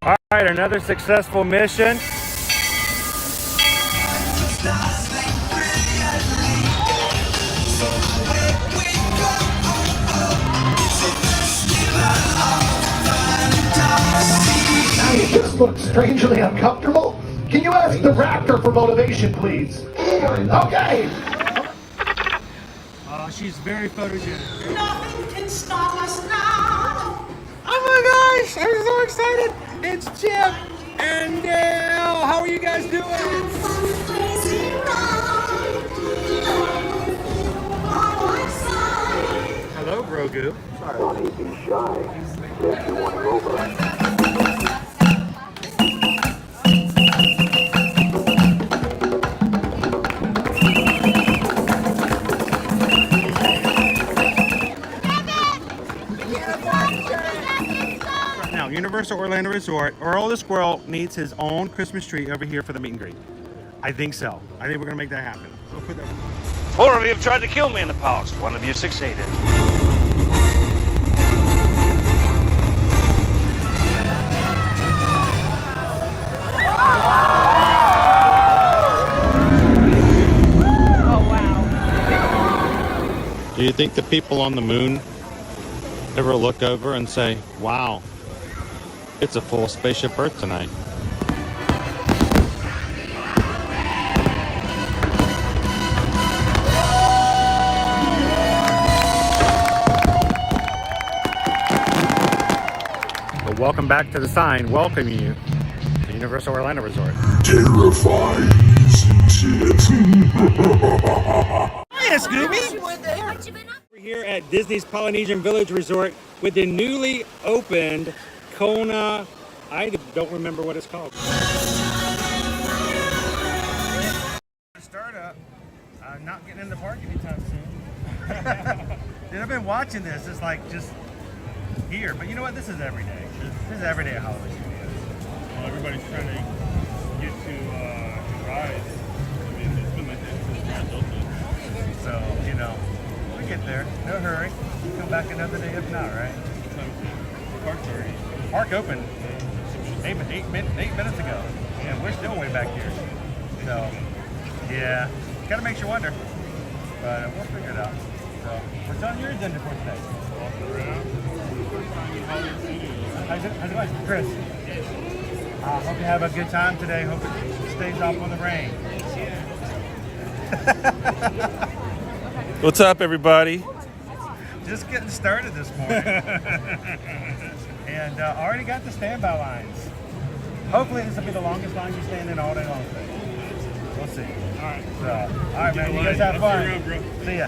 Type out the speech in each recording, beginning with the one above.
All right, another successful mission. You just look strangely uncomfortable. Can you ask the raptor for motivation, please? Okay. She's very photogenic. Nothing can stop us now. Oh my gosh, I'm so excited. It's Chip and Dale. How are you guys doing? Hello, Grogu. Sorry, he's shy. If you want to go over. Universal Orlando Resort, Earl the Squirrel needs his own Christmas tree over here for the meet and greet. I think so. I think we're gonna make that happen. We'll put that... 4 of you have tried to kill me in the past. 1 of you succeeded. Oh wow. Do you think the people on the moon ever look over and say, wow, it's a full spaceship Earth tonight? Well, welcome back to the sign welcoming you to Universal Orlando Resort. Terrifying, isn't it? Hiya, Scooby! We're here at Disney's Polynesian Village Resort with the newly opened Kona, I don't remember what it's called. Startup, not getting in the park anytime soon. Dude, I've been watching this. It's like just here, but you know what? This is every day. This is every day at Hollywood Studios. Well, everybody's trying to get to rides. I mean, it's been like this since Grand Delta. So, you know, we get there. No hurry. Come back another day if not, right? The park's already. Park opened 8 minutes ago, and we're still way back here. So, yeah, kind of makes you wonder, but we'll figure it out. So, what's on your agenda for today? Walking around. First time in Hollywood Studios. How's it going, Chris? Hope you have a good time today. Hope it stays off on the rain. What's up, everybody? Just getting started this morning. And already got the standby lines. Hopefully this will be the longest line you stand in all day long. We'll see. All right. So, all right, man. You guys have I'll see you around, fun. bro. See ya.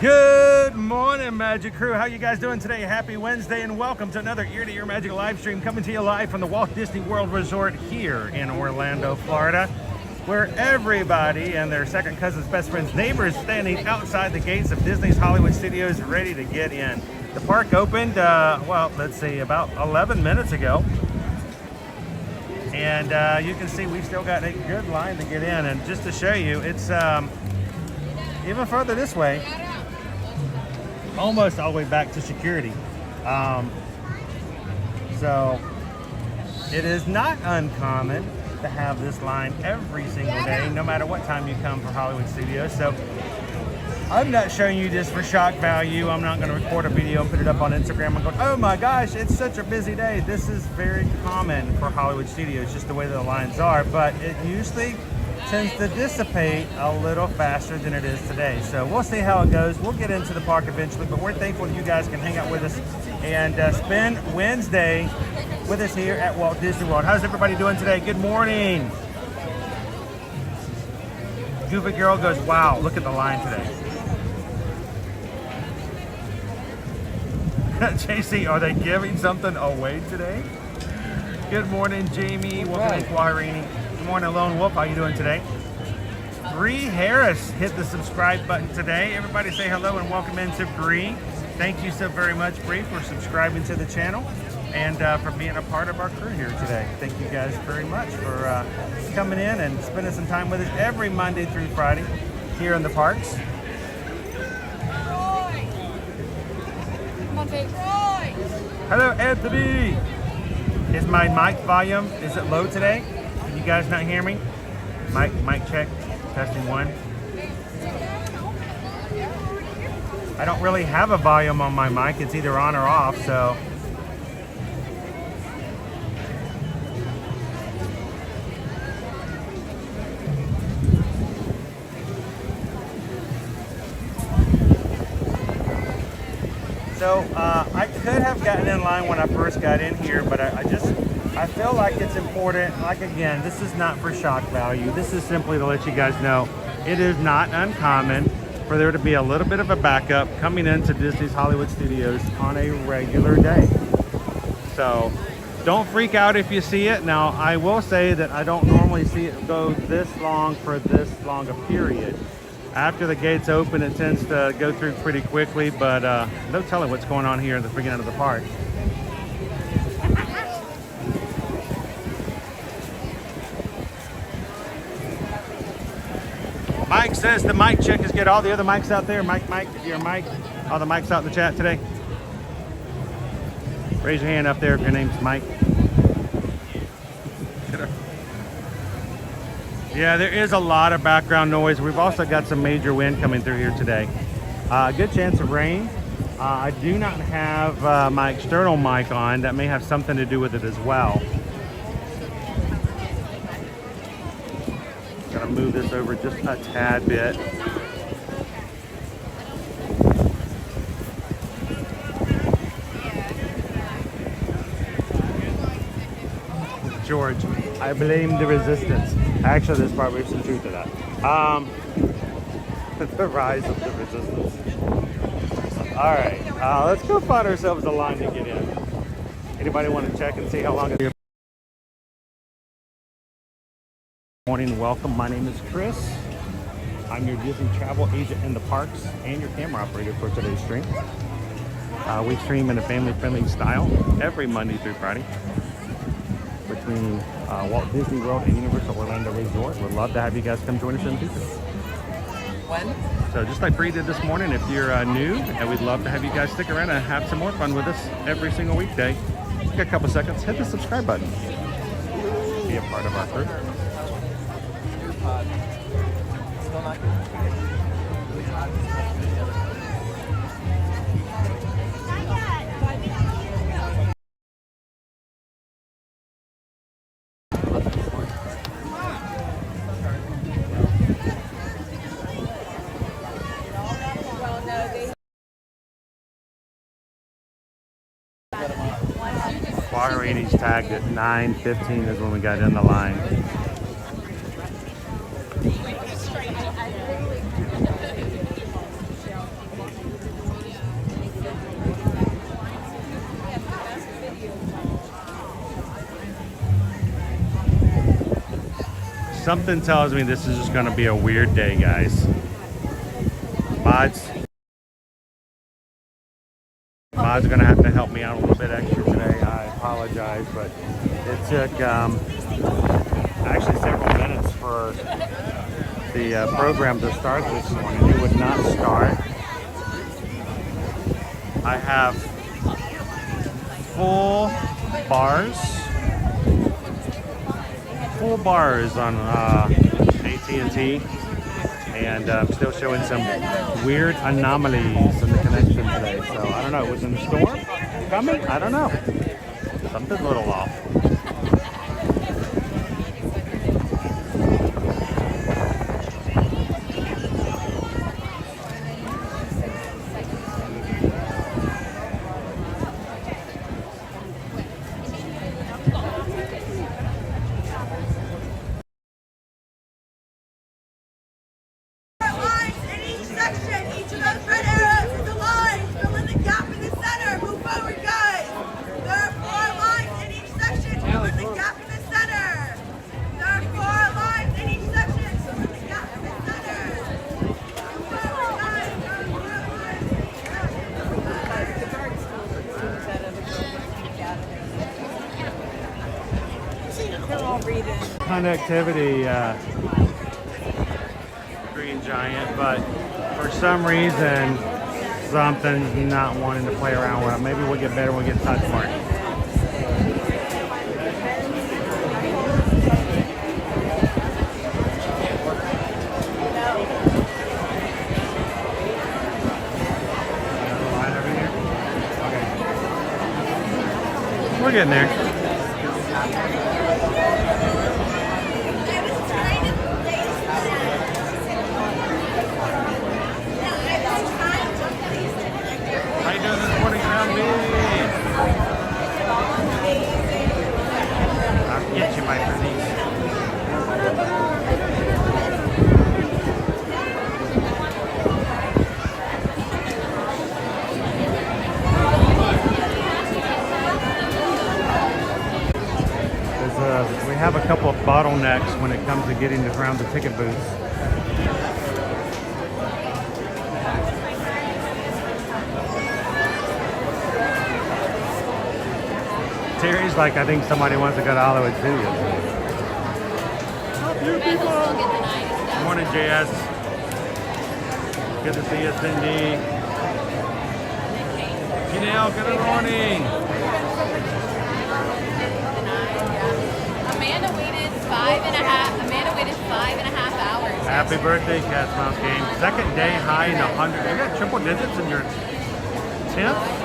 Good morning, Magic Crew. How you guys doing today? Happy Wednesday, and welcome to another Ear to Ear Magic live stream coming to you live from the Walt Disney World Resort here in Orlando, Florida, where everybody and their second cousins, best friends, neighbors standing outside the gates of Disney's Hollywood Studios ready to get in. The park opened, well, let's see, about 11 minutes ago. And you can see we've still got a good line to get in. And just to show you, it's even further this way, almost all the way back to security. So it is not uncommon to have this line every single day, no matter what time you come for Hollywood Studios. So I'm not showing you this for shock value. I'm not going to record a video and put it up on Instagram and go, oh my gosh, it's such a busy day. This is very common for Hollywood Studios, just the way the lines are, but it usually tends to dissipate a little faster than it is today. So we'll see how it goes. We'll get into the park eventually, but we're thankful you guys can hang out with us and spend Wednesday with us here at Walt Disney World. How's everybody doing today? Good morning. Goofy Girl goes, wow, look at the line today. JC, are they giving something away today? Good morning, Jamie. Welcome to Guarini. Good morning, Lone Wolf. How you doing today? Bree Harris hit the subscribe button today. Everybody say hello and welcome into Bree. Thank you so very much, Bree, for subscribing to the channel and for being a part of our crew here today. Thank you guys very much for coming in and spending some time with us every Monday through Friday here in the parks. Hello, Anthony. Is my mic volume, is it low today? Can you guys not hear me? Mic check, testing 1. I don't really have a volume on my mic. It's either on or off, so. So I could have gotten in line when I first got in here, but I feel like it's important. Like again, this is not for shock value. This is simply to let you guys know it is not uncommon for there to be a little bit of a backup coming into Disney's Hollywood Studios on a regular day. So don't freak out if you see it. Now I will say that I don't normally see it go this long for this long a period. After the gates open, it tends to go through pretty quickly, but no telling what's going on here at the beginning of the park. Mike says the mic check is good. All the other mics out there, Mike, if you're a mic, all the mics out in the chat today. Raise your hand up there if your name's Mike. Yeah, there is a lot of background noise. We've also got some major wind coming through here today. Good chance of rain. I do not have my external mic on. That may have something to do with it as well. Gonna move this over just a tad bit. George, I blame the resistance. Actually, there's probably some truth to that. The rise of the resistance. All right, let's go find ourselves a line to get in. Anybody want to check and see how long it is? Good morning, welcome. My name is Chris. I'm your Disney travel agent in the parks and your camera operator for today's stream. We stream in a family-friendly style every Monday through Friday between Walt Disney World and Universal Orlando Resort. We'd love to have you guys come join us in the future. When? So just like Bree did this morning, if you're new, and we'd love to have you guys stick around and have some more fun with us every single weekday. Take a couple seconds, hit the subscribe button. Be a part of our group. Water ratings tagged at 9:15 is when we got in the line. Something tells me this is just going to be a weird day, guys. Mod's going to have to help me out a little bit extra today. I apologize, but it took actually several minutes for the program to start this morning. It would not start. I have full bars on AT&T, and I'm still showing some weird anomalies in the connection today. So I don't know, was it a storm coming? I don't know. Something's a little off. Connectivity, Green Giant, but for some reason something's not wanting to play around with it. Maybe we'll get better when we get touch mark. We're getting there. How you doing this morning, Crown Beef? I'll get you, my pretties. We have a couple of bottlenecks when it comes to getting around the ticket booths. Terry's like, I think somebody wants to go to Hollywood Studios. Good morning, JS. Good to see you, Cindy. Janelle, good morning. Amanda waited 5.5 hours. Happy birthday, Cat Mouse Game. Second day high in 100. You got triple digits in your 10th?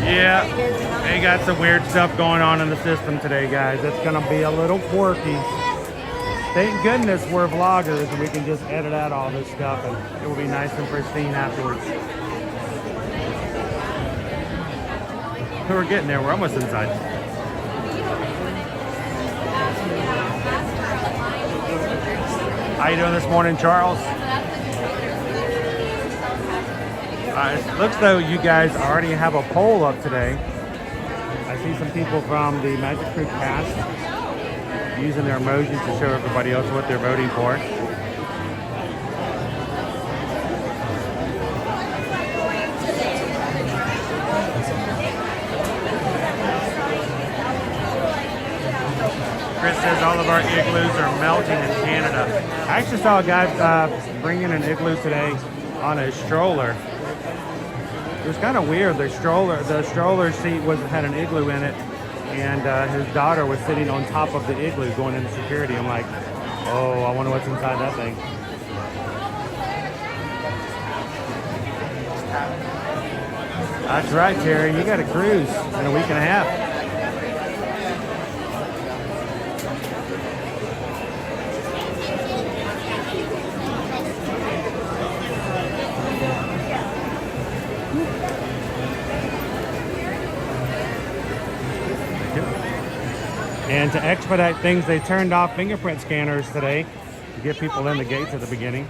Yeah, they got some weird stuff going on in the system today, guys. It's gonna be a little quirky. Thank goodness we're vloggers and we can just edit out all this stuff and it will be nice and pristine afterwards. We're getting there, we're almost inside. How you doing this morning, Charles? It looks though you guys already have a poll up today. I see some people from the Magic Creek cast using their emojis to show everybody else what they're voting for. Chris says all of our igloos are melting in Canada. I actually saw a guy bring in an igloo today on a stroller. It was kind of weird. The stroller seat had an igloo in it, and his daughter was sitting on top of the igloo going into security. I'm like, oh, I wonder what's inside that thing. That's right, Terry. You got a cruise in a week and a half. And to expedite things, they turned off fingerprint scanners today to get people in the gates at the beginning.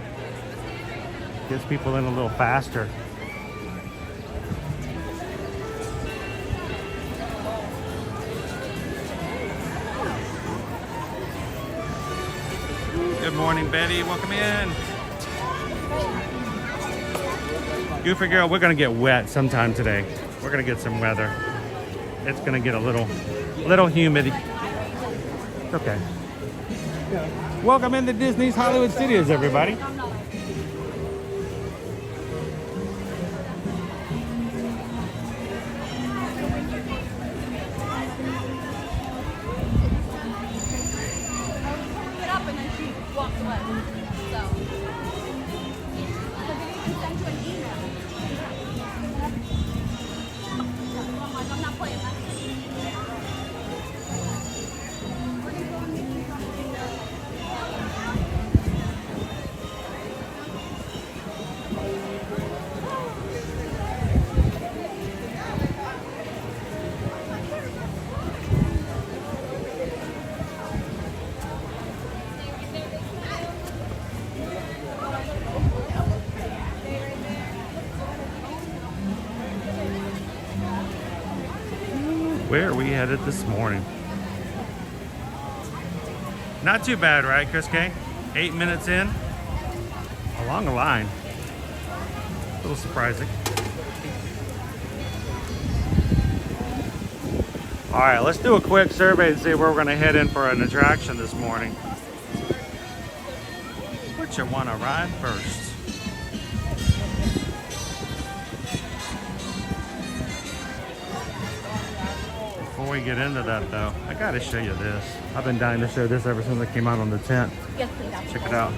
Gets people in a little faster. Good morning, Betty. Welcome in. Goofy girl, we're gonna get wet sometime today. We're gonna get some weather. It's gonna get a little humid. Okay. Welcome into Disney's Hollywood Studios, everybody. Where are we headed this morning? Not too bad, right, Chris K? 8 minutes in. Along the line. A little surprising. All right, let's do a quick survey and see where we're gonna head in for an attraction this morning. What you wanna ride first? Before we get into that though, I gotta show you this. I've been dying to show this ever since I came out on the tent. Yes, please. Check it out.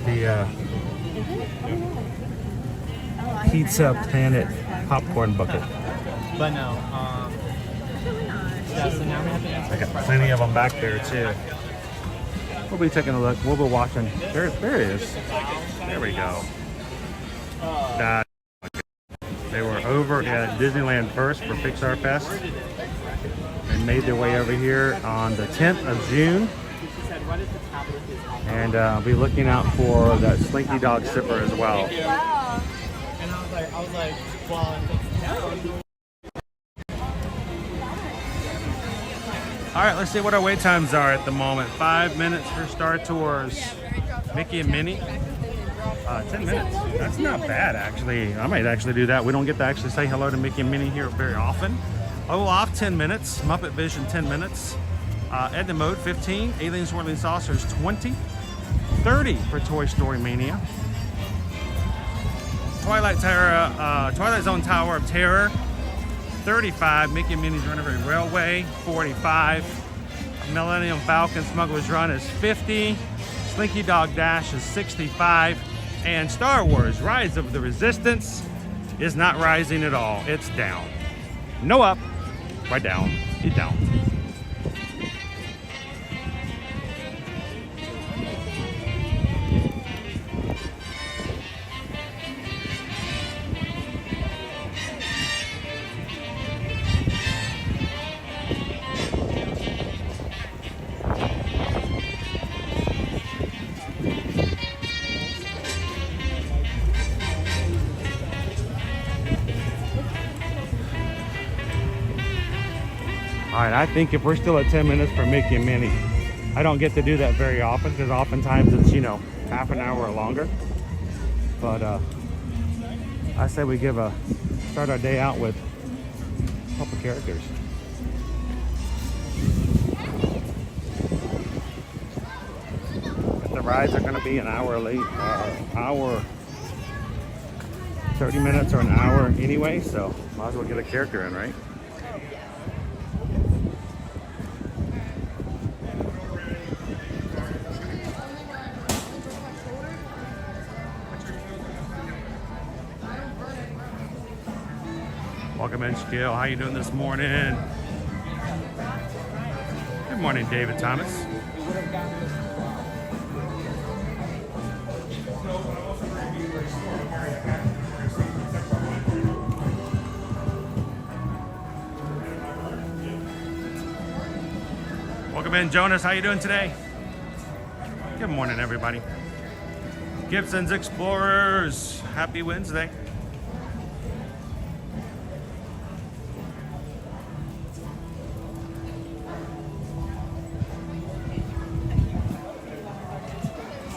The Pizza Planet popcorn bucket. But no, yeah, so now we have to answer. I got plenty of them back there too. We'll be taking a look. We'll be watching. There it is. There we go. That. They were over at Disneyland first for Pixar Fest. They made their way over here on the 10th of June. And I'll be looking out for that Slinky Dog sipper as well. Wow. And I was like, well, All right, let's see what our wait times are at the moment. 5 minutes for Star Tours. Mickey and Minnie. 10 minutes. That's not bad, actually. I might actually do that. We don't get to actually say hello to Mickey and Minnie here very often. Olaf, 10 minutes. Muppet Vision, 10 minutes. Edna Mode, 15. Alien Swirling Saucers, 20. 30 for Toy Story Mania. Twilight Zone Tower of Terror, 35. Mickey and Minnie's Runaway Railway, 45. Millennium Falcon Smuggler's Run is 50. Slinky Dog Dash is 65. And Star Wars Rise of the Resistance is not rising at all. It's down. No up, right down. It's down. All right, I think if we're still at 10 minutes for Mickey and Minnie, I don't get to do that very often because oftentimes it's, you know, half an hour or longer. But I say we start our day out with a couple characters. The rides are going to be an hour late, hour 30 minutes or an hour anyway, so might as well get a character in, right? Welcome in, Skill. How you doing this morning? Good morning, David Thomas. Welcome in, Jonas. How you doing today? Good morning, everybody. Gibson's Explorers. Happy Wednesday.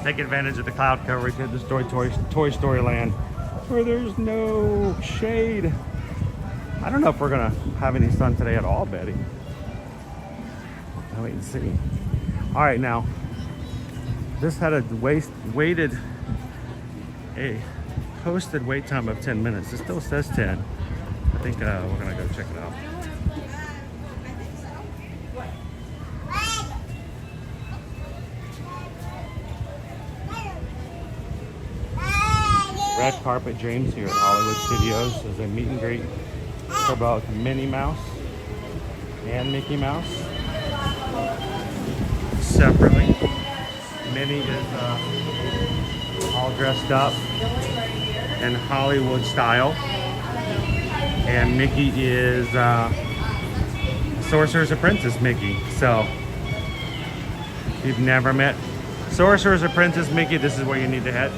Take advantage of the cloud coverage at this Toy Story Land where there's no shade. I don't know if we're gonna have any sun today at all, Betty. I'll wait and see. All right, now this had a posted wait time of 10 minutes. It still says 10. I think we're gonna go check it out. Red Carpet Dreams here at Hollywood Studios is a meet and greet for both Minnie Mouse and Mickey Mouse separately. Minnie is all dressed up in Hollywood style, and Mickey is Sorcerer's Apprentice Mickey. So if you've never met Sorcerer's Apprentice Mickey, this is where you need to head.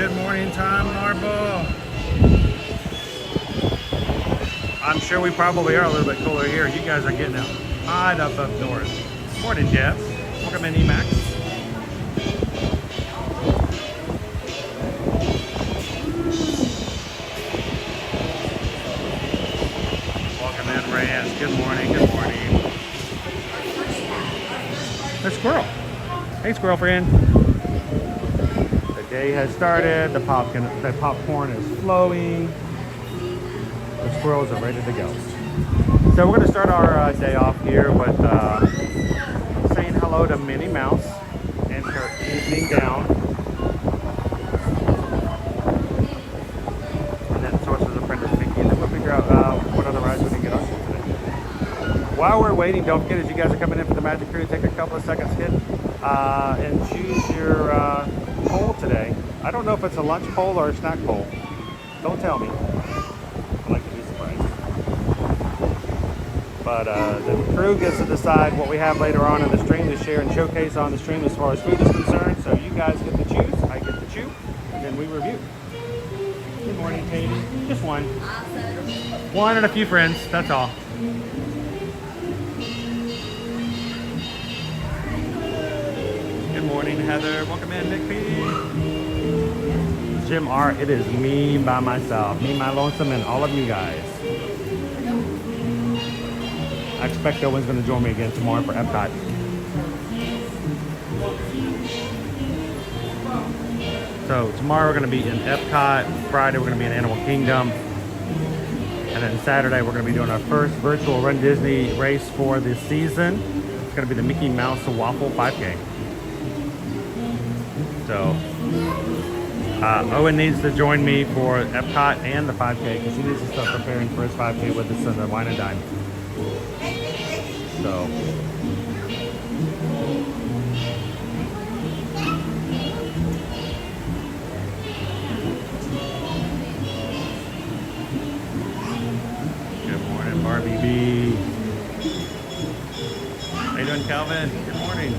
Good morning time, Marble. I'm sure we probably are a little bit cooler here. You guys are getting hot up north. Morning, Jeff. Welcome in, Emax. Welcome in, Reyes. Good morning, good morning. There's Squirrel. Hey, Squirrel friend. The day has started. The popcorn is flowing. The squirrels are ready to go. So we're going to start our day off here with saying hello to Minnie Mouse and her evening gown. And then Sorcerer's Apprentice Mickey. And then we'll figure out what other rides we can get on to today. While we're waiting, don't forget, as you guys are coming in for the Magic Crew, take a couple of seconds, hit and choose your poll today. I don't know if it's a lunch poll or a snack poll. Don't tell me. I like to be surprised. But the crew gets to decide what we have later on in the stream to share and showcase on the stream as far as food is concerned. So you guys get to choose, I get to chew, and then we review. Good morning, Katie. Just one. Awesome. One and a few friends, that's all. Good morning, Heather. Welcome in, Nick P. Jim R. It is me by myself, me, my lonesome, and all of you guys. I expect Owen's going to join me again tomorrow for Epcot. So tomorrow we're going to be in Epcot. Friday we're going to be in Animal Kingdom. And then Saturday we're going to be doing our first virtual Run Disney race for this season. It's going to be the Mickey Mouse Waffle 5K. So Owen needs to join me for Epcot and the 5K because he needs to start preparing for his 5K with us in the Wine and Dine. So good morning, Barbie B. How you doing, Calvin? Good morning.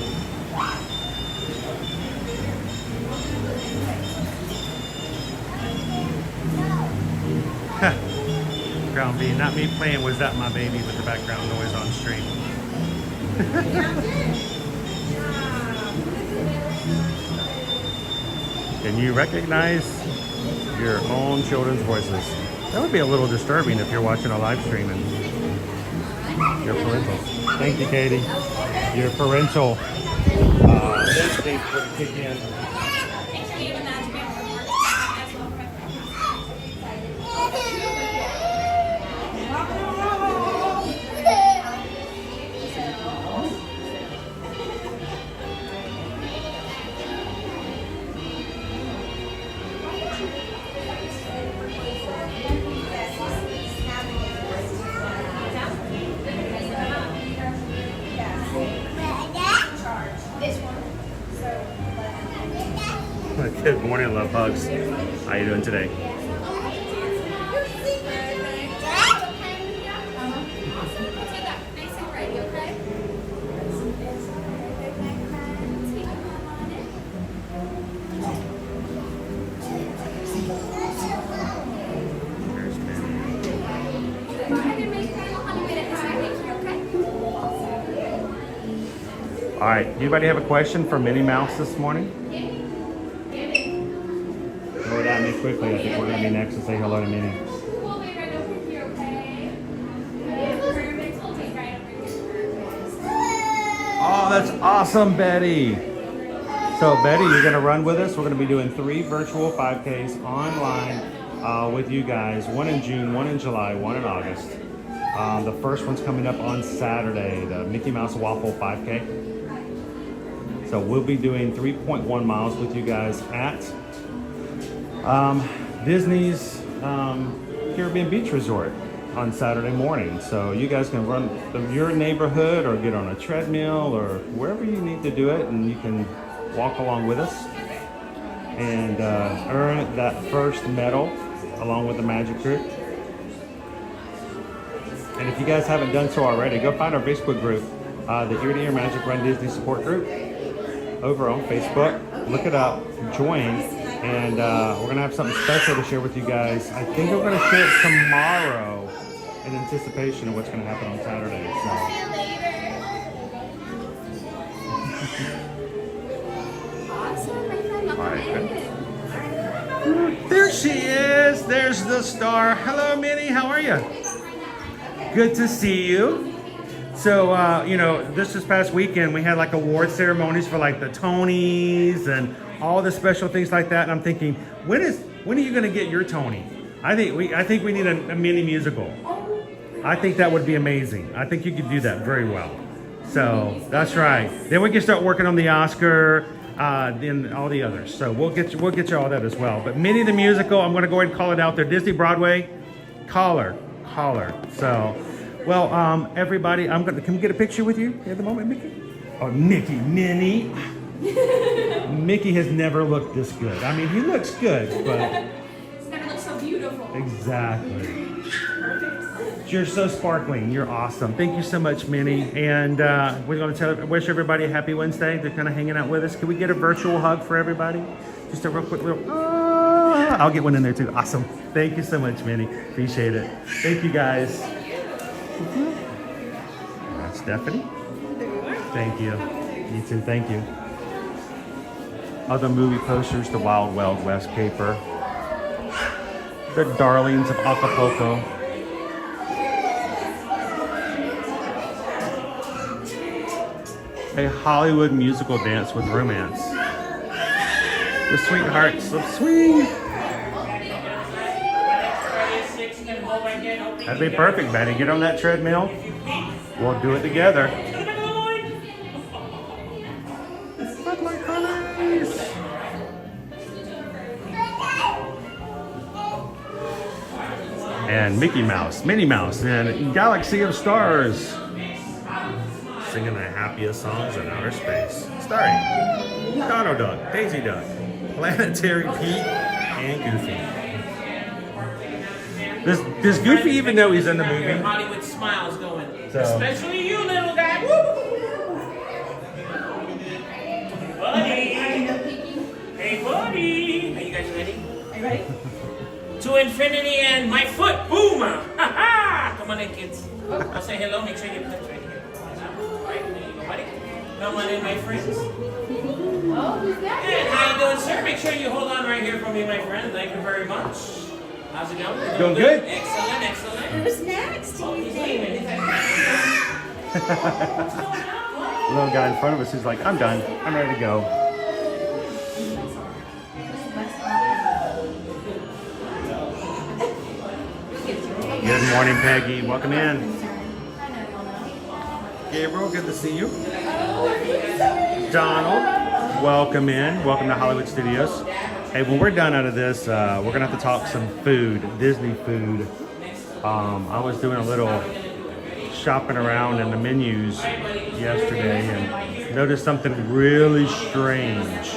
Background being not me playing Was That My Baby with the background noise on stream. Can you recognize your own children's voices? That would be a little disturbing if you're watching a live stream and your parental. Thank you, Katie. Your parental instincts would kick in. Good morning, love hugs. How you doing today? All right, anybody have a question for Minnie Mouse this morning? Throw it at me quickly. I think we're going to be next to say hello to Minnie. Oh, that's awesome, Betty. So, Betty, you're going to run with us. We're going to be doing 3 virtual 5Ks online with you guys. 1 in June, 1 in July, 1 in August. The first one's coming up on Saturday, the Mickey Mouse Waffle 5K. So we'll be doing 3.1 miles with you guys at Disney's Caribbean Beach Resort on Saturday morning. So you guys can run your neighborhood or get on a treadmill or wherever you need to do it, and you can walk along with us and earn that first medal along with the Magic Crew. And if you guys haven't done so already, go find our Facebook group, the Ear to Ear Magic Run Disney Support Group over on Facebook. Look it up, join, And we're gonna have something special to share with you guys. I think we're gonna share it tomorrow in anticipation of what's gonna happen on Saturday. So. There she is. There's the star. Hello, Minnie. How are you? Good to see you. So, you know, this past weekend we had like award ceremonies for like the Tonys and all the special things like that. And I'm thinking, when are you going to get your Tony? I think we need a mini musical. I think that would be amazing. I think you could do that very well. So that's right. Then we can start working on the Oscar, then all the others. So we'll get you all that as well. But Minnie the musical, I'm going to go ahead and call it out there. Disney Broadway, call her. So. Well, everybody, can we get a picture with you at the moment, Mickey? Oh, Minnie. Mickey has never looked this good. I mean, he looks good, but... It's never looked so beautiful. Exactly. You're so sparkling. You're awesome. Thank you so much, Minnie. And we're going to wish everybody a happy Wednesday. They're kind of hanging out with us. Can we get a virtual hug for everybody? Just a real quick little... I'll get one in there, too. Awesome. Thank you so much, Minnie. Appreciate it. Thank you, guys. That's Stephanie. Thank you. You too. Thank you. Other movie posters, the Wild Wild West caper. The Darlings of Acapulco. A Hollywood musical dance with romance. The Sweethearts of Swing. That'd be perfect, Betty. Get on that treadmill. We'll do it together. And Mickey Mouse, Minnie Mouse, and Galaxy of Stars. Singing the happiest songs in outer space. Starring Donald Duck, Daisy Duck, Planetary Pete, and Goofy. Does Goofy even know he's in the movie? Hollywood smiles going. So. Especially you, little guy. Woo! Buddy. Hey, buddy. Are you guys ready? Are you ready? To infinity and my foot. Boom! Ha ha! Come on in, kids. I'll say hello. Make sure you put right here. All right, there you go, buddy. Come on in, my friends. Oh, who's that? And how you doing, sir? Make sure you hold on right here for me, my friend. Thank you very much. How's it going? Doing good? Excellent, excellent. Who's next? Oh, he's leaving. Little guy in front of us is like, I'm done. I'm ready to go. Good morning, Peggy. Welcome in. Gabriel, good to see you. Donald, welcome in. Welcome to Hollywood Studios. Hey, when we're done out of this, we're going to have to talk some food, Disney food. I was doing a little shopping around in the menus yesterday and noticed something really strange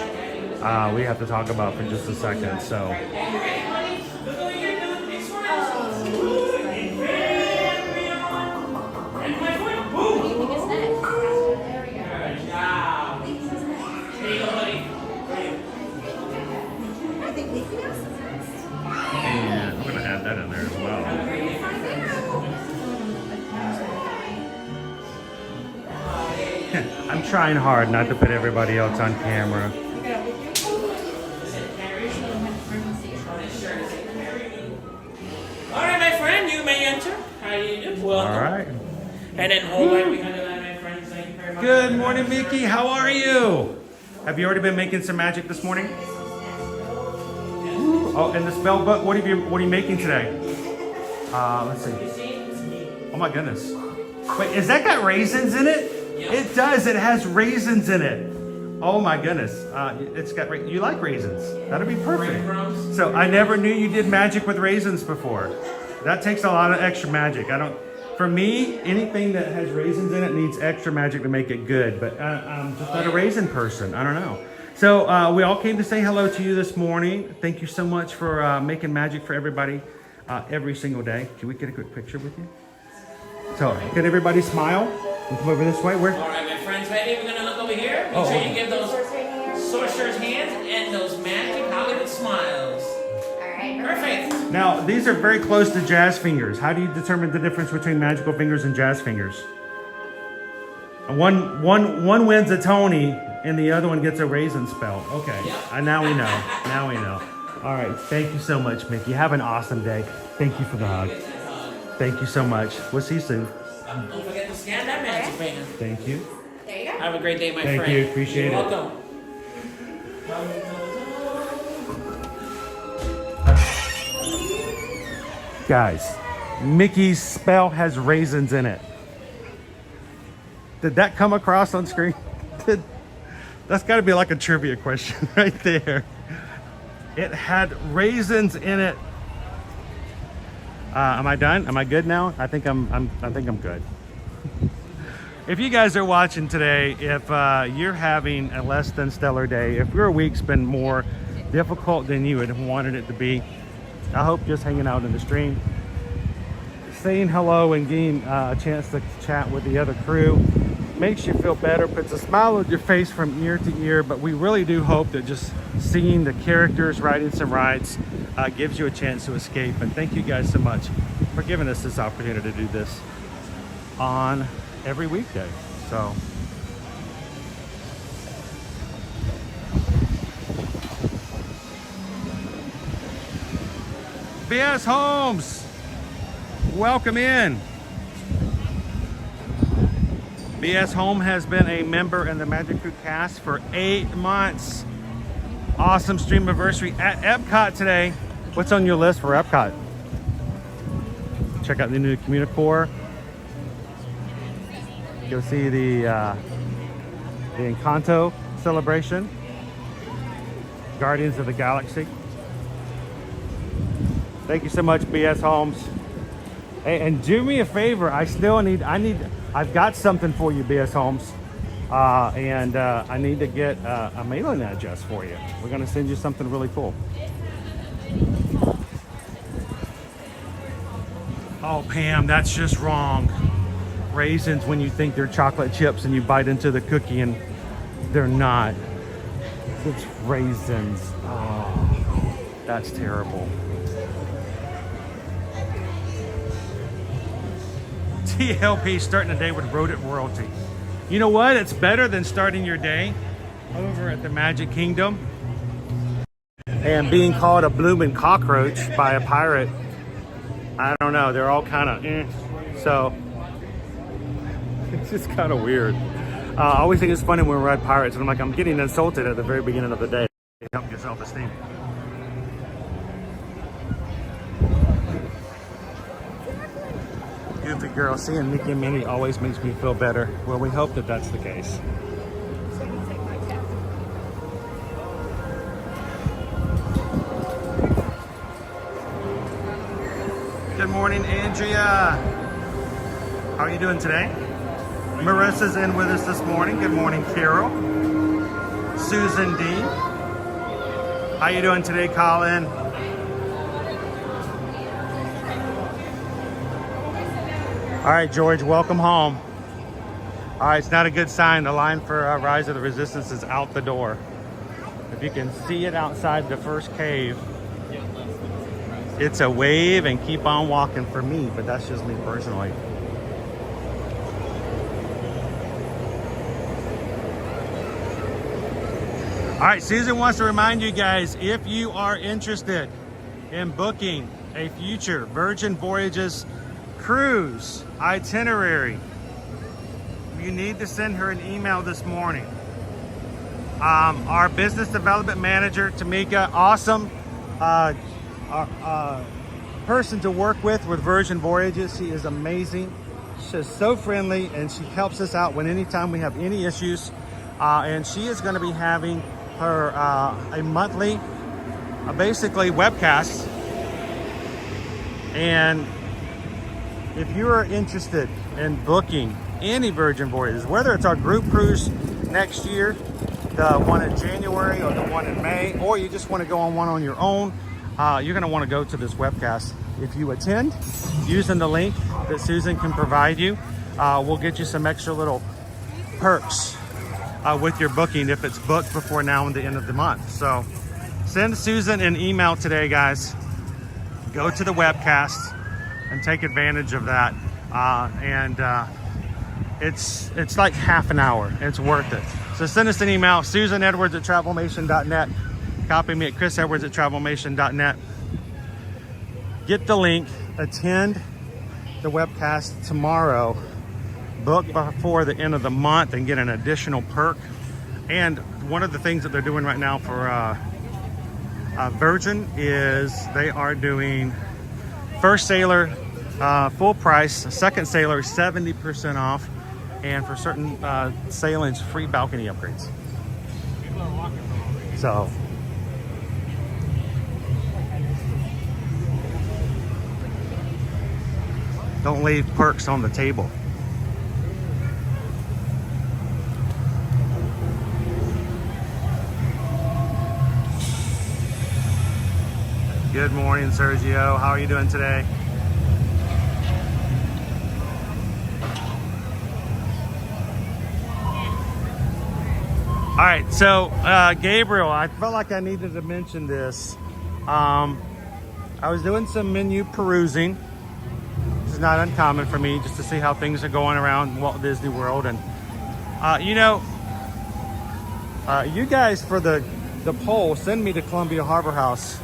we have to talk about for just a second. So. And I'm going to add that in there as well. I'm trying hard not to put everybody else on camera. All right, my friend, you may enter. How do you do? Welcome. All right. And then hold right behind the line, my friend. Thank you very much. Good morning, Mickey. How are you? Have you already been making some magic this morning? Oh, and the spell book. What are you making today? Let's see. Oh my goodness. Wait, is that got raisins in it? Yep. It does. It has raisins in it. Oh my goodness. It's got. You like raisins? That'll be perfect. So I never knew you did magic with raisins before. That takes a lot of extra magic. For me, anything that has raisins in it needs extra magic to make it good. But I'm just not a raisin person. I don't know. So we all came to say hello to you this morning. Thank you so much for making magic for everybody every single day. Can we get a quick picture with you? So can everybody smile? And come over this way. All right, my friends, ready? We're going to look over here. Make sure you give those sorcerer's hands and those magic Hollywood smiles. Now, these are very close to jazz fingers. How do you determine the difference between magical fingers and jazz fingers? One wins a Tony and the other one gets a raisin spell. Okay, now we know. Now we know. All right, thank you so much, Mickey. Have an awesome day. Thank you for the hug. Thank you so much. We'll see you soon. Don't forget to scan that magic band. Thank you. There you go. Have a great day, my friend. Thank you. Appreciate You're it. welcome. Guys, Mickey's spell has raisins in it. Did that come across on screen? That's got to be like a trivia question right there. It had raisins in it. Am I done? Am I good now? I think I'm good. If you guys are watching today, if you're having a less than stellar day, if your week's been more difficult than you had wanted it to be, I hope just hanging out in the stream, saying hello and getting a chance to chat with the other crew makes you feel better, puts a smile on your face from ear to ear. But we really do hope that just seeing the characters riding some rides gives you a chance to escape. And thank you guys so much for giving us this opportunity to do this on every weekday. So BS Homes, welcome in. BS Home has been a member in the Magic Crew cast for 8 months. Awesome stream anniversary at Epcot today. What's on your list for Epcot? Check out the new Communicore. Go see the Encanto celebration. Guardians of the Galaxy. Thank you so much, BS Homes. Hey, and do me a favor. I've got something for you, BS Homes. I need to get a mailing address for you. We're gonna send you something really cool. Oh, Pam, that's just wrong. Raisins when you think they're chocolate chips and you bite into the cookie and they're not. It's raisins. Oh, that's terrible. TLP starting the day with rodent royalty. You know what? It's better than starting your day over at the Magic Kingdom and being called a blooming cockroach by a pirate. I don't know. They're all kind of So it's just kind of weird. I always think it's funny when we ride pirates and I'm like, I'm getting insulted at the very beginning of the day. Help your self-esteem. Goofy girl, seeing Mickey and Minnie always makes me feel better. Well, we hope that that's the case. Good morning, Andrea. How are you doing today? Marissa's in with us this morning. Good morning, Carol. Susan D. How you doing today, Colin? All right, George, welcome home. All right, it's not a good sign. The line for Rise of the Resistance is out the door. If you can see it outside the first cave, it's a wave and keep on walking for me, but that's just me personally. All right, Susan wants to remind you guys, if you are interested in booking a future Virgin Voyages cruise itinerary, you need to send her an email this morning. Our business development manager, Tamika, awesome person to work with Virgin Voyages. She is amazing. She's so friendly and she helps us out when anytime we have any issues. And she is going to be having her a monthly, basically webcast. And if you are interested in booking any Virgin Voyages, whether it's our group cruise next year, the one in January or the one in May, or you just want to go on one on your own, you're going to want to go to this webcast. If you attend using the link that Susan can provide you, we'll get you some extra little perks with your booking if it's booked before now and the end of the month. So send Susan an email today, guys. go to the webcast and take advantage of that. It's like half an hour. It's worth it. So send us an email, susanedwards@travelmation.net. Copy me at chrisedwards@travelmation.net. Get the link, attend the webcast tomorrow, book before the end of the month and get an additional perk. And one of the things that they're doing right now for Virgin is they are doing first sailor full price, second sailor 70% off, and for certain sailings, free balcony upgrades. So don't leave perks on the table. Good morning, Sergio. How are you doing today? All right, so Gabriel, I felt like I needed to mention this. I was doing some menu perusing. This is not uncommon for me, just to see how things are going around Walt Disney World. And you guys for the poll send me to Columbia Harbor House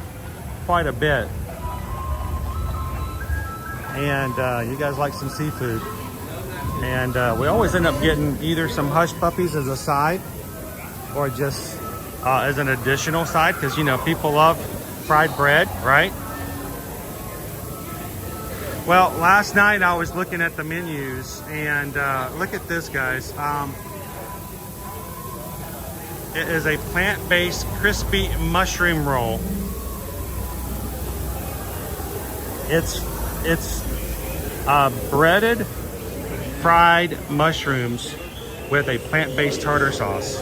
quite a bit, and you guys like some seafood, and we always end up getting either some hush puppies as a side or just as an additional side, because people love fried bread, right? Well, last night I was looking at the menus, and look at this, guys. It is a plant-based crispy mushroom roll. It's breaded fried mushrooms with a plant-based tartar sauce.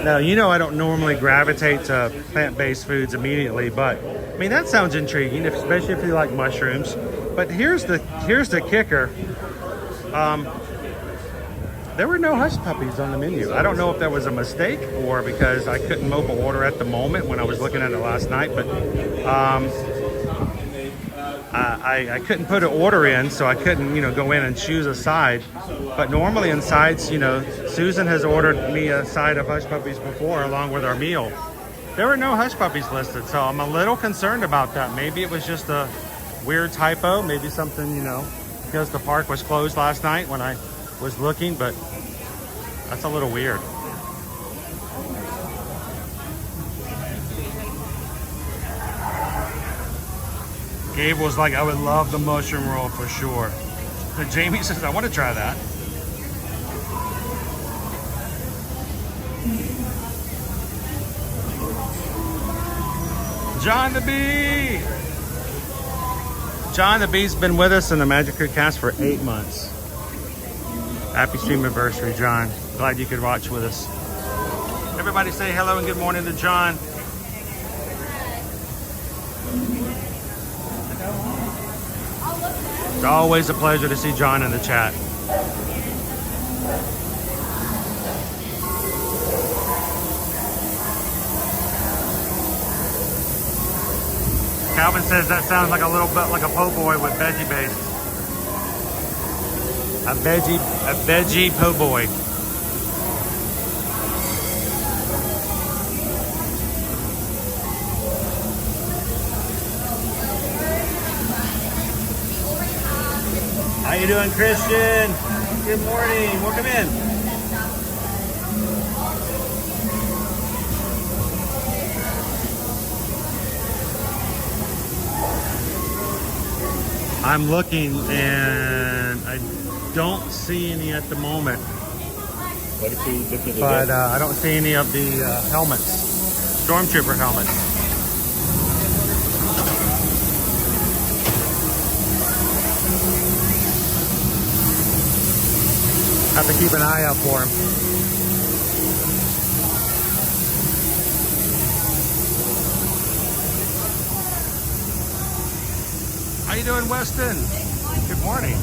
Now, I don't normally gravitate to plant-based foods immediately, but I mean, that sounds intriguing, especially if you like mushrooms. But here's the kicker. There were no hush puppies on the menu. I don't know if that was a mistake or because I couldn't mobile order at the moment when I was looking at it last night, but I couldn't put an order in, so I couldn't, go in and choose a side. But normally in sides, Susan has ordered me a side of hush puppies before along with our meal. There were no hush puppies listed, so I'm a little concerned about that. Maybe it was just a weird typo, maybe something, because the park was closed last night when I was looking, but that's a little weird. Gabe was like, I would love the mushroom roll for sure. But Jamie says, I want to try that. John the Bee! John the Bee's been with us in the Magic Crew cast for 8 months. Happy stream anniversary, John. Glad you could watch with us. Everybody say hello and good morning to John. It's always a pleasure to see John in the chat. Calvin says that sounds like a little bit like a po' boy with veggie base. A veggie po' boy. How you doing, Christian? Good morning. Welcome in. I'm looking and I don't see any at the moment. But I don't see any of the helmets, Stormtrooper helmets. Have to keep an eye out for him. How you doing, Weston? Good morning.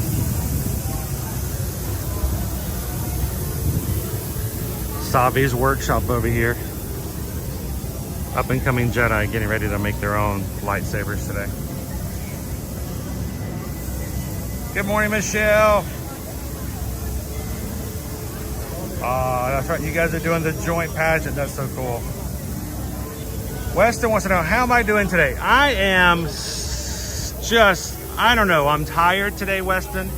Savi's workshop over here. Up and coming Jedi getting ready to make their own lightsabers today. Good morning, Michelle. That's right. You guys are doing the joint pageant. That's so cool. Weston wants to know, how am I doing today? I am just, I don't know. I'm tired today, Weston.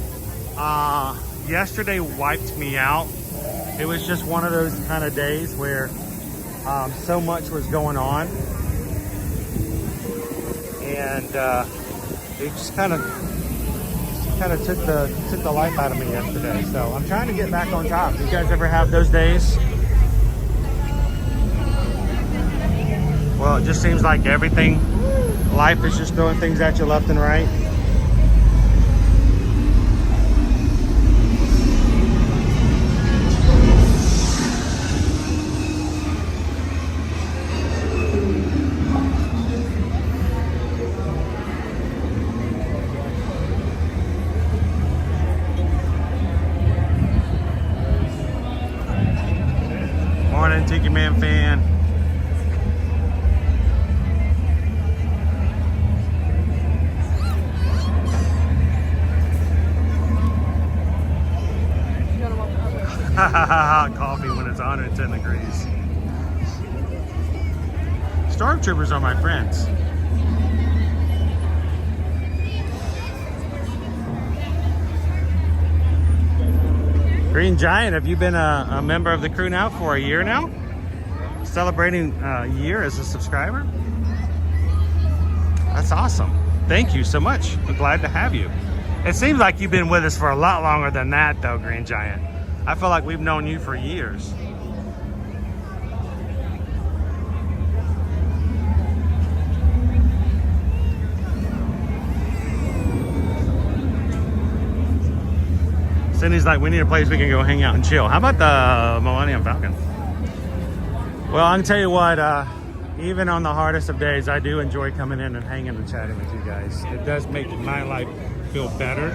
Yesterday wiped me out. It was just one of those kind of days where so much was going on. And it just kind of took the life out of me yesterday. So I'm trying to get back on top. Do you guys ever have those days? Well, it just seems like everything, life is just throwing things at you left and right. Morning, Tiki Man fan. Hot coffee when it's 110 degrees. Stormtroopers are my friends. Green Giant, have you been a member of the crew now for a year now? Celebrating a year as a subscriber? That's awesome. Thank you so much. We're glad to have you. It seems like you've been with us for a lot longer than that though, Green Giant. I feel like we've known you for years. Cindy's like, we need a place we can go hang out and chill. How about the Millennium Falcon? Well, I can tell you what, even on the hardest of days, I do enjoy coming in and hanging and chatting with you guys. It does make my life feel better.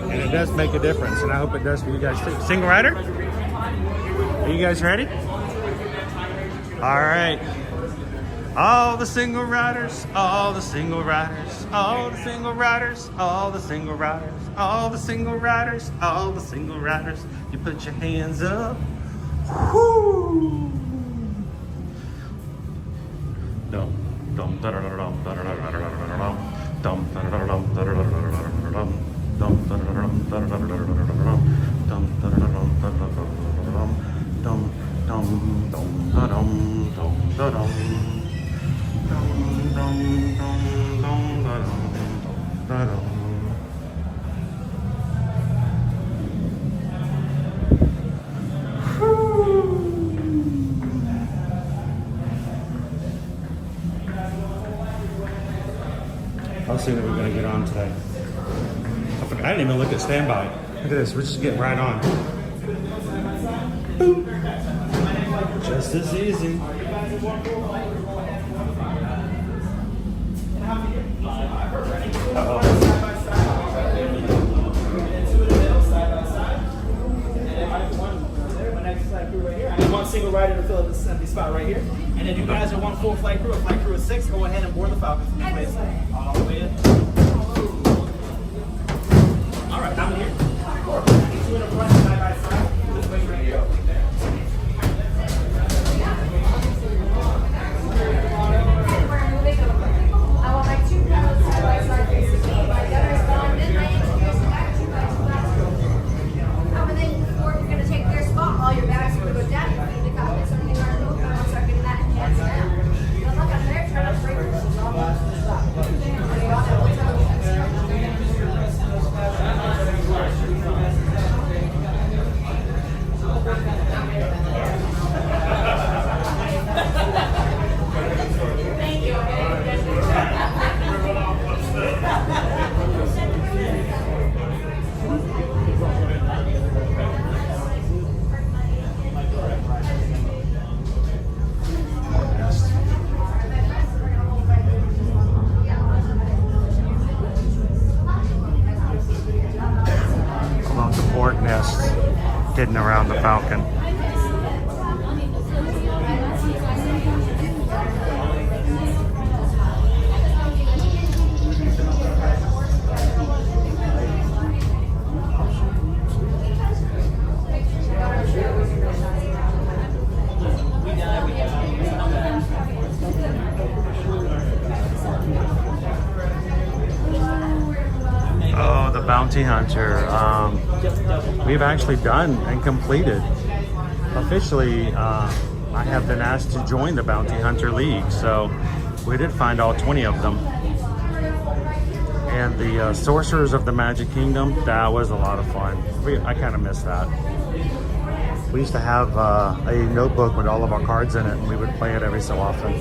And it does make a difference. And I hope it does for you guys too. Single rider? Are you guys ready? All right. All the single riders, all the single riders, all the single riders, all the single riders, all the single riders, all the single riders. You put your hands up. Whoo! Dum dum da da da dum da da da da da da dum da da da dum da da da da da dum dum da da da dum da da da da da dum da da da dum da da da da dum dum dum da dum dum da dum. I'll see what we're going to get on today. I didn't even look at standby. Look at this. We're just getting right on. Boom. Just as easy. One single rider to fill up this empty spot right here. And if you guys are one full flight crew, a flight crew of 6, go ahead and board the Falcon from your place. All the way in. All right, down here. Two in a front, side by side. This way right here. I want my 2 pedals side by side facing me. My gunner's gone, then my engineers and back 2 by 2 back. And then before you're going to take their spot, all your bags are going to go down. You need to cut this or anything on the move. I'll start getting that and hands down. But look up there, try to break this. Thank you. About the port nest hidden around the Falcon. Bounty Hunter. We've actually done and completed. Officially, I have been asked to join the Bounty Hunter League, so we did find all 20 of them. And the Sorcerers of the Magic Kingdom, that was a lot of fun. I kind of miss that. We used to have a notebook with all of our cards in it, and we would play it every so often.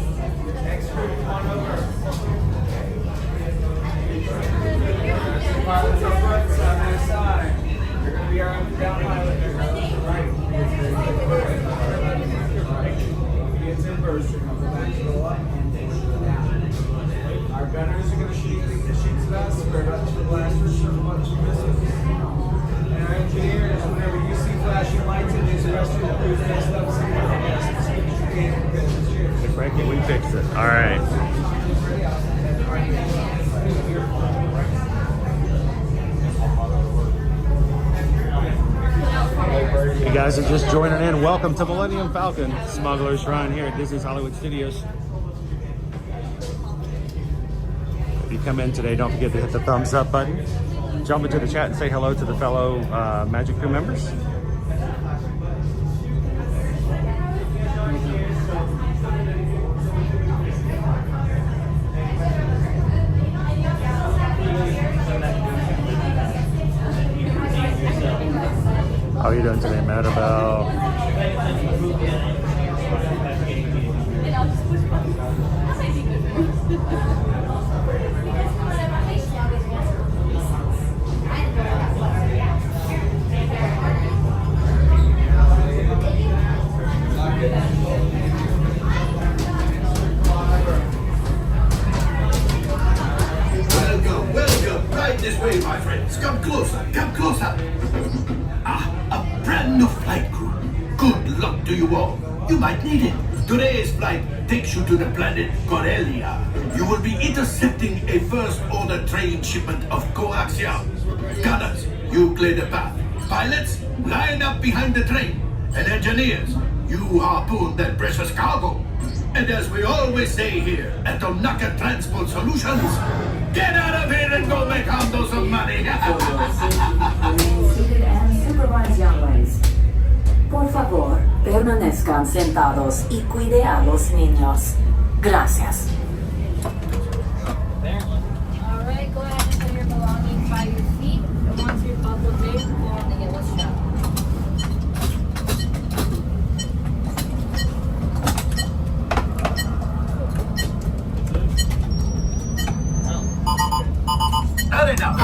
Our gunners are going to shoot the shoots at us. We're about to blast for a bunch of missiles. And our engineers, whenever you see flashing lights in these terrestrial crews and stuff, say, yes, as soon as you can, we're going to shoot. We break it, we fix it. All right. You guys are just joining in. Welcome to Millennium Falcon Smuggler Shrine here at Disney's Hollywood Studios. If you come in today, don't forget to hit the thumbs up button. Jump into the chat and say hello to the fellow Magic Crew members. How are you doing today, Maribel? Welcome. Right this way, my friends. Come closer. Come closer. A brand new flight crew. Good luck to you all. You might need it. Today's flight takes you to the planet Corellia. You will be intercepting a first-order train shipment of coaxium. Gunners, you clear the path. Pilots, line up behind the train. And engineers, you harpoon that precious cargo. And as we always say here at Onaka Transport Solutions, get out of here and go make handles of money. Seated and supervise young ones. Por favor, permanezcan sentados y cuide a los niños. Gracias. All right, go ahead and put your belongings by your feet. And once you're buckled in, go ahead and get what's up. Not enough.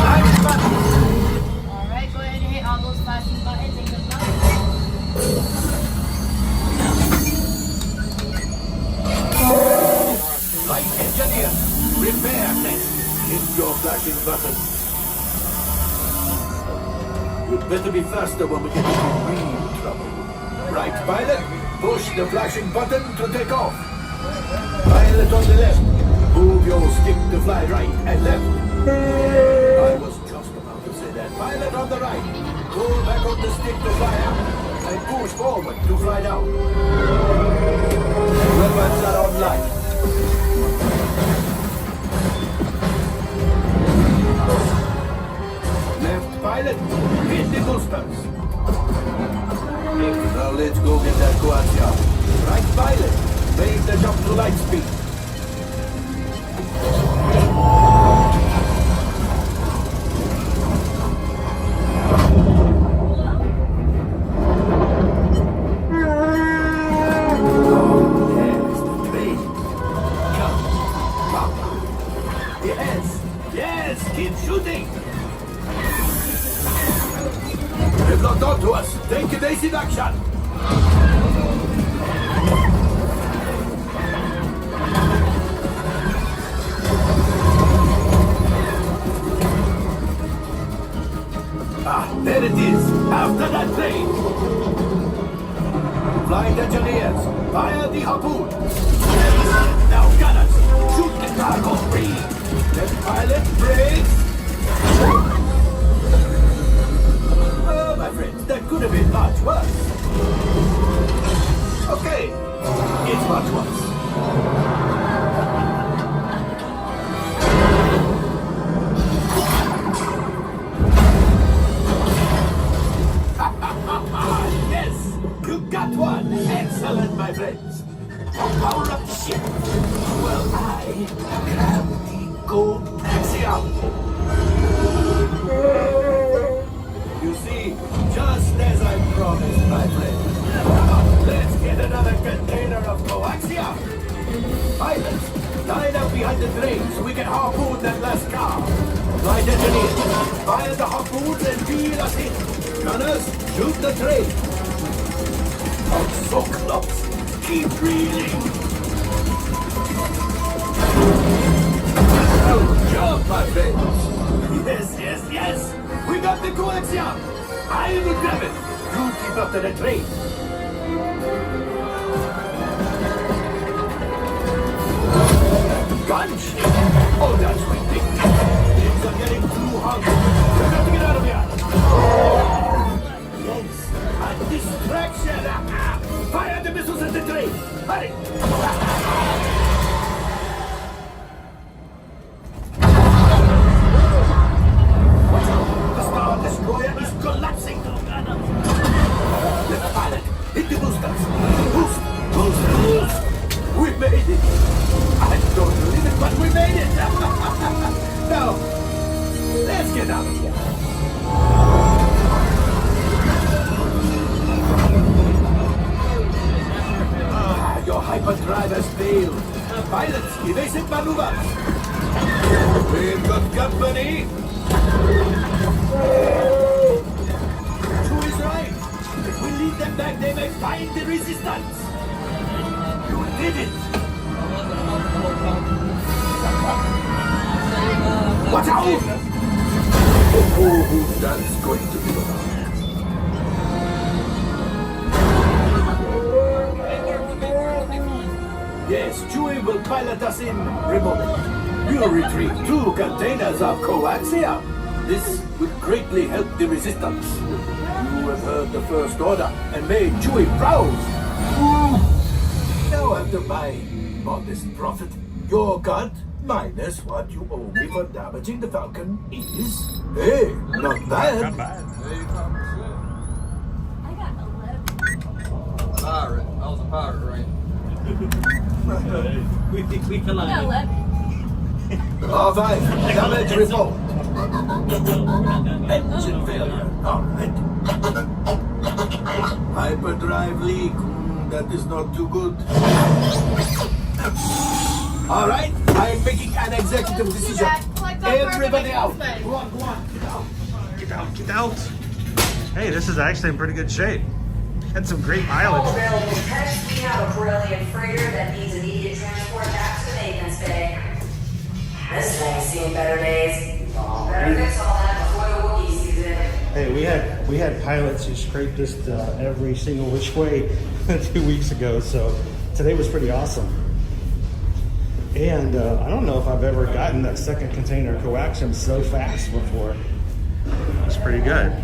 All right, go ahead and hit all those flashing buttons and good luck. Flight engineer, repair next. Hit your flashing button. You'd better be faster when we get into real trouble. Right, pilot, push the flashing button to take off. Pilot on the left, move your stick to fly right and left. I was just about to say that. Pilot on the right, pull back on the stick to fly up, and push forward to fly down. Weapons are online. Left pilot, hit the boosters. Now let's go get that coaxium. Right pilot, make the jump to light speed. Keep shooting! They've locked onto us! Take evasive action! Ah, there it is! After that plane! Flight engineers, fire the harpoon! Now gunners, shoot the cargo free! Left pilot, brakes! Oh, my friends, that could have been much worse. Okay, it's much worse. shoot that last car. Flight engineer, fire the harpoons and wheel us in. Gunners, shoot the train. Oh, so close. Keep reeling. Oh, job, my friends. Yes. We got the coaxium. I will grab it. You keep up to the train. Gunship? Oh, that's ridiculous. Things are getting too hot. We've got to get out of here. Yes, a distraction. Fire the missiles at the train. Hurry. The Star Destroyer is collapsing. Let's pilot. Hit the boosters. Boost. We made it. I don't believe it, but we made it. Now, let's get out of here. Your hyperdrive has failed. Pilots, evasive maneuvers. We've got company. Who is right? If we lead them back, they may find the resistance. You did it. Watch out! Oh, that's going to be hard. Yes, Chewie will pilot us in remotely. We'll retrieve 2 containers of coaxium. This will greatly help the resistance. You have heard the First Order and made Chewie proud. Now after my modest profit, your cut minus what you owe me for damaging the Falcon is, hey, not bad. I was a pirate, right? We collide. All right, damage report. Engine failure. All right. Hyperdrive leak. That is not too good. All right, I'm making an executive decision. Everybody out. Go on. Get out. Hey, this is actually in pretty good shape. Had some great mileage. All available text, we have a Brilliant freighter that needs immediate transport back to the maintenance bay. This thing's seen better days. Better fix all that before the Wookiee season. Hey, we had pilots who scraped this every single which way 2 weeks ago, so today was pretty awesome. And I don't know if I've ever gotten that second container of coaxium so fast before. It's pretty good.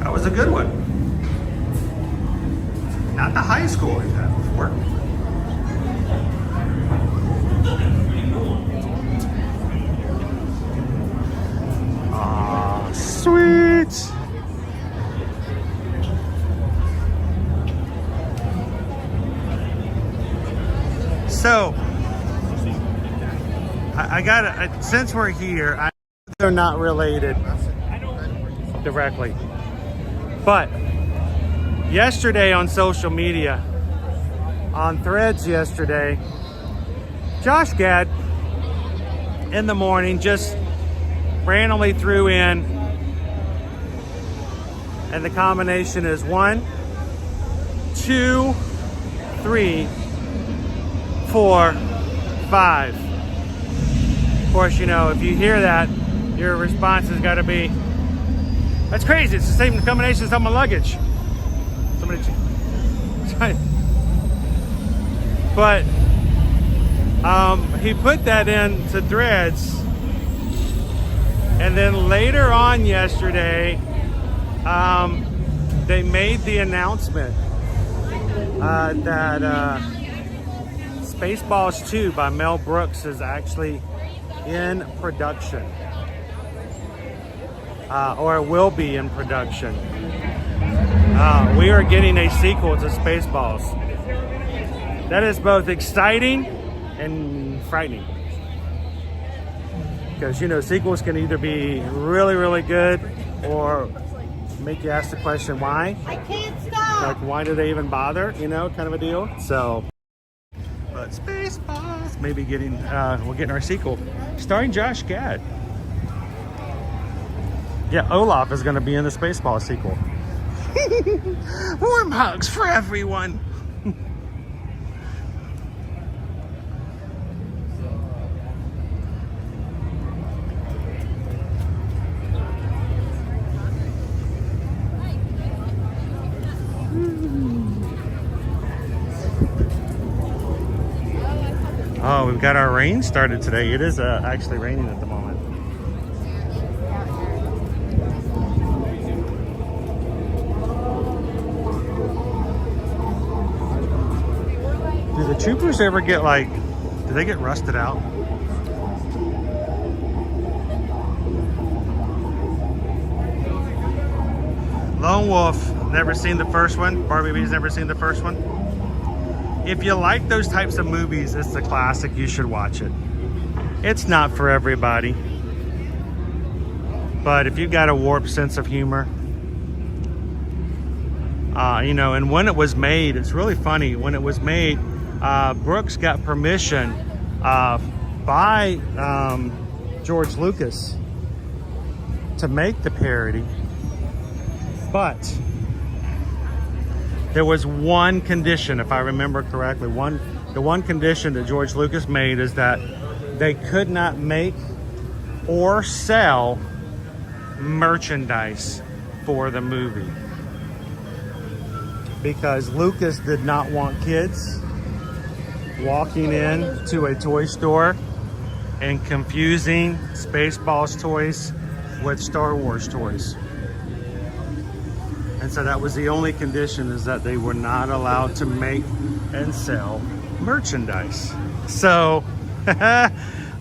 That was a good one. Not the high score we've had before. Ah, sweet. So, I gotta, since we're here, they're not related directly. But yesterday on social media, on Threads yesterday, Josh Gad in the morning just randomly threw in, and the combination is 1, 2, 3, 4, 5. Of course, you know, if you hear that, your response has got to be, that's crazy, it's the same combination as on my luggage. Somebody but he put that into Threads, and then later on yesterday they made the announcement that Spaceballs 2 by Mel Brooks is actually in production, or will be in production. We are getting a sequel to Spaceballs. That is both exciting and frightening, because, you know, sequels can either be really, really good or make you ask the question, why? I can't stop. Like, why do they even bother? You know, kind of a deal. So, but Spaceballs, maybe getting, we're getting our sequel starring Josh Gad. Yeah, Olaf is going to be in the Spaceballs sequel. Warm hugs for everyone. Oh, we've got our rain started today. It is actually raining at the moment. Do the troopers ever get like, do they get rusted out? Lone Wolf, never seen the first one. Barbie B's never seen the first one. If you like those types of movies, it's a classic. You should watch it. It's not for everybody. But if you've got a warped sense of humor, you know, and when it was made, it's really funny. When it was made, Brooks got permission by George Lucas to make the parody. But there was one condition, if I remember correctly. The one condition that George Lucas made is that they could not make or sell merchandise for the movie, because Lucas did not want kids walking in to a toy store and confusing Spaceballs toys with Star Wars toys. And so that was the only condition, is that they were not allowed to make and sell merchandise. So,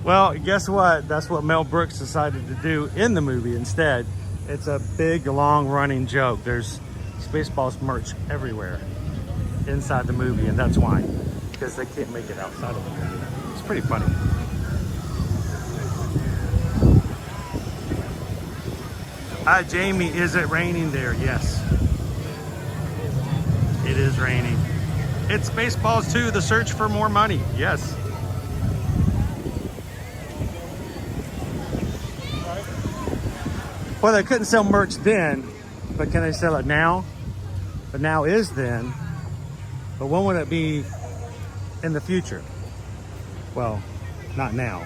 well, guess what? That's what Mel Brooks decided to do in the movie instead. It's a big, long-running joke. There's Spaceballs merch everywhere inside the movie, and that's why. Because they can't make it outside of the movie. It's pretty funny. Hi, Jamie, is it raining there? Yes. It is raining. It's Spaceballs 2, The Search for More Money. Yes. Well, they couldn't sell merch then, but can they sell it now? But now is then. But when would it be in the future? Well, not now.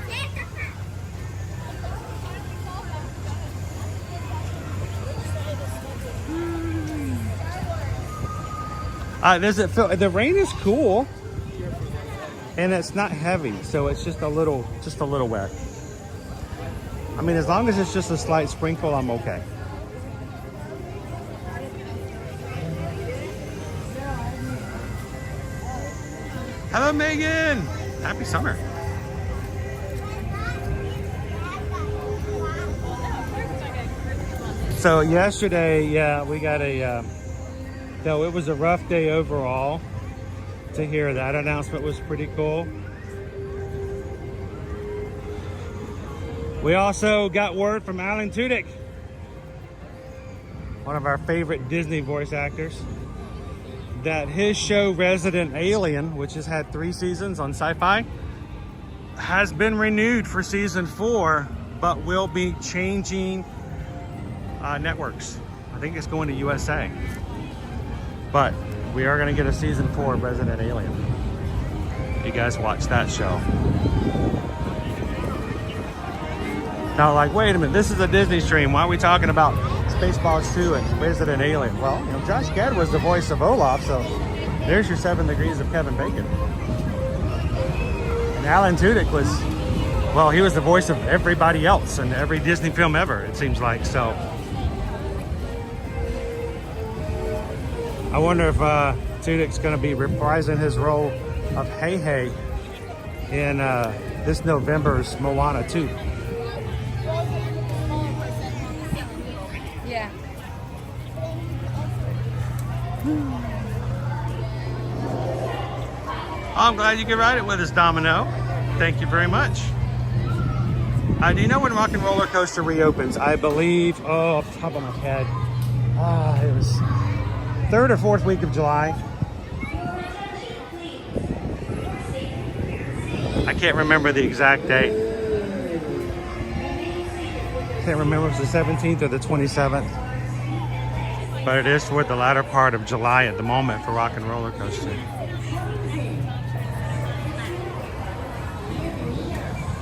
Does it feel, the rain is cool and it's not heavy, so it's just a little wet. I mean, as long as it's just a slight sprinkle, I'm okay. Hello, Megan. Happy summer. So yesterday, yeah, we got a, though it was a rough day overall. To hear that announcement was pretty cool. We also got word from Alan Tudyk, one of our favorite Disney voice actors, that his show Resident Alien, which has had 3 seasons on Sci-Fi, has been renewed for season 4, but will be changing networks. I think it's going to USA. But we are going to get a season 4 of Resident Alien. You guys watch that show. Now, like, wait a minute, this is a Disney stream. Why are we talking about Spaceballs 2 and Resident Alien? Well, you know, Josh Gad was the voice of Olaf, so there's your 7 degrees of Kevin Bacon. And Alan Tudyk was, well, he was the voice of everybody else in every Disney film ever, it seems like, so. I wonder if Tudyk's going to be reprising his role of Hey Hey in this November's Moana 2. Yeah. I'm glad you could ride it with us, Domino. Thank you very much. Do you know when Rock and Roller Coaster reopens? I believe, oh, off the top of my head, It was 3rd or 4th week of July. I can't remember the exact date. Can't remember if it was the 17th or the 27th. But it is toward the latter part of July at the moment for Rock and Roller Coaster.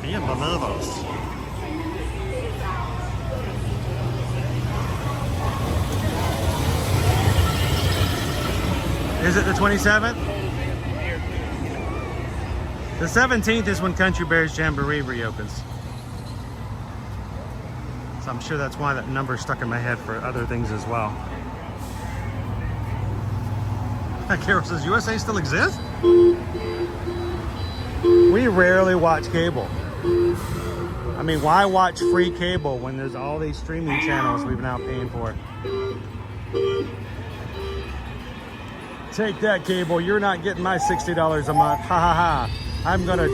Bienvenidos. Is it the 27th? The 17th is when Country Bears Jamboree reopens. So I'm sure that's why that number stuck in my head for other things as well. Carol says, USA still exists? We rarely watch cable. I mean, why watch free cable when there's all these streaming channels we've now paying for? Take that, cable. You're not getting my $60 a month. Ha ha ha. I'm gonna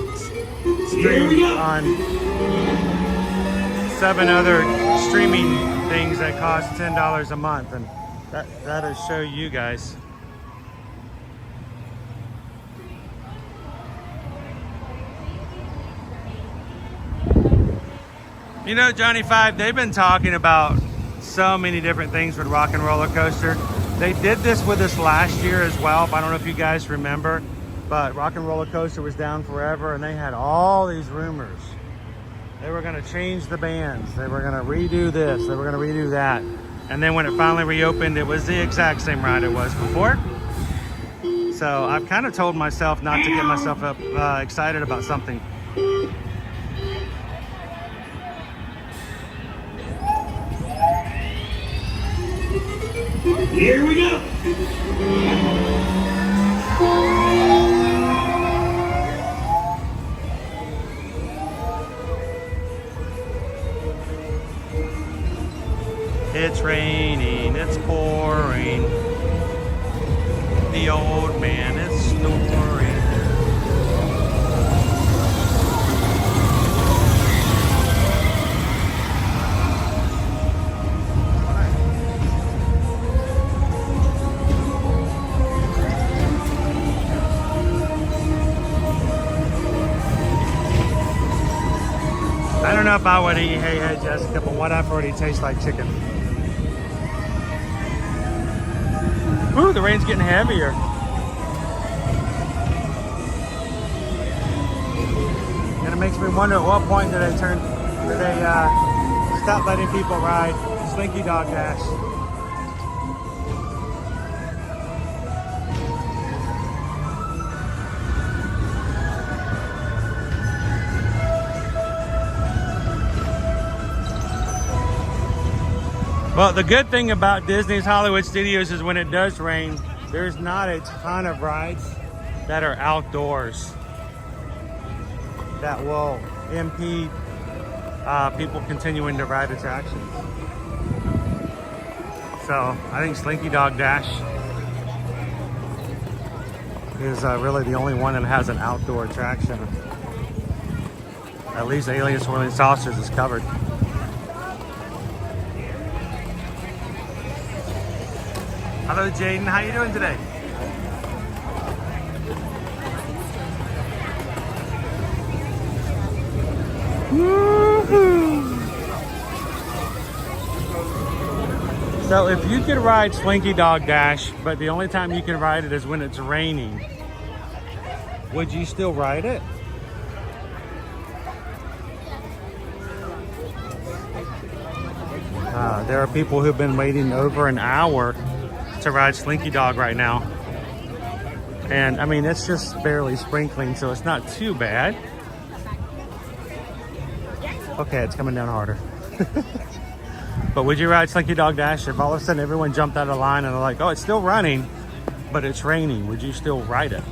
stream on 7 other streaming things that cost $10 a month, and that'll show you guys. You know, Johnny Five, they've been talking about so many different things with Rock and Roller Coaster. They did this with us last year as well, but I don't know if you guys remember, but Rock and Roller Coaster was down forever, and they had all these rumors. They were gonna change the bands. They were gonna redo this. They were gonna redo that. And then when it finally reopened, it was the exact same ride it was before. So I've kind of told myself not to get myself up excited about something. Here we go. It's raining, it's pouring. The old man is snoring. I don't know if I would eat Hey Hey Jessica, but what I've already tastes like chicken. Ooh, the rain's getting heavier. And it makes me wonder at what point did they stop letting people ride Slinky Dog Dash? Well, the good thing about Disney's Hollywood Studios is when it does rain, there's not a ton of rides that are outdoors that will impede people continuing to ride attractions. So I think Slinky Dog Dash is really the only one that has an outdoor attraction. At least Alien Swirling Saucers is covered. Hello, Jaden. How you doing today? Woo-hoo. So if you could ride Slinky Dog Dash, but the only time you can ride it is when it's raining, would you still ride it? There are people who've been waiting over an hour to ride Slinky Dog right now. And I mean, it's just barely sprinkling, so it's not too bad. Okay, it's coming down harder. But would you ride Slinky Dog Dash if all of a sudden everyone jumped out of line and they're like, oh, it's still running, but it's raining? Would you still ride it?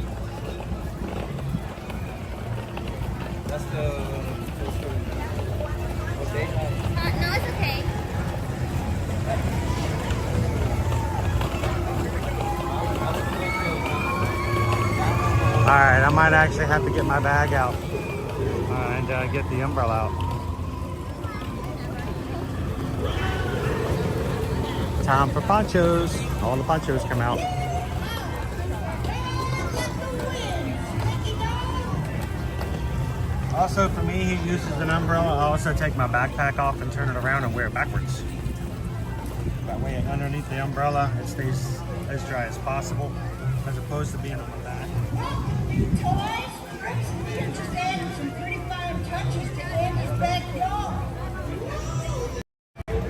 That's the... No, it's okay. All right, I might actually have to get my bag out and get the umbrella out. time for ponchos. All the ponchos come out. Also for me, he uses an umbrella. I also take my backpack off and turn it around and wear it backwards. That way underneath the umbrella, it stays as dry as possible, as opposed to being on the back. Toys, bring some pictures in and some pretty fine touches to Andy's backyard.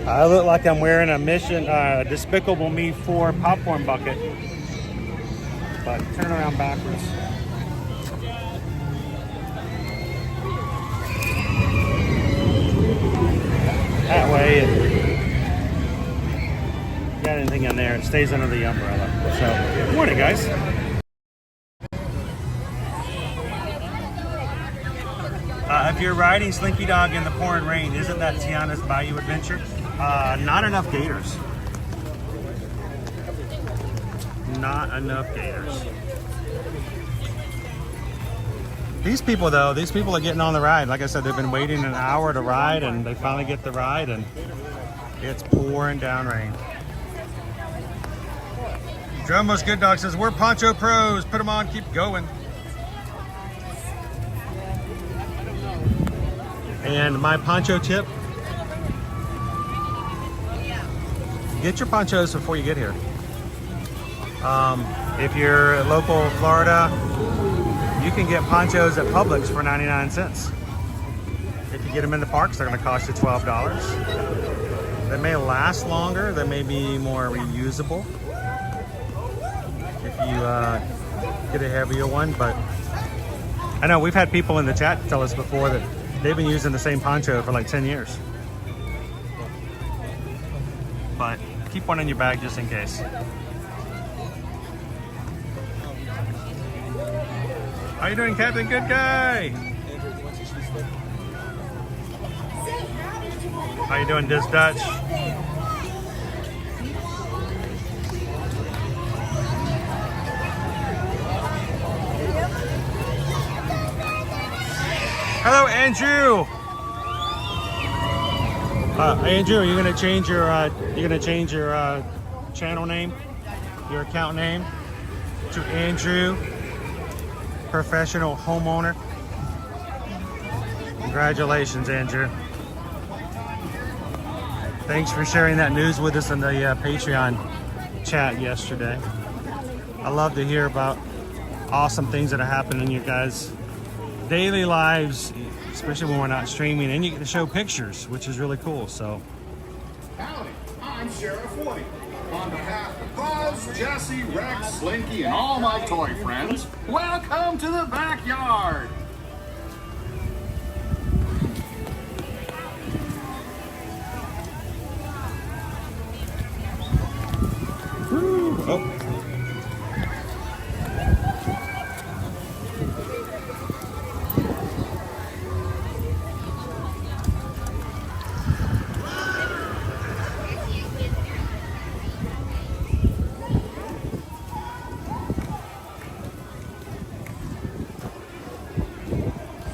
I look like I'm wearing a Mission Despicable Me 4 popcorn bucket, but turn around backwards. That way, got anything in there, it stays under the umbrella. So, good morning, guys. If you're riding Slinky Dog in the pouring rain, isn't that Tiana's Bayou Adventure? Not enough gators. Not enough gators. These people, though, these people are getting on the ride. Like I said, they've been waiting an hour to ride, and they finally get the ride, and it's pouring down rain. Drummo's Good Dog says, we're Poncho Pros. Put them on, keep going. And my poncho tip, get your ponchos before you get here. If you're local Florida, you can get ponchos at Publix for 99 cents. If you get them in the parks, they're going to cost you $12. They may last longer. They may be more reusable if you get a heavier one. But I know we've had people in the chat tell us before that they've been using the same poncho for like 10 years. But keep one in your bag just in case. How you doing, Captain Good Guy? How you doing, Diz Dutch? Hello, Andrew. Andrew, are you gonna change your channel name, your account name, to Andrew Professional Homeowner? Congratulations, Andrew. Thanks for sharing that news with us in the Patreon chat yesterday. I love to hear about awesome things that are happening in your guys' daily lives, especially when we're not streaming, and you get to show pictures, which is really cool. So, howdy, I'm Sheriff Woody. On behalf of Buzz, Jesse, Rex, Slinky, and all my toy friends, welcome to the backyard. Oh.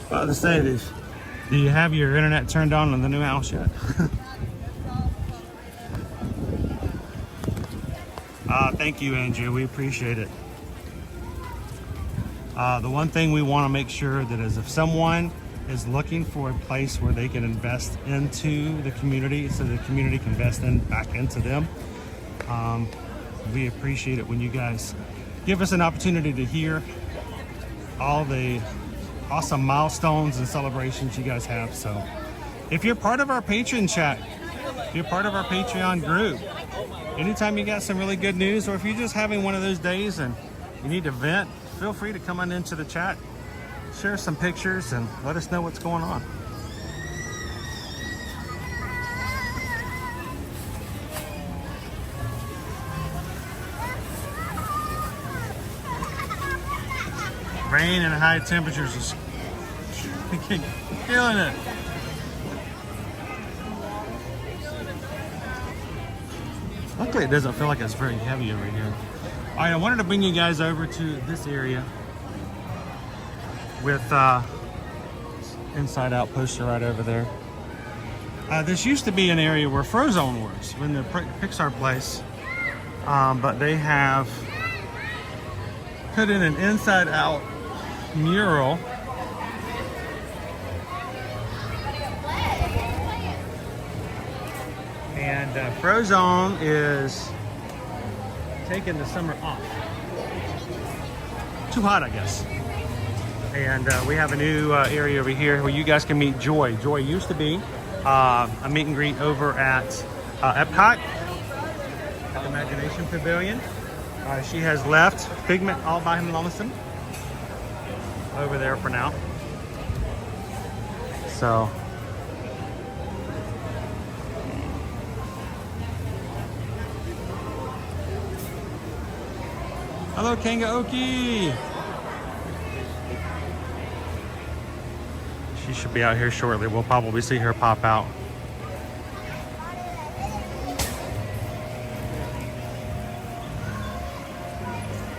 About to say this, do you have your internet turned on in the new house yet? Thank you, Andrew. We appreciate it. The one thing we want to make sure that is if someone is looking for a place where they can invest into the community so the community can invest back into them, we appreciate it when you guys give us an opportunity to hear all the awesome milestones and celebrations you guys have. So if you're part of our Patreon chat, if you're part of our Patreon group, anytime you got some really good news, or if you're just having one of those days and you need to vent, feel free to come on into the chat, share some pictures, and let us know what's going on. Rain and high temperatures is killing it. Luckily, it doesn't feel like it's very heavy over here. All right, I wanted to bring you guys over to this area with Inside Out poster right over there. This used to be an area where Frozone was, in the Pixar place, but they have put in an inside-out mural. And Frozone is taking the summer off. Too hot, I guess. And we have a new area over here where you guys can meet Joy. Joy used to be a meet and greet over at Epcot, at the Imagination Pavilion. She has left Figment all by him lonesome over there for now. So hello, Kangaoki. She should be out here shortly. We'll probably see her pop out.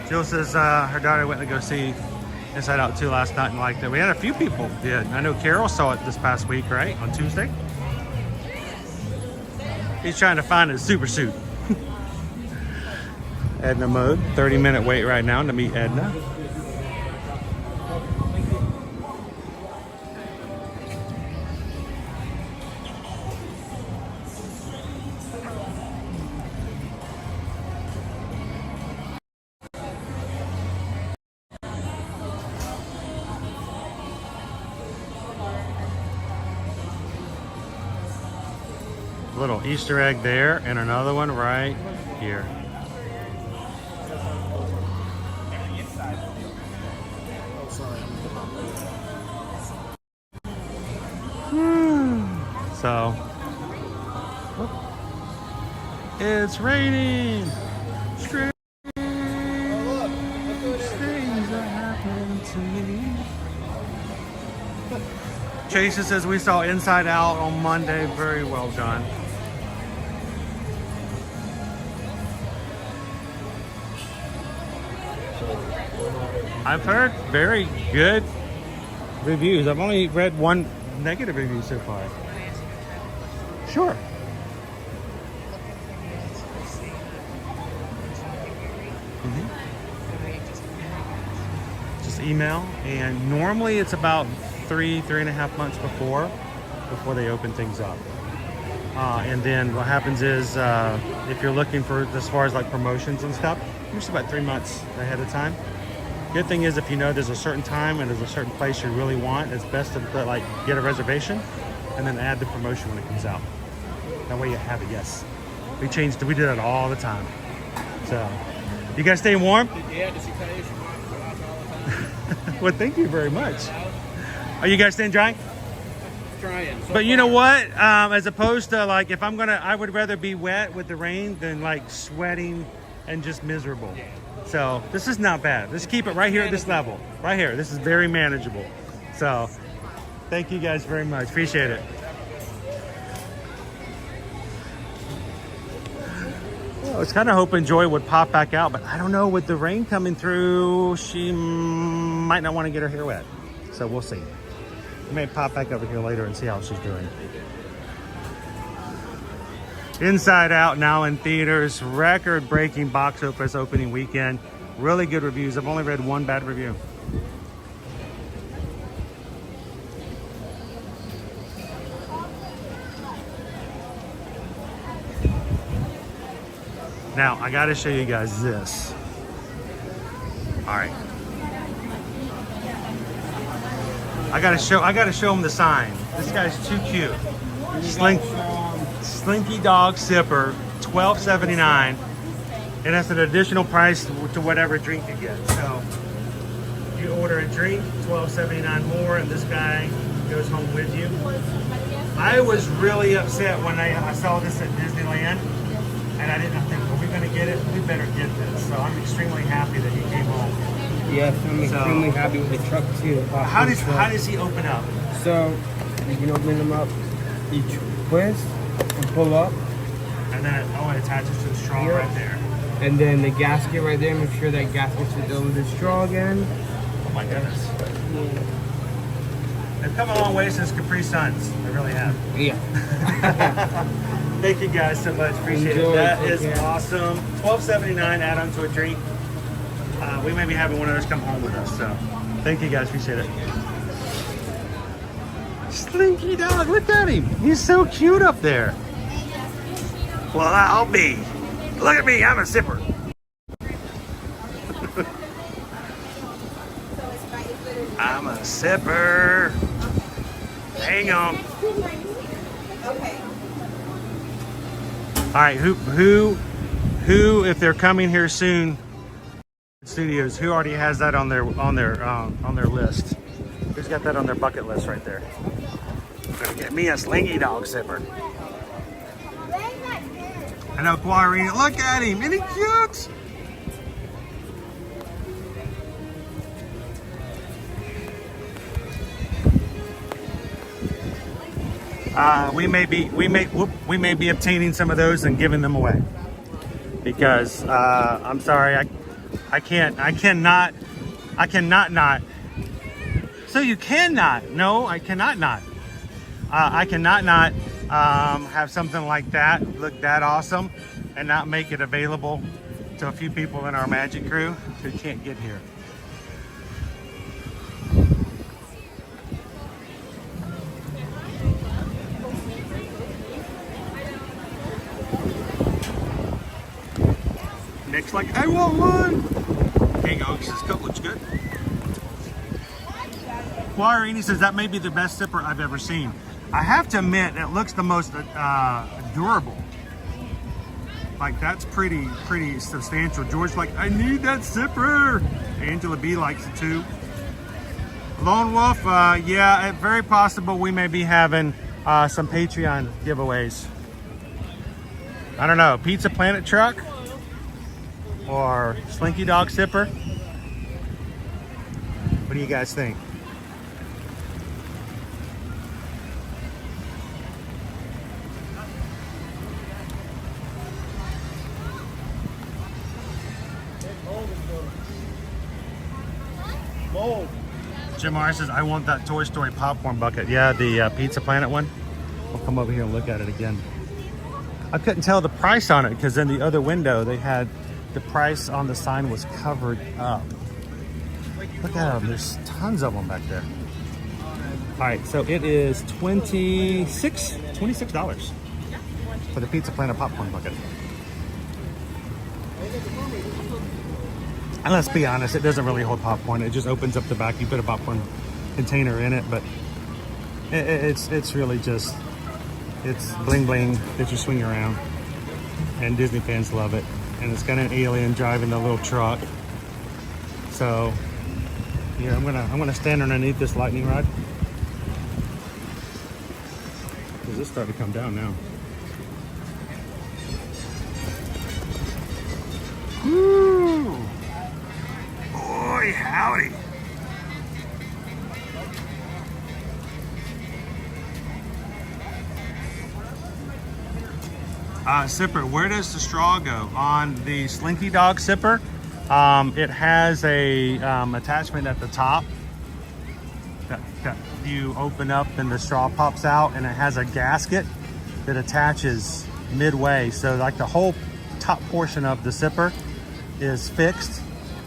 Jill says her daughter went to go see Inside Out 2 last night and liked it. We had a few people did. I know Carol saw it this past week, right? On Tuesday. He's trying to find his super suit. Edna mode. 30-minute wait right now to meet Edna. Little Easter egg there and another one right here. So it's raining. Strange things are happening to me. Chase says we saw Inside Out on Monday. Very well done. I've heard very good reviews. I've only read one negative review so far. Sure. Just email, and normally it's about 3.5 months before they open things up. And then what happens is if you're looking for, as far as like promotions and stuff, usually about 3 months ahead of time. Good thing is if you know there's a certain time and there's a certain place you really want, it's best to like get a reservation and then add the promotion when it comes out. That way you have it. Yes, we do that all the time. So you guys stay warm? Yeah, does she tell you she wants to go out all the time? Well, thank you very much. Are you guys staying dry? Trying. So But you know what? As opposed to like, if I'm gonna, I would rather be wet with the rain than like sweating and just miserable. So this is not bad. Let's keep it right here at this level. Right here. This is very manageable. So thank you guys very much. Appreciate it. I was kind of hoping Joy would pop back out, but I don't know, with the rain coming through, she might not want to get her hair wet. So we'll see. I may pop back over here later and see how she's doing. Inside Out now in theaters. Record-breaking box office opening weekend. Really good reviews. I've only read one bad review. Now, I gotta show you guys this. All right. I gotta show them the sign. This guy's too cute. Slinky Dog Sipper, $12.79. And that's an additional price to whatever drink you get. So you order a drink, $12.79 more, and this guy goes home with you. I was really upset when I saw this at Disneyland, and I think, are we gonna get it? We better get this. So I'm extremely happy that he came home. Yes, I'm extremely happy with the truck too. How does he open up? So you can open them up, you twist and pull up. And then it attaches to the straw right there. And then the gasket right there, make sure that gasket fits over the straw again. Oh my goodness. They've come a long way since Capri Suns. They really have. Yeah. Thank you guys so much. Appreciate Enjoy. it. That Take is care. awesome. $12.79 add on to a drink. We may be having one of those come home with us. So thank you guys. Appreciate it. Slinky dog, look at him. He's so cute up there. Well, I'll be. Look at me. I'm a sipper. I'm a sipper. Hang on. Okay. All right, who, if they're coming here soon, studios, who already has that on their list? Who's got that on their bucket list right there? I'm gonna get me a Slinky Dog sipper. I know, Quarry. Look at him, isn't he cute? We may be obtaining some of those and giving them away because I'm sorry, I cannot not. So you cannot? No, I cannot not. I cannot not have something like that look that awesome and not make it available to a few people in our magic crew who can't get here. Nick's like, I want one. Hang on, this coat looks good. Quarrini says that may be the best zipper I've ever seen. I have to admit, it looks the most durable. Like that's pretty substantial. George's like, I need that zipper. Angela B likes it too. Lone Wolf, yeah, very possible we may be having some Patreon giveaways. I don't know, Pizza Planet truck or Slinky Dog zipper. What do you guys think? Jim R says, I want that Toy Story popcorn bucket. Yeah, the Pizza Planet one. We'll come over here and look at it again. I couldn't tell the price on it because in the other window they had the price on the sign was covered up. Look at them. There's tons of them back there. All right, so it is $26 for the Pizza Planet popcorn bucket. And let's be honest, it doesn't really hold popcorn. It just opens up the back. You put a popcorn container in it, but it's really just, it's bling bling that you swing around. And Disney fans love it. And it's got an alien driving the little truck. So, yeah, I'm gonna stand underneath this lightning rod. Because it's starting to come down now. Woo! Boy, howdy. Sipper, where does the straw go? On the Slinky Dog Sipper, it has a attachment at the top that you open up and the straw pops out, and it has a gasket that attaches midway. So like the whole top portion of the sipper is fixed,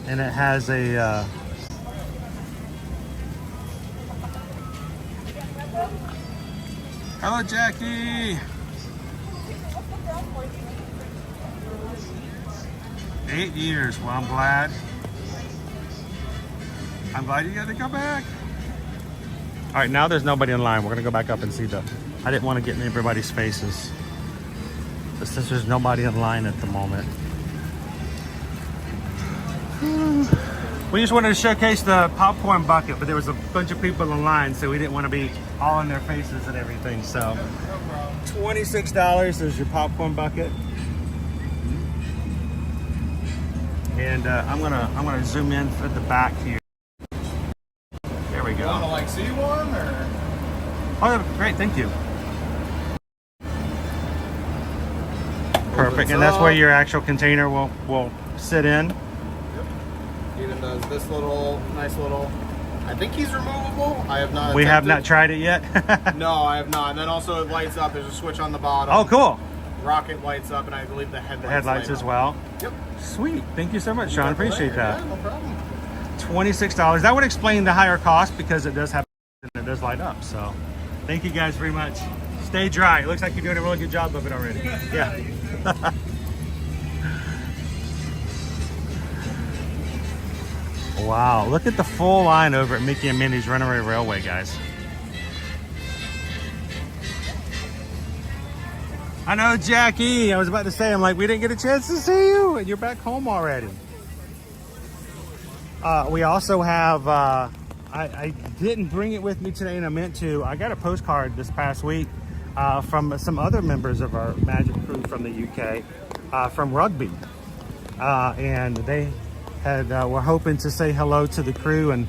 and it has a hello, Jackie. 8 years. Well, I'm glad you got to come back. All right, now there's nobody in line. We're gonna go back up and see I didn't want to get in everybody's faces, but since there's nobody in line at the moment, we just wanted to showcase the popcorn bucket, but there was a bunch of people in line, so we didn't want to be all in their faces and everything. So $26 is your popcorn bucket. And I'm gonna zoom in at the back here. There we go. You want to like see one or? Oh, great, thank you. Perfect, and that's where your actual container will sit in. Yep. Even does this little nice little I think he's removable. I have not. We have attempted. not tried it yet. No, I have not. And then also it lights up. There's a switch on the bottom. Oh, cool. Rocket lights up, and I believe the headlights. Headlights light as up. well. Yep. Sweet. Thank you so much, Sean. Appreciate that. Yeah, no problem. $26. That would explain the higher cost because it does have and it does light up. So thank you guys very much. Stay dry. It looks like you're doing a really good job of it already. Yeah. Wow. Look at the full line over at Mickey and Minnie's Runaway Railway, guys. I know, Jackie. I was about to say, I'm like, we didn't get a chance to see you, and you're back home already. We also have, I didn't bring it with me today, and I meant to. I got a postcard this past week from some other members of our Magic crew from the UK, from Rugby. And they were hoping to say hello to the crew and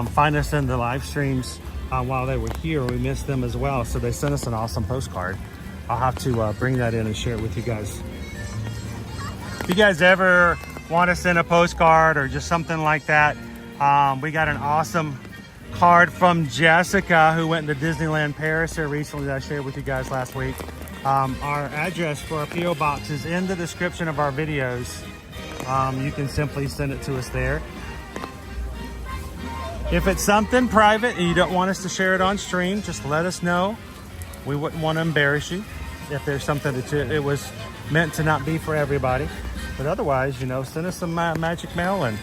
find us in the live streams while they were here. We missed them as well, so they sent us an awesome postcard. I'll have to bring that in and share it with you guys. If you guys ever want to send a postcard or just something like that, we got an awesome card from Jessica, who went to Disneyland Paris here recently that I shared with you guys last week. Our address for our P.O. box is in the description of our videos. You can simply send it to us there. If it's something private and you don't want us to share it on stream, just let us know. We wouldn't want to embarrass you if there's something that it was meant to not be for everybody. But otherwise, you know, send us some magic mail, and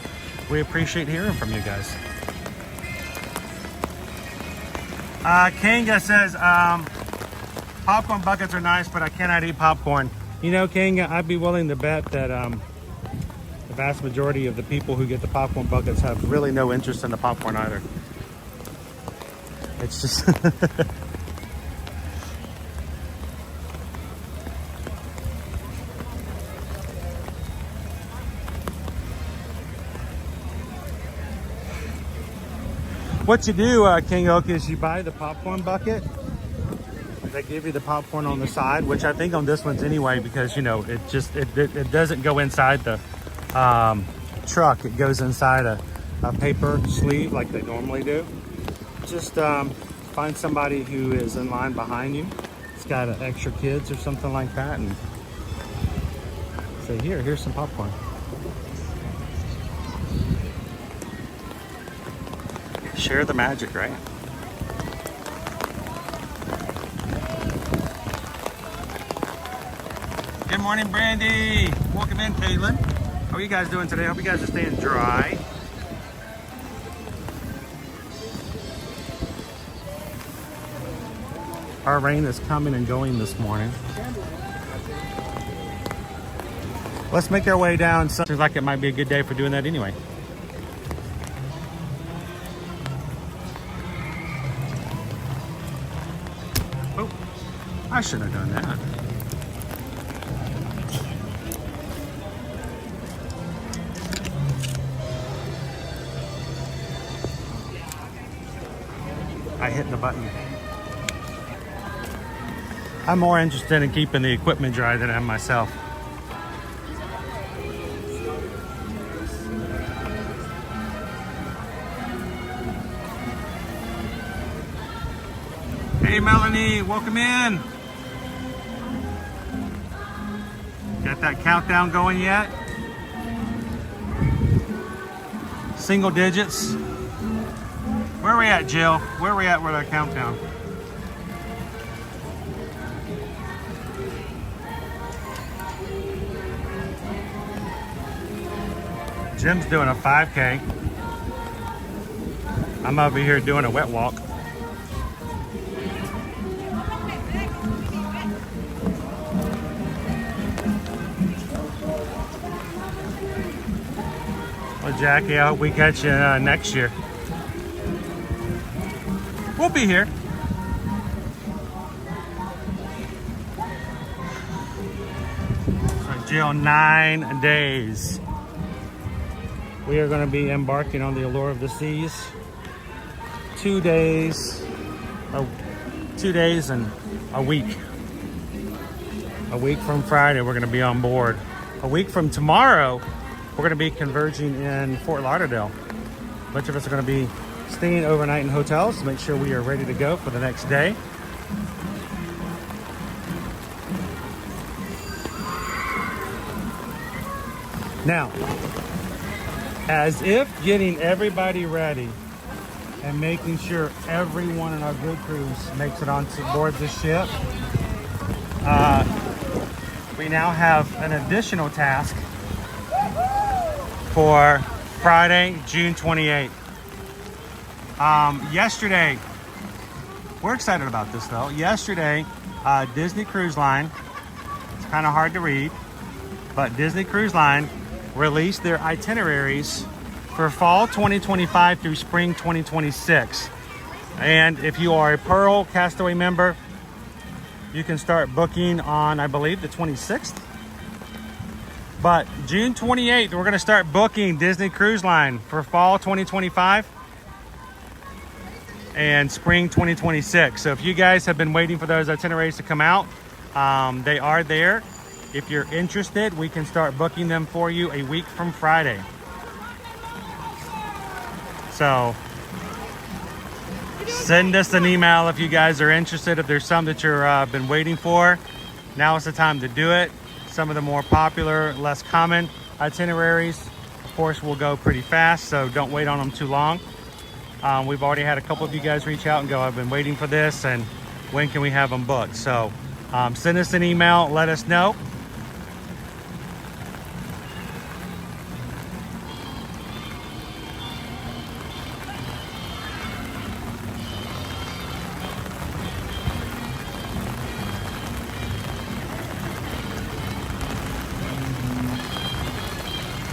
we appreciate hearing from you guys. Kanga says, popcorn buckets are nice, but I cannot eat popcorn. You know, Kanga, I'd be willing to bet that the vast majority of the people who get the popcorn buckets have really no interest in the popcorn either. It's just... What you do, King Oak, is you buy the popcorn bucket. They give you the popcorn on the side, which I think on this one's anyway, because, you know, it doesn't go inside the truck. It goes inside a paper sleeve like they normally do. Just find somebody who is in line behind you. It's got extra kids or something like that, and say, here's some popcorn. Share the magic, right? Good morning, Brandy. Welcome in, Caitlin. How are you guys doing today? I hope you guys are staying dry. Our rain is coming and going this morning. Let's make our way down. Seems like it might be a good day for doing that anyway. I shouldn't have done that. I hit the button. I'm more interested in keeping the equipment dry than I am myself. Hey Melanie, welcome in. Got that countdown going yet? Single digits. Where are we at, Jill? Where are we at with our countdown? Jim's doing a 5K. I'm over here doing a wet walk. Well, Jackie, I hope we catch you next year. We'll be here. So, Jill, 9 days. We are going to be embarking on the Allure of the Seas. 2 days. 2 days and a week. A week from Friday, we're going to be on board. A week from tomorrow, we're going to be converging in Fort Lauderdale. bunch of us are going to be staying overnight in hotels to make sure we are ready to go for the next day. Now, as if getting everybody ready and making sure everyone in our good cruise makes it onto board the ship, we now have an additional task for Friday, June 28th. Yesterday, we're excited about this though. Yesterday, Disney Cruise Line, it's kind of hard to read, but Disney Cruise Line released their itineraries for fall 2025 through spring 2026. And if you are a Pearl Castaway member, you can start booking on, I believe, the 26th. But June 28th, we're going to start booking Disney Cruise Line for fall 2025 and spring 2026. So if you guys have been waiting for those itineraries to come out, they are there. If you're interested, we can start booking them for you a week from Friday. So send us an email if you guys are interested. If there's some that you're been waiting for, now is the time to do it. Some of the more popular, less common itineraries, of course, will go pretty fast, so don't wait on them too long. We've already had a couple of you guys reach out and go, I've been waiting for this, and when can we have them booked? So send us an email, let us know.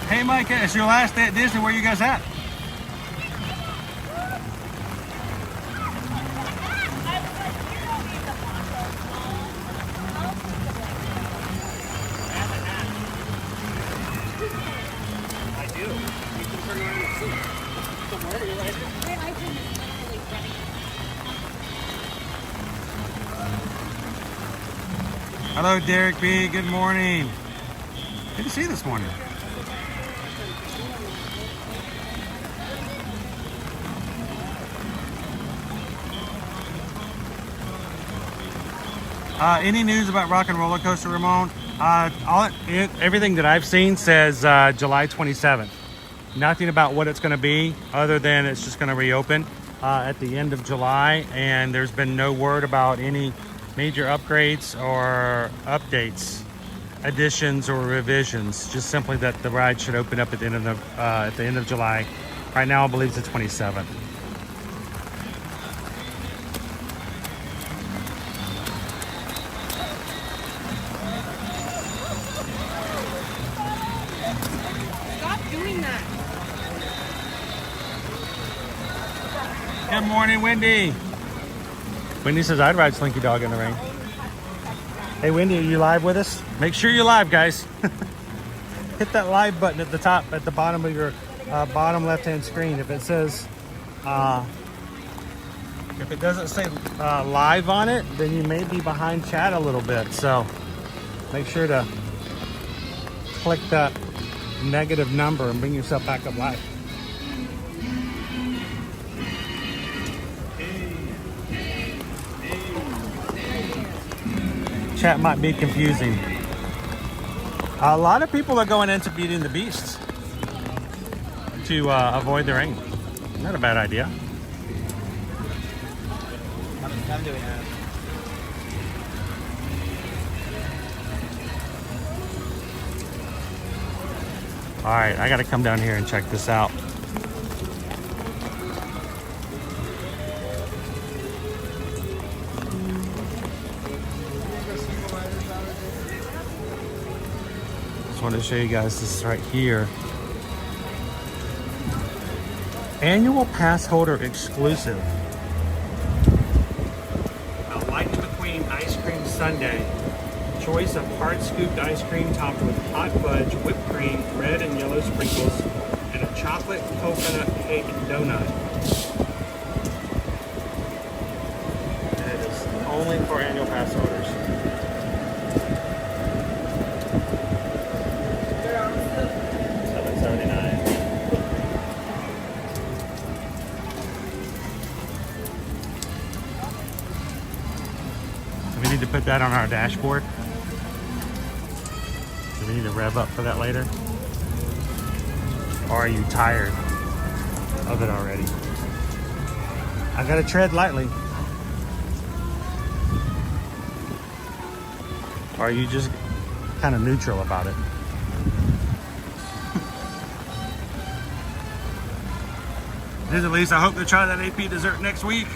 Hey Micah, it's your last day at Disney. Where you guys at? I do. You can turn around and see. So wherever you're right. Hello Derek B, good morning. Good to see you this morning. Any news about Rock and Roller Coaster, Ramon? Everything that I've seen says July 27th. Nothing about what it's going to be other than it's just going to reopen at the end of July, and there's been no word about any major upgrades or updates, additions or revisions. Just simply that the ride should open up at the end of July. Right now, I believe it's the 27th. Good morning, Wendy. Wendy says I'd ride Slinky Dog in the rain. Hey, Wendy, are you live with us? Make sure you're live, guys. Hit that live button at the top, at the bottom of your bottom left-hand screen. If it says, if it doesn't say live on it, then you may be behind chat a little bit. So make sure to click that negative number and bring yourself back up live. Chat might be confusing. A lot of people are going into Beauty and the Beast to avoid the rain. Not a bad idea. All right, I got to come down here and check this out. Just want to show you guys this right here. Annual pass holder exclusive. A Lightning McQueen ice cream sundae. Choice of hard scooped ice cream topped with hot fudge, whipped cream, red and yellow sprinkles, and a chocolate coconut cake donut. And it is only for annual pass holders. $7.79. to put that on our dashboard. Do we need to rev up for that later? Or are you tired of it already? I gotta tread lightly. Or are you just kind of neutral about it? At least I hope to try that AP dessert next week.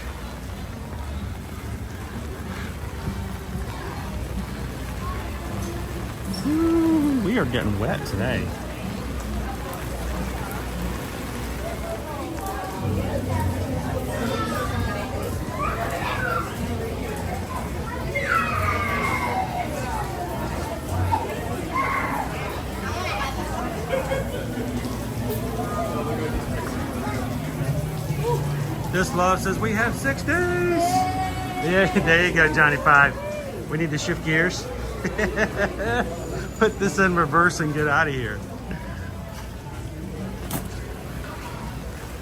Ooh, we are getting wet today. This love says we have 6 days. Yeah, there you go, Johnny 5. We need to shift gears. Put this in reverse and get out of here.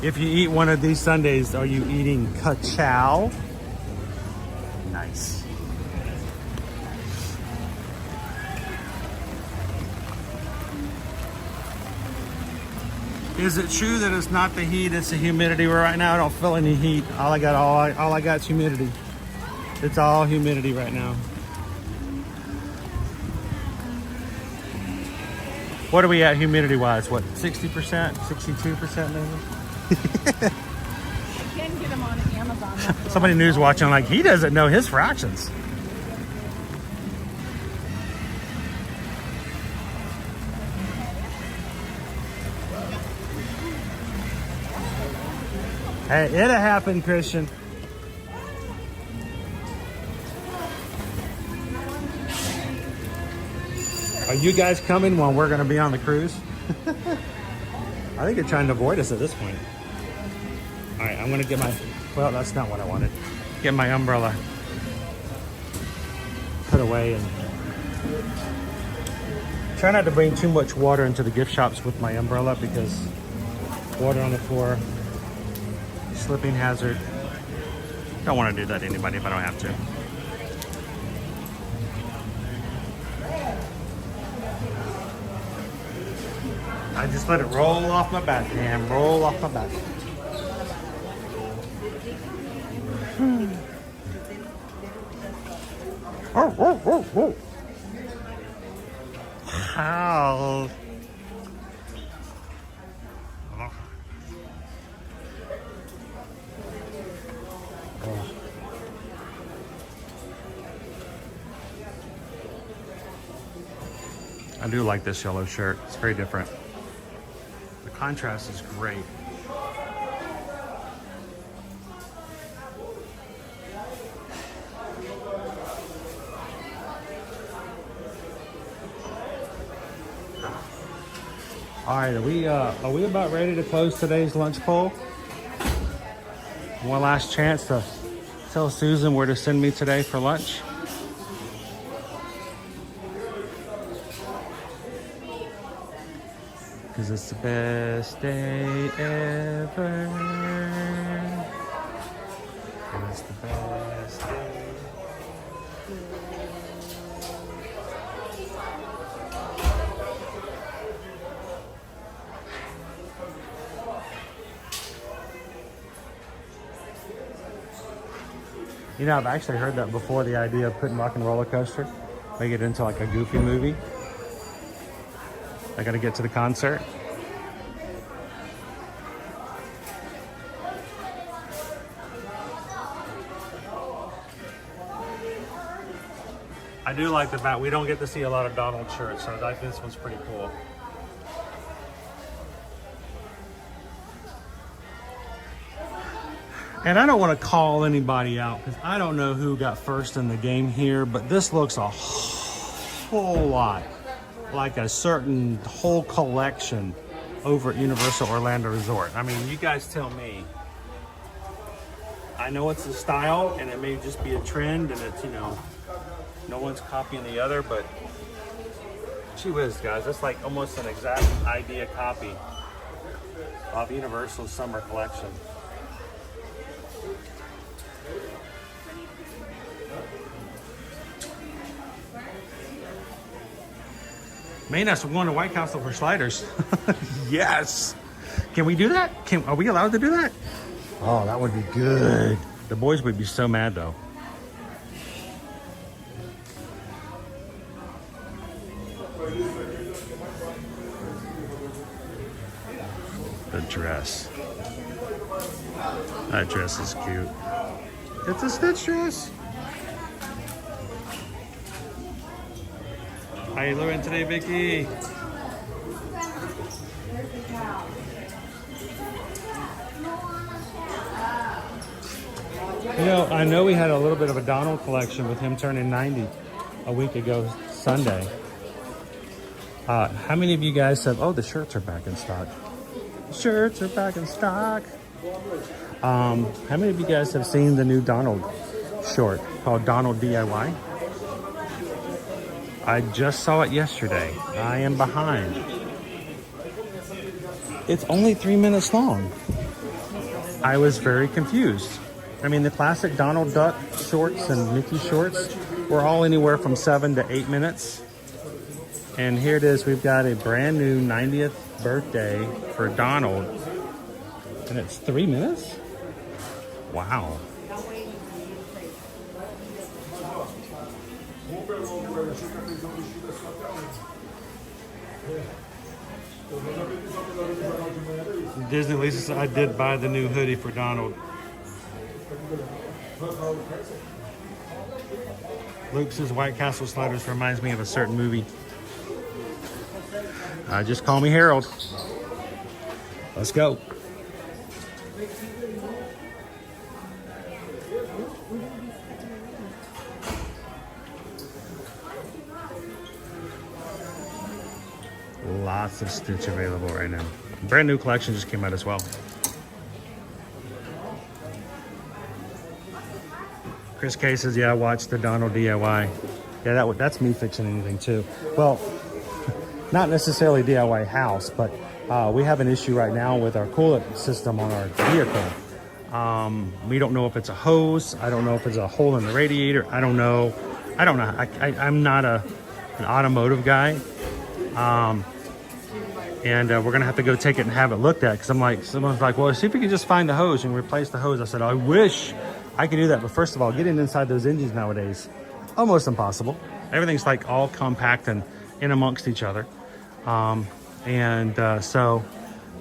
If you eat one of these sundaes, are you eating ka-chow? Nice. Is it true that it's not the heat, it's the humidity? Right now I don't feel any heat. All I got is humidity. It's all humidity right now. What are we at humidity wise? What, 60%, 62% maybe? You can get them on Amazon. Somebody news watching like, he doesn't know his fractions. Hey, it'll happen, Christian. Are you guys coming when we're going to be on the cruise? I think they're trying to avoid us at this point. All right, I'm going to get my, well, that's not what I wanted. Get my umbrella put away and try not to bring too much water into the gift shops with my umbrella because water on the floor, slipping hazard. Don't want to do that to anybody if I don't have to. I just let it roll off my back, man. Roll off my back. How? I do like this yellow shirt. It's very different. The contrast is great. All right, are we about ready to close today's lunch poll? One last chance to tell Susan where to send me today for lunch. Because it's the best day ever. It's the best day. You know, I've actually heard that before, the idea of putting Rock and Roller Coaster, make it into like a Goofy movie. I gotta get to the concert. I do like the fact we don't get to see a lot of Donald shirts, so I think this one's pretty cool. And I don't want to call anybody out because I don't know who got first in the game here, but this looks a whole lot like a certain whole collection over at Universal Orlando Resort. I mean, you guys tell me. I know it's a style and it may just be a trend and it's, you know, no one's copying the other, but gee whiz, guys, that's like almost an exact idea copy of Universal's summer collection. Main-us, we're going to White Castle for sliders. Yes. Can we do that? Are we allowed to do that? Oh, that would be good. The boys would be so mad though. The dress. That dress is cute. It's a Stitch dress. How you doing today, Vicky? You know, I know we had a little bit of a Donald collection with him turning 90 a week ago Sunday. How many of you guys have, oh, the shirts are back in stock. Shirts are back in stock. How many of you guys have seen the new Donald short called Donald DIY? I just saw it yesterday. I am behind. It's only 3 minutes long. I was very confused. I mean, the classic Donald Duck shorts and Mickey shorts were all anywhere from 7 to 8 minutes. And here it is. We've got a brand new 90th birthday for Donald. And it's 3 minutes? Wow. Disney Lisa said I did buy the new hoodie for Donald. Luke says White Castle sliders reminds me of a certain movie. Just call me Harold. Let's go. Lots of Stitch available right now. Brand new collection just came out as well. Chris K says, yeah, I watched the Donald DIY. Yeah, that's me fixing anything too. Well, not necessarily DIY house, but we have an issue right now with our coolant system on our vehicle. We don't know if it's a hose. I don't know if it's a hole in the radiator. I don't know. I'm not an automotive guy. And we're gonna have to go take it and have it looked at, because I'm like, someone's like, well, see if we can just find the hose and replace the hose. I said, I wish I could do that, but first of all, getting inside those engines nowadays, almost impossible. Everything's like all compact and in amongst each other. So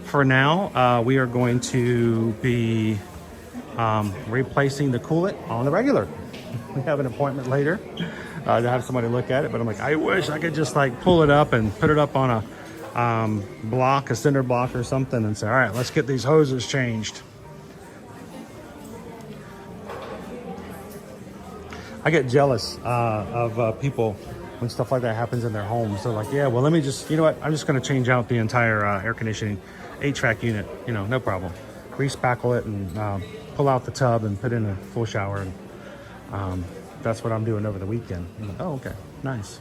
for now, we are going to be replacing the coolant on the regular. We have an appointment later to have somebody look at it, but I'm like, I wish I could just like pull it up and put it up on a block, a cinder block or something, and say, all right, let's get these hoses changed. I get jealous of people when stuff like that happens in their homes. They're like, yeah, well, let me just, you know what, I'm just going to change out the entire air conditioning HVAC unit, you know, no problem. Re-spackle it and pull out the tub and put in a full shower. And that's what I'm doing over the weekend. I'm like, oh, okay, nice.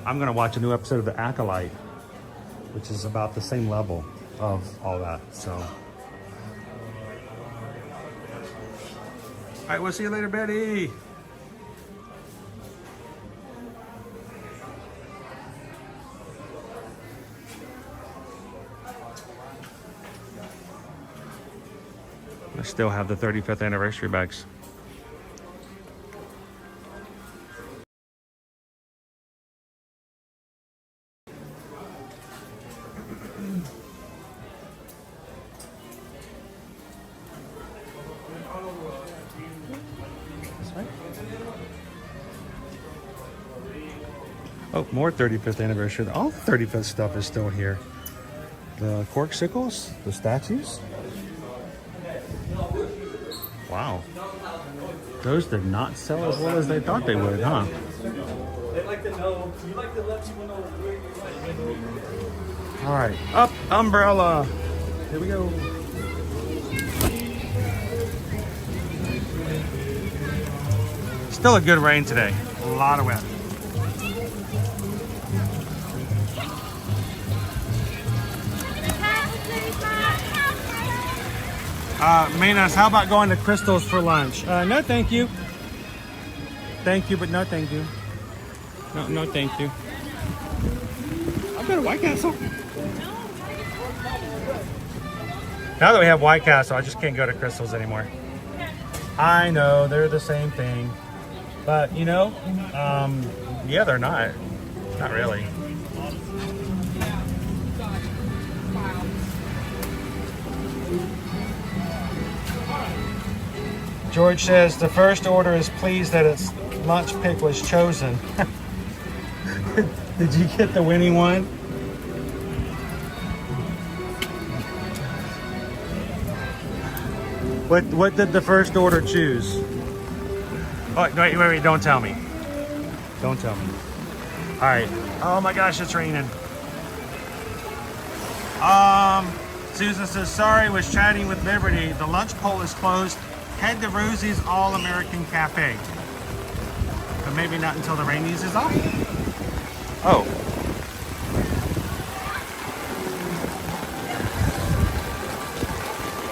I'm going to watch a new episode of The Acolyte, which is about the same level of all that, so. All right, we'll see you later, Betty. I still have the 35th anniversary bags. Oh, more 35th anniversary. All the 35th stuff is still here. The corksicles, the statues. Wow. Those did not sell as well as they thought they would, huh? They like to know, you like to let people know where you're like. All right, up umbrella. Here we go. Still a good rain today. A lot of wind. Manas, how about going to Crystal's for lunch? No, thank you. Thank you, but no, thank you. No, no, thank you. I'll go to White Castle. Now that we have White Castle, I just can't go to Crystal's anymore. I know, they're the same thing. But, you know, yeah, they're not. Not really. George says the first order is pleased that its lunch pick was chosen. Did you get the winning one? What did the first order choose? Oh, wait, don't tell me. Don't tell me. All right. Oh my gosh, it's raining. Susan says, sorry, was chatting with Liberty. The lunch pole is closed. Head to Rosie's All-American Cafe. But maybe not until the rain eases off. Oh.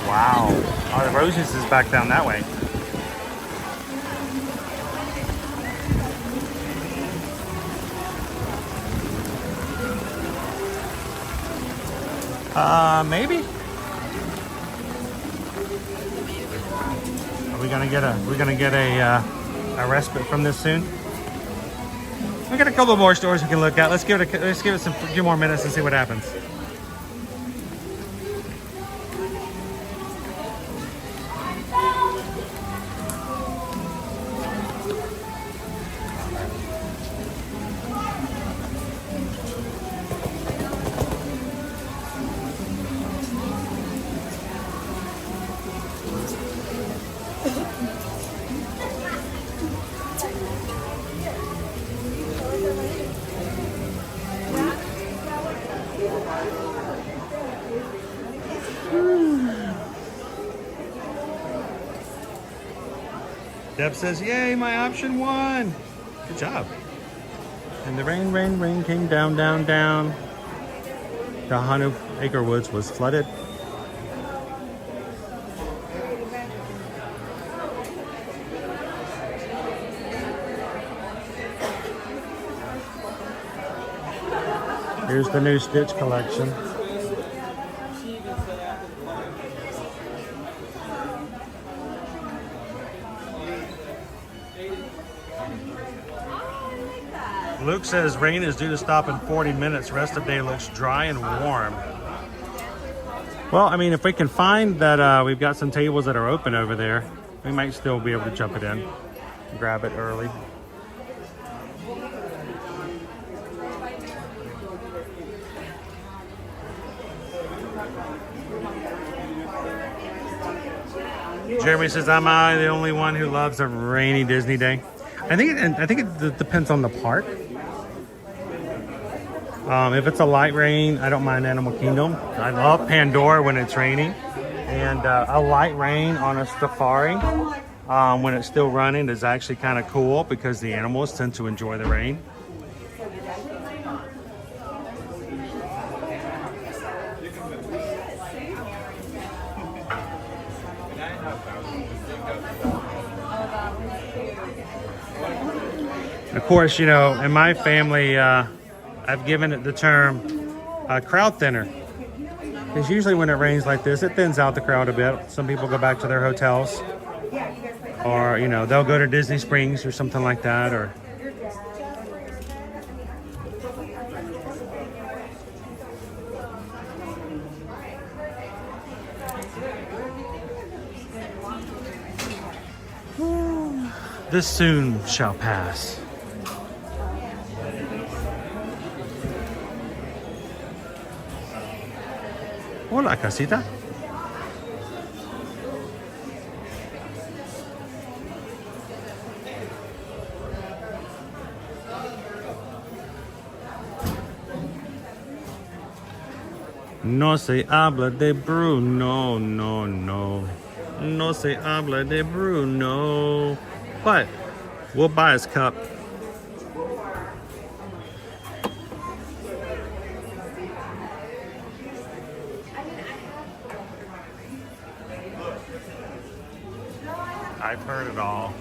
Wow. Oh, the Rosie's is back down that way. Maybe. Are we gonna get a respite from this soon? We got a couple more stores we can look at. Let's give it a few more minutes and see what happens. Deb says, yay, my option won. Good job. And the rain came down. The 100-acre woods was flooded. Here's the new Stitch collection. Luke says rain is due to stop in 40 minutes. Rest of the day looks dry and warm. Well, I mean, if we can find that we've got some tables that are open over there, we might still be able to jump it in, grab it early. Jeremy says, am I the only one who loves a rainy Disney day? I think it depends on the park. If it's a light rain, I don't mind Animal Kingdom. I love Pandora when it's raining. And a light rain on a safari when it's still running is actually kind of cool because the animals tend to enjoy the rain. Of course, you know, in my family, I've given it the term crowd thinner. Because usually when it rains like this, it thins out the crowd a bit. Some people go back to their hotels. Or, you know, they'll go to Disney Springs or something like that. Or this soon shall pass. Hola, casita. No se habla de Bruno, no. No se habla de Bruno. But we'll buy his cup. I've heard it all.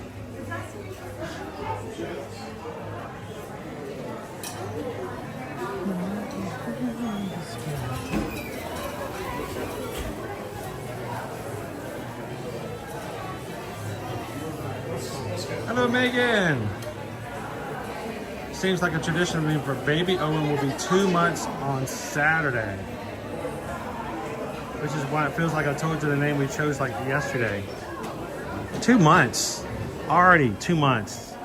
Hello, Megan. Seems like a tradition for baby Owen will be 2 months on Saturday. Which is why it feels like I told you the name we chose like yesterday. 2 months. Already 2 months.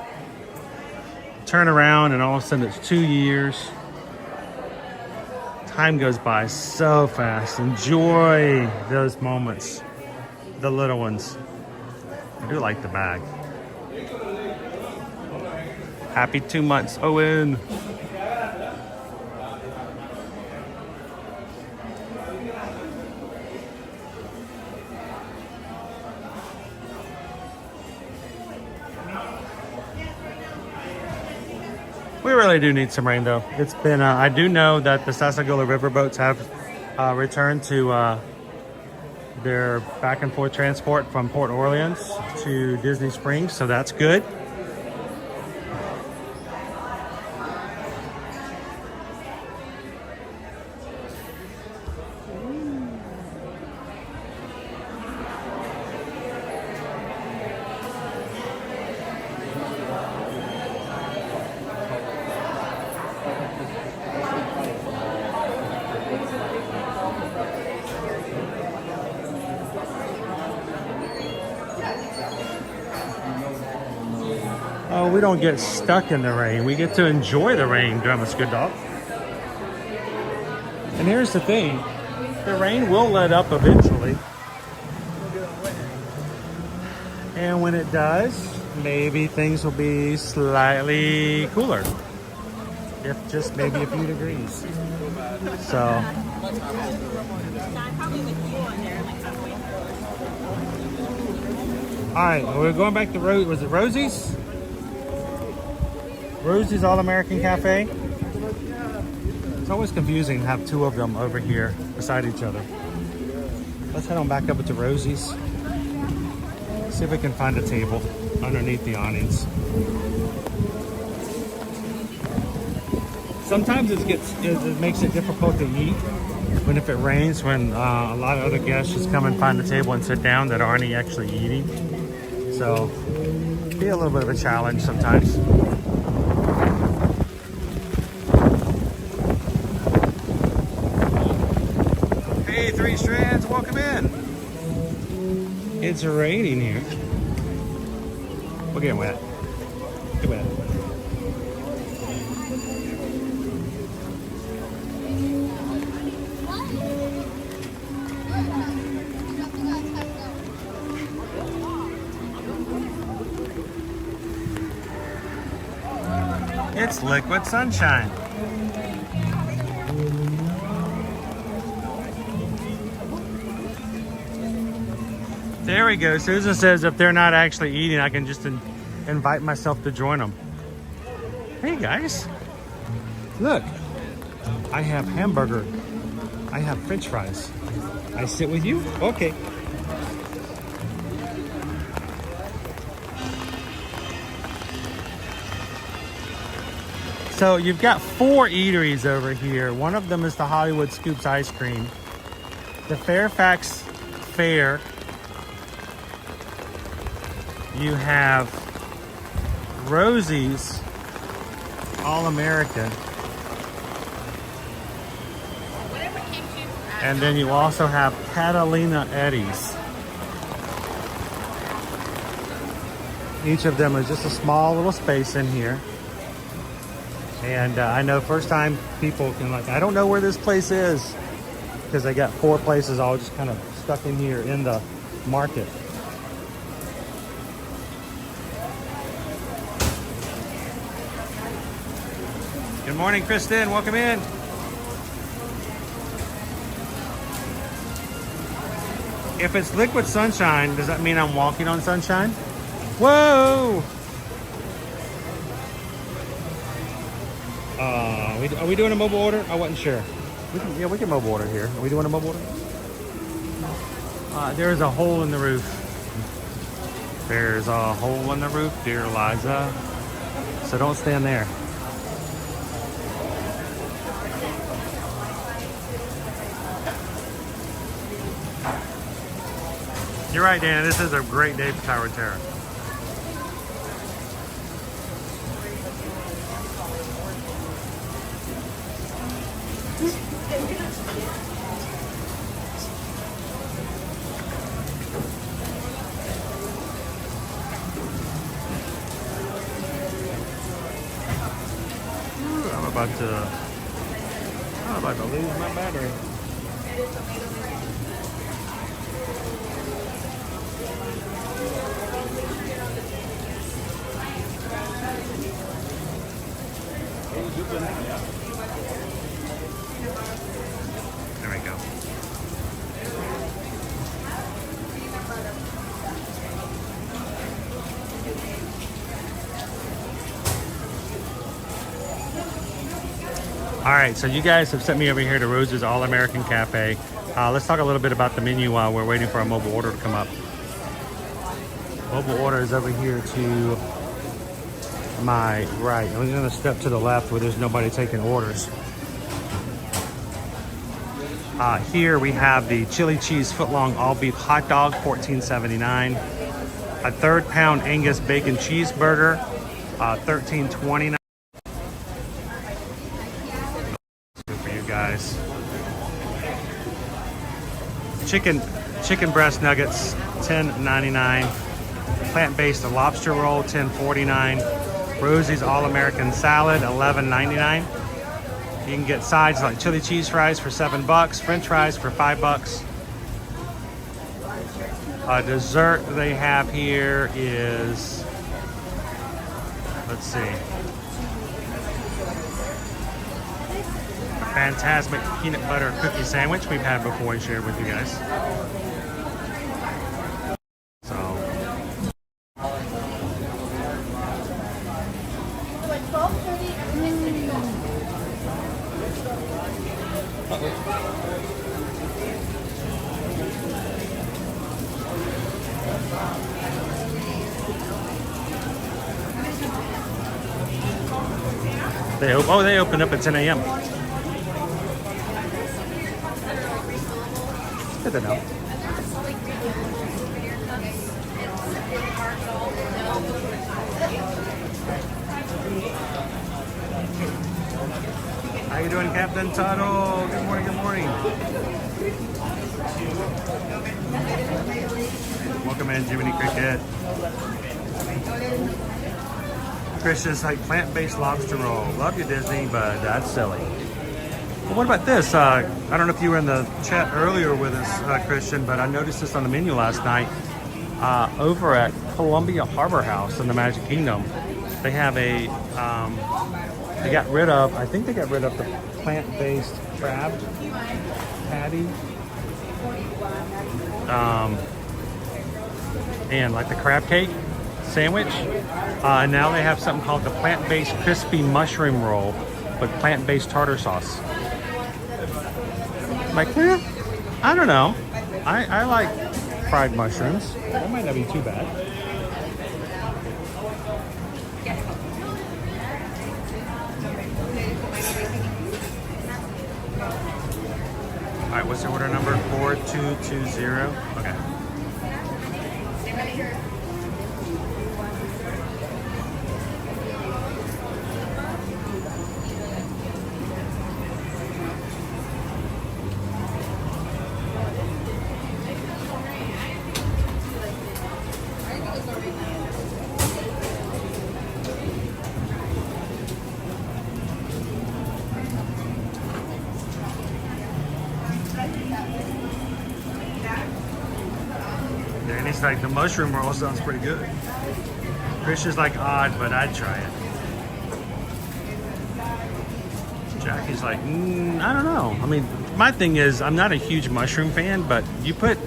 Turn around and all of a sudden it's 2 years. Time goes by so fast. Enjoy those moments. The little ones. I do like the bag. Happy 2 months, Owen. We really do need some rain though. It's been, I do know that the Sassagoula river boats have returned to their back and forth transport from Port Orleans to Disney Springs, so that's good. Oh, we don't get stuck in the rain. We get to enjoy the rain, Drummus Good Dog. And here's the thing. The rain will let up eventually. And when it does, maybe things will be slightly cooler. If just maybe a few degrees. So. All right, well, we're going back to was it Rosie's? Rosie's All-American Cafe. It's always confusing to have two of them over here beside each other. Let's head on back up to Rosie's. See if we can find a table underneath the awnings. Sometimes it makes it difficult to eat when if it rains, when a lot of other guests just come and find a table and sit down that aren't actually eating. So, be a little bit of a challenge sometimes. Hey, Three Strands, welcome in. It's raining here. We're getting wet. Get wet. It's Liquid Sunshine. There we go. Susan says if they're not actually eating, I can just invite myself to join them. Hey guys, look, I have hamburger. I have French fries. I sit with you? Okay. So you've got 4 eateries over here. One of them is the Hollywood Scoops Ice Cream. The Fairfax Fair. You have Rosie's All-American. And then you also have Catalina Eddie's. Each of them is just a small little space in here. And I know first time people can I don't know where this place is, because they got 4 places all just kind of stuck in here in the market. Good morning, Kristen. Welcome in. If it's Liquid Sunshine, does that mean I'm walking on sunshine? Whoa! Are we doing a mobile order? I wasn't sure. We can mobile order here. Are we doing a mobile order? There's a hole in the roof. There's a hole in the roof, dear Liza. So don't stand there. You're right, Dan. This is a great day for Tower of Terror. I'm about to lose my battery. There we go. All right, so you guys have sent me over here to Rosie's All-American Cafe. Let's talk a little bit about the menu while we're waiting for our mobile order to come up. Mobile order is over here to my right. I'm gonna step to the left where there's nobody taking orders. Here we have the chili cheese footlong all beef hot dog, $14.79. A 1/3 pound Angus bacon cheeseburger, $13.29. Good for you guys. Chicken breast nuggets, $10.99. Plant-based lobster roll, $10.49. Rosie's All-American salad, $11.99. You can get sides like chili cheese fries for $7, French fries for $5. Dessert they have here is, let's see, Fantastic peanut butter cookie sandwich we've had before and shared with you guys. So. They open up at 10 a.m. Good to know. How you doing, Captain Tuttle? Good morning, good morning. Welcome in, Jiminy Cricket. Christian's like plant-based lobster roll. Love you, Disney, but that's silly. Well, what about this? I don't know if you were in the chat earlier with us, Christian, but I noticed this on the menu last night. Over at Columbia Harbor House in the Magic Kingdom, they have a, I think they got rid of the plant-based crab patty. And like the crab cake sandwich. And now they have something called the plant-based crispy mushroom roll with plant-based tartar sauce. Like, I don't know. I like fried mushrooms. That might not be too bad. All right, what's the order number? 4220. Okay. Like the mushroom roll sounds pretty good. Christian's like odd, but I'd try it. Jackie's like, I don't know. I mean, my thing is, I'm not a huge mushroom fan, but you batter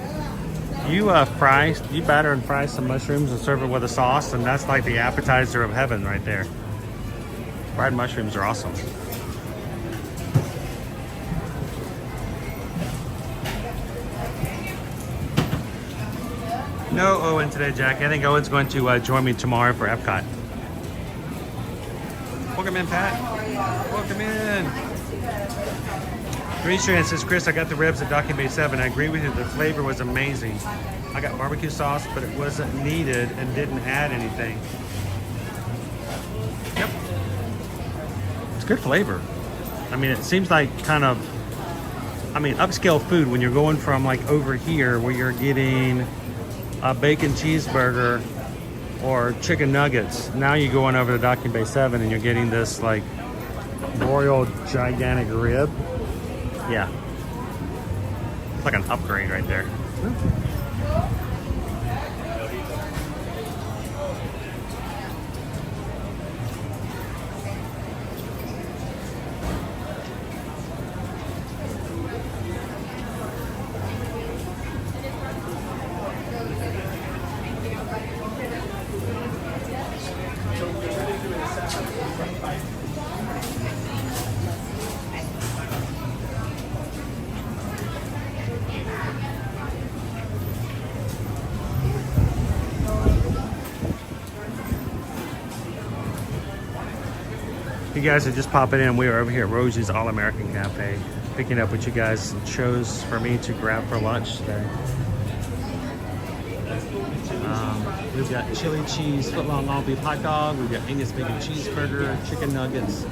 and fry some mushrooms and serve it with a sauce, and that's like the appetizer of heaven right there. Fried mushrooms are awesome. No Owen today, Jack. I think Owen's going to join me tomorrow for Epcot. Welcome in, Pat. Welcome in. Green Strand says, Chris, I got the ribs at Docking Bay 7. I agree with you. The flavor was amazing. I got barbecue sauce, but it wasn't needed and didn't add anything. Yep. It's good flavor. I mean, it seems like kind of, I mean, upscale food when you're going from like over here where you're getting a bacon cheeseburger or chicken nuggets. Now you're going over to Docking Bay 7 and you're getting this like broiled gigantic rib. Yeah. It's like an upgrade right there. You guys are just popping in. We are over here at Rosie's All-American Cafe, picking up what you guys chose for me to grab for lunch today. We've got chili cheese footlong long beef hot dog. We've got Angus bacon cheeseburger, chicken nuggets,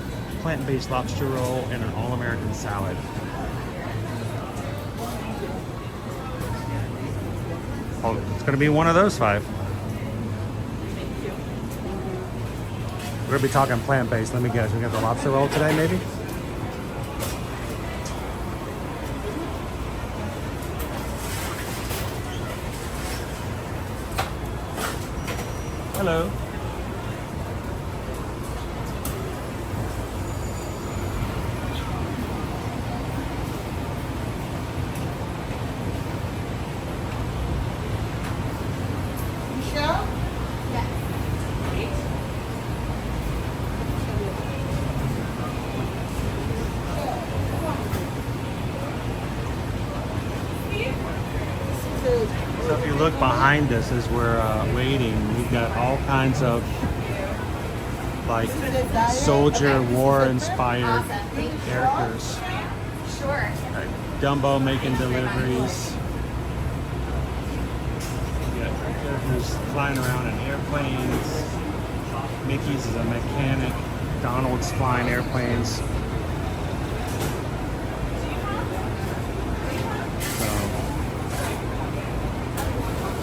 plant-based lobster roll, and an all-American salad. Oh, it's going to be one of those 5. We're going to be talking plant-based. Let me guess. We got the lobster roll today, maybe? Hello. Michelle? So if you look behind us as we're waiting, we've got all kinds of like soldier war-inspired characters. Sure. Like Dumbo making deliveries. You got characters flying around in airplanes. Mickey's is a mechanic. Donald's flying airplanes.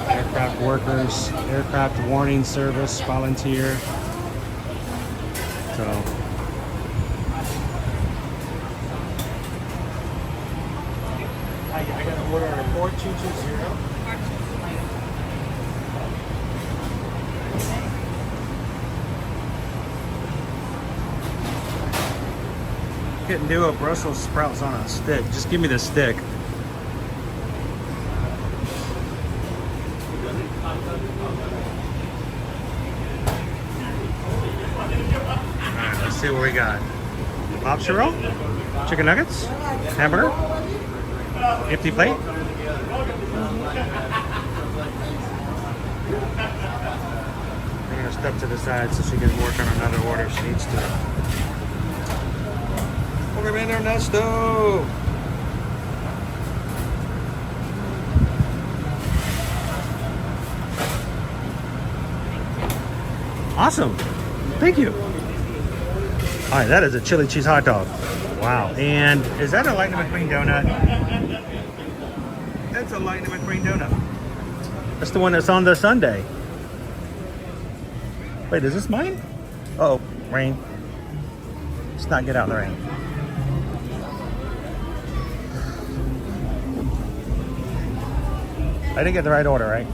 Aircraft workers, aircraft warning service, volunteer. So I gotta order a 4220. Couldn't do a Brussels sprouts on a stick. Just give me the stick. See what we got. Lobster roll, chicken nuggets, hamburger, empty plate. We're gonna step to the side so she can work on another order if she needs to. We're in Ernesto. Awesome. Thank you. All right, that is a chili cheese hot dog. Wow. And is that a Lightning McQueen donut? That's a Lightning McQueen donut. That's the one that's on the sundae. Wait, is this mine? Uh oh, rain. Let's not get out in the rain. I didn't get the right order, right?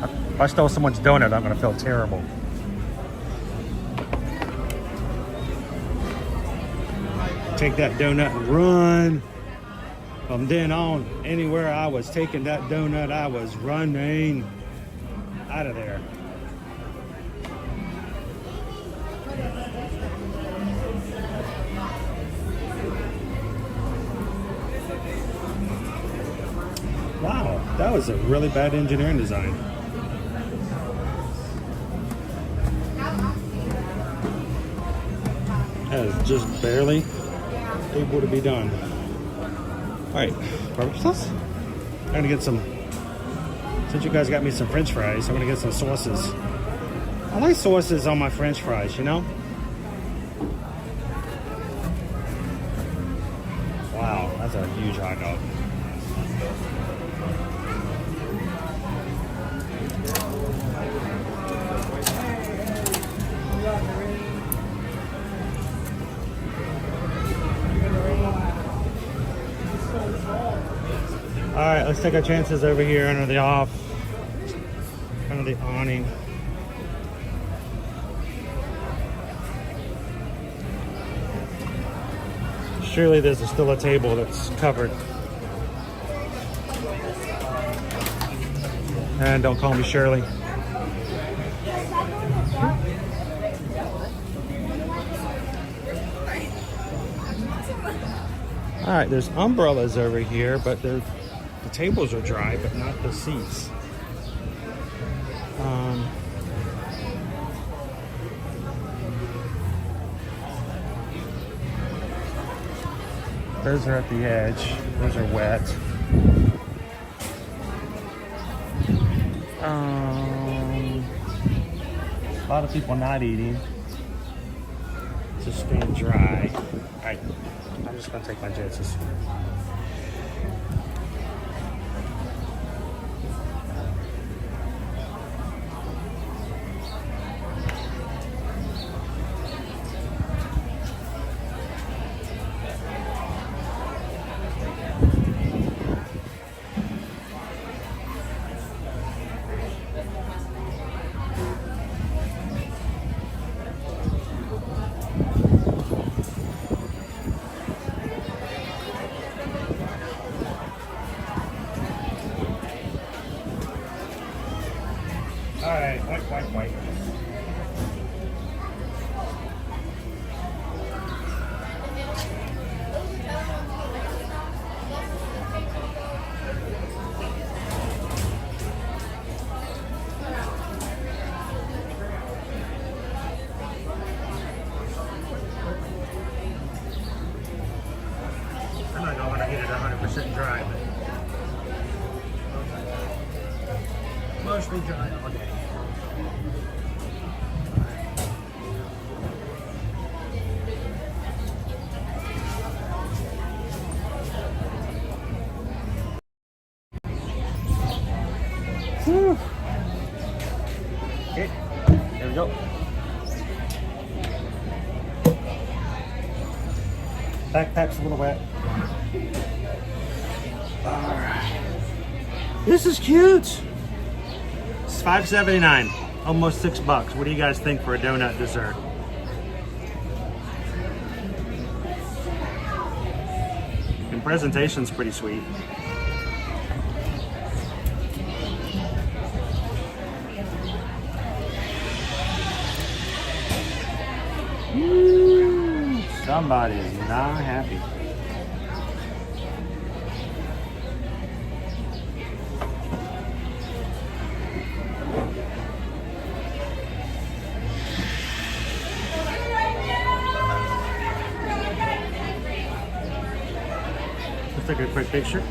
If I stole someone's donut, I'm gonna feel terrible. Take that donut and run. From then on, anywhere I was taking that donut, I was running out of there. Wow, that was a really bad engineering design. That is just barely able to be done. All right, barbecue sauce. I'm gonna get some, since you guys got me some French fries, I'm gonna get some sauces. I like sauces on my French fries, you know? Wow, that's a huge hot dog. All right, let's take our chances over here under the awning. Surely there's still a table that's covered. And don't call me Shirley. All right, there's umbrellas over here, but the tables are dry, but not the seats. Those are at the edge. Those are wet. A lot of people not eating. Just staying dry. All right, I'm just gonna take my chances. White. I'm not going to get it 100% dry, but mostly dry all day. Okay, there we go. Backpack's a little wet. Alright. This is cute. It's $5.79, almost $6. What do you guys think for a donut dessert? And presentation's pretty sweet. Somebody is not happy. Let's take a quick picture.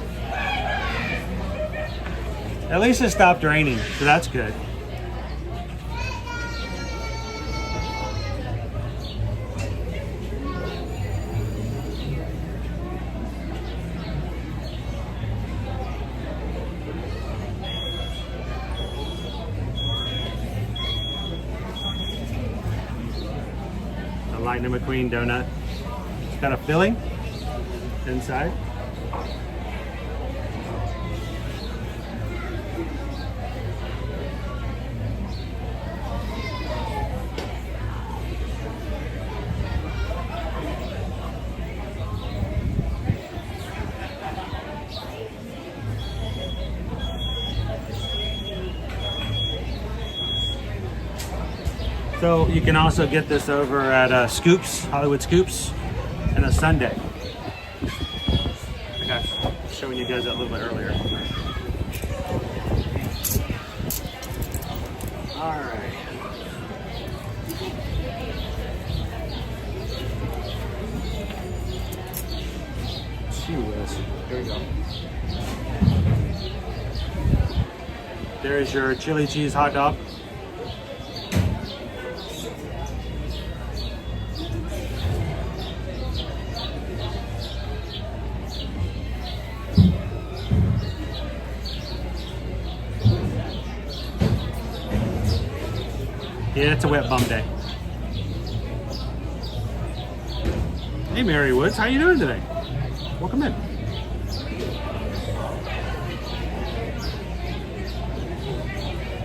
At least it stopped raining, so that's good. Lightning McQueen donut. It's got a filling inside. So you can also get this over at Scoops, Hollywood Scoops, and a Sunday. I got showing you guys that a little bit earlier. All right. Gee whiz. There we go. There's your chili cheese hot dog. Yeah, it's a wet bum day. Hey, Mary Woods, how you doing today? Welcome in.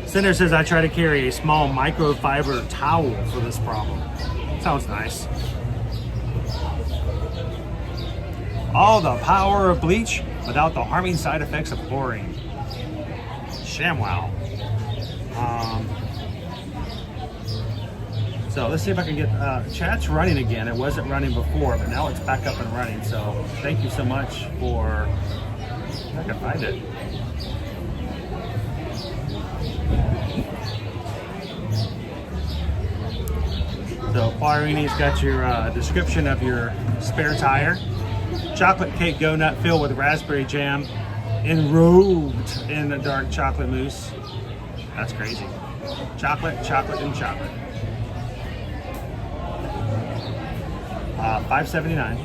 Cinder says I try to carry a small microfiber towel for this problem. Sounds nice. All the power of bleach without the harming side effects of chlorine. ShamWow. So let's see if I can get chat's running again. It wasn't running before, but now it's back up and running. So thank you so much for. I can find it. So Quarini's got your description of your spare tire. Chocolate cake go nut filled with raspberry jam, enrobed in a dark chocolate mousse. That's crazy. Chocolate, chocolate, and chocolate. $5.79.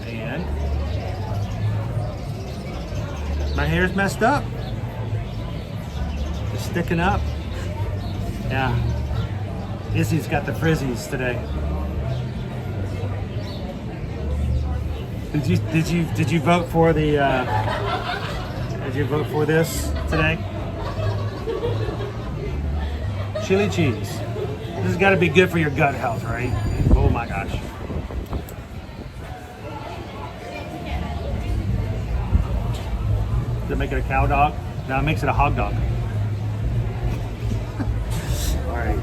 And my hair's messed up. It's sticking up. Yeah. Izzy's got the frizzies today. Did you vote for the did you vote for this today? Chili cheese. This has got to be good for your gut health, right? Oh my gosh. Does it make it a cow dog? No, it makes it a hog dog. All right.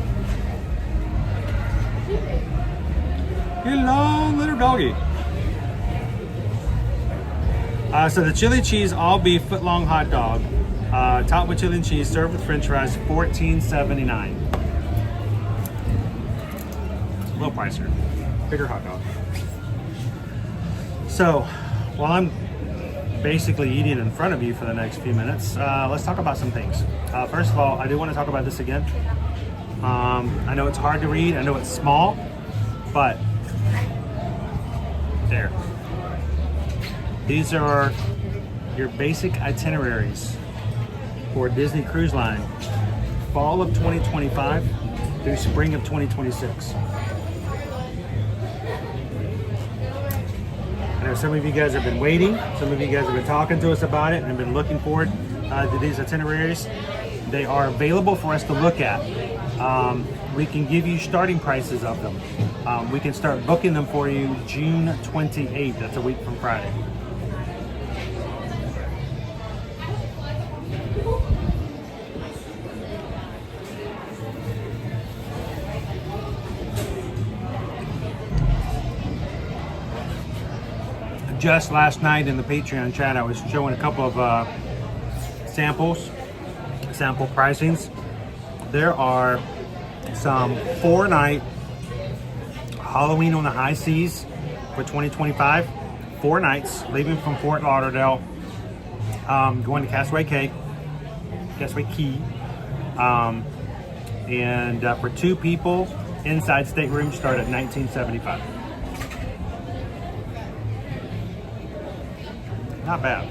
You long little doggy. So the chili cheese all beef foot-long hot dog, topped with chili and cheese, served with French fries, $14.79. A little pricier, bigger hot dog. So while I'm basically eating in front of you for the next few minutes, let's talk about some things. First of all, I do want to talk about this again. I know it's hard to read, I know it's small, but there. These are your basic itineraries for Disney Cruise Line, fall of 2025 through spring of 2026. I know some of you guys have been waiting, some of you guys have been talking to us about it and have been looking forward to these itineraries. They are available for us to look at. We can give you starting prices of them. We can start booking them for you June 28th, that's a week from Friday. Just last night in the Patreon chat, I was showing a couple of sample pricings. There are some 4-night Halloween on the High Seas for 2025. 4 nights, leaving from Fort Lauderdale, going to Castaway Key. And for 2 people, inside staterooms start at $19.75. Not bad.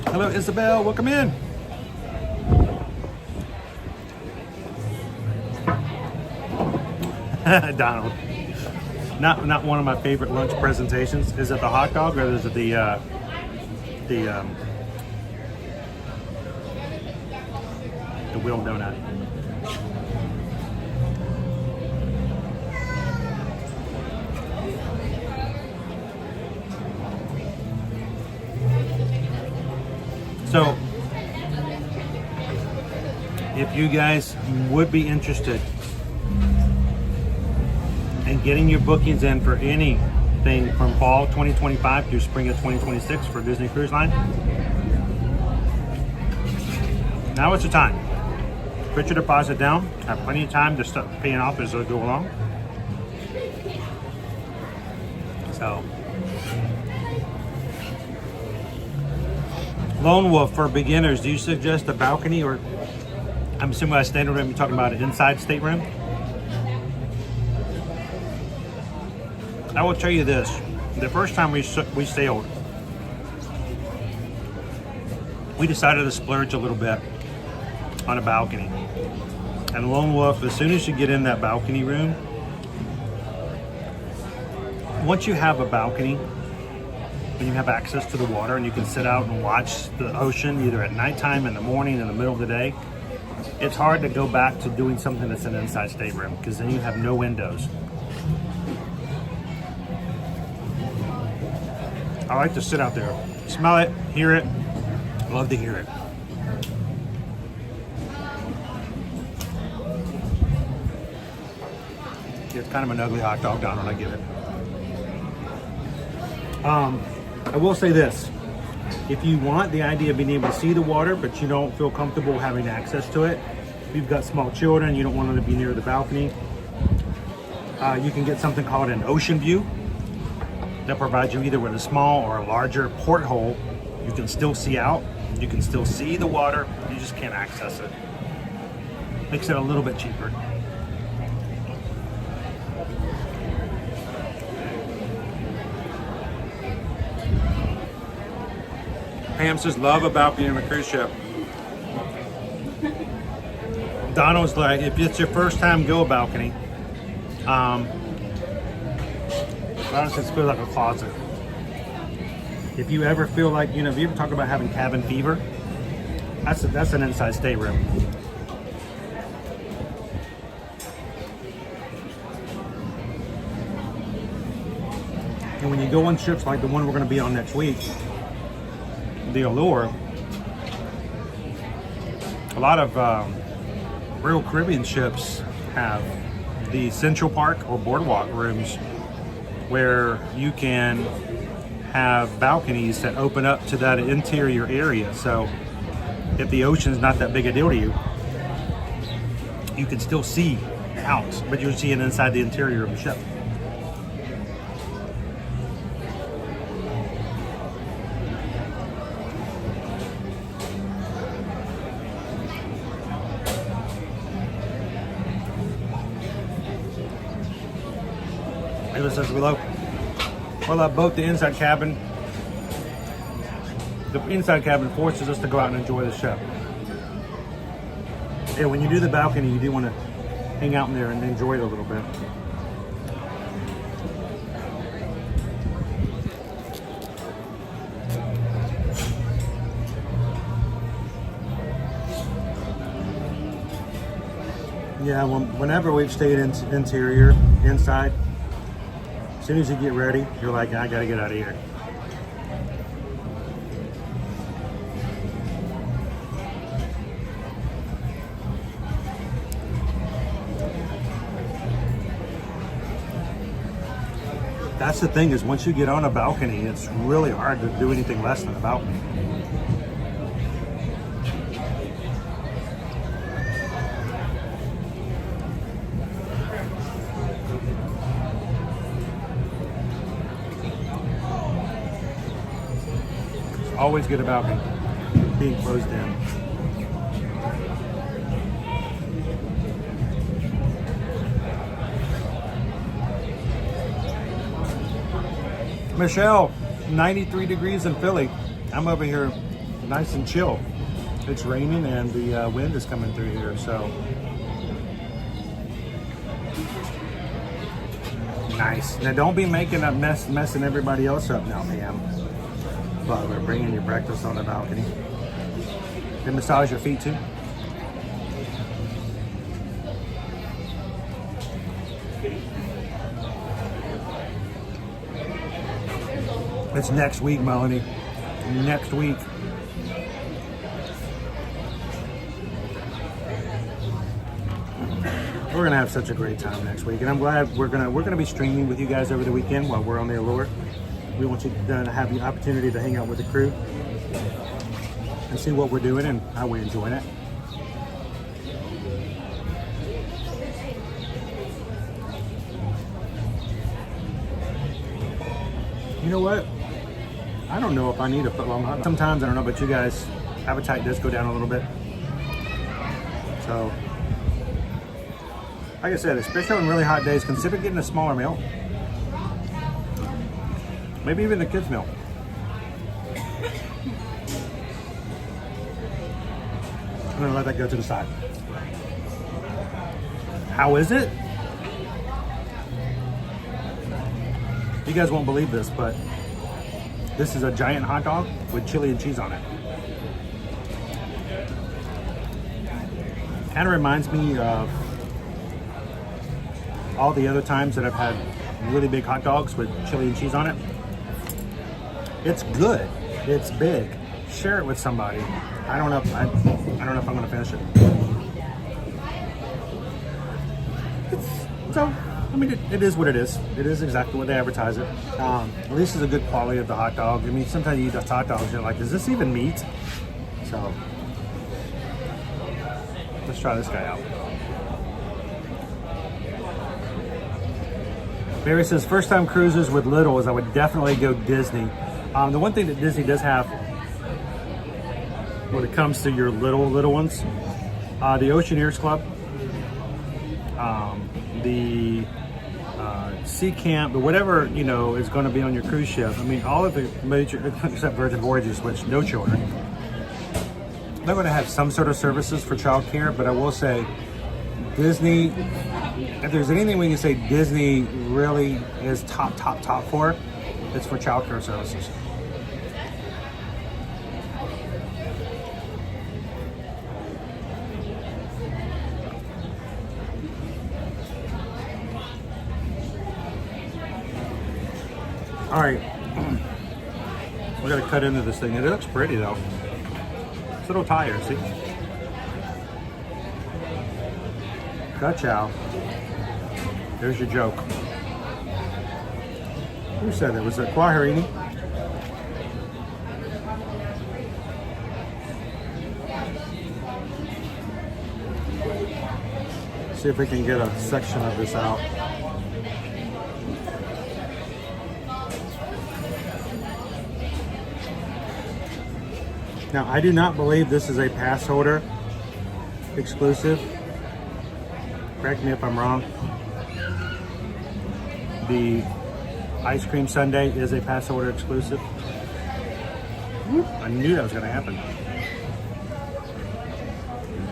Hello, Isabel. Welcome in. Donald. Not one of my favorite lunch presentations. Is it the hot dog or is it the wheel donut? So, if you guys would be interested in getting your bookings in for anything from fall 2025 through spring of 2026 for Disney Cruise Line, now is the time. Put your deposit down. Have plenty of time to start paying off as we go along. So, Lone Wolf, for beginners, do you suggest a balcony, or I'm assuming by standard room you're talking about an inside stateroom? I will tell you this. The first time we sailed, we decided to splurge a little bit on a balcony. And Lone Wolf, as soon as you get in that balcony room, once you have a balcony and you have access to the water and you can sit out and watch the ocean either at nighttime, in the morning, in the middle of the day, it's hard to go back to doing something that's an inside stateroom because then you have no windows. I like to sit out there, smell it, hear it. Love to hear it. It's kind of an ugly hot dog, Donald, I get it. I will say this. If you want the idea of being able to see the water, but you don't feel comfortable having access to it, if you've got small children, you don't want them to be near the balcony, you can get something called an ocean view that provides you either with a small or a larger porthole. You can still see out, you can still see the water, you just can't access it. Makes it a little bit cheaper. Pam says, love a balcony on a cruise ship. Donald's like, if it's your first time, go a balcony. Honestly, it feels like a closet. If you ever feel like, you know, if you ever talk about having cabin fever, that's an inside stateroom. And when you go on ships like the one we're going to be on next week, the Allure, a lot of Royal Caribbean ships have the Central Park or Boardwalk rooms where you can have balconies that open up to that interior area. So if the ocean's not that big a deal to you, you can still see out, but you're seeing inside the interior of the ship. Ava says we love both the inside cabin. The inside cabin forces us to go out and enjoy the ship. Yeah, when you do the balcony, you do want to hang out in there and enjoy it a little bit. Yeah, whenever we've stayed interior, inside, as soon as you get ready, you're like, I gotta get out of here. That's the thing, is once you get on a balcony, it's really hard to do anything less than a balcony. Always good about being closed in. Michelle, 93 degrees in Philly. I'm over here nice and chill. It's raining and the wind is coming through here, so. Nice. Now don't be making a messing everybody else up now, Pam. But we're bringing you breakfast on the balcony. They massage your feet too. It's next week, Melanie. Next week. We're gonna have such a great time next week, and I'm glad we're gonna be streaming with you guys over the weekend while we're on the Allure. We want you to have the opportunity to hang out with the crew and see what we're doing and how we're enjoying it. You know what? I don't know if I need a foot long hot dog. Sometimes, I don't know about you guys, appetite does go down a little bit. So, like I said, especially on really hot days, consider getting a smaller meal. Maybe even the kids' meal. I'm gonna let that go to the side. How is it? You guys won't believe this, but this is a giant hot dog with chili and cheese on it. Kind of reminds me of all the other times that I've had really big hot dogs with chili and cheese on it. It's good. It's big. Share it with somebody. I don't know if I'm gonna finish it. So, I mean, it is what it is. It is exactly what they advertise it. At least it's a good quality of the hot dog. I mean, sometimes you eat those hot dogs, you're like, is this even meat? So, let's try this guy out. Barry says, first time cruises with littles, I would definitely go Disney. The one thing that Disney does have when it comes to your little ones, the Oceaneers Club, the Sea Camp, or whatever, you know, is going to be on your cruise ship. I mean, all of the major, except Virgin Voyages, which no children, they're going to have some sort of services for childcare. But I will say, Disney, if there's anything we can say Disney really is top for, it's for childcare services. All right, we got to cut into this thing. It looks pretty though. It's a little tired, see? Ka-chow. There's your joke. Who said it? Was it Quaharini? See if we can get a section of this out. Now, I do not believe this is a pass holder exclusive. Correct me if I'm wrong. The ice cream sundae is a pass holder exclusive. I knew that was going to happen.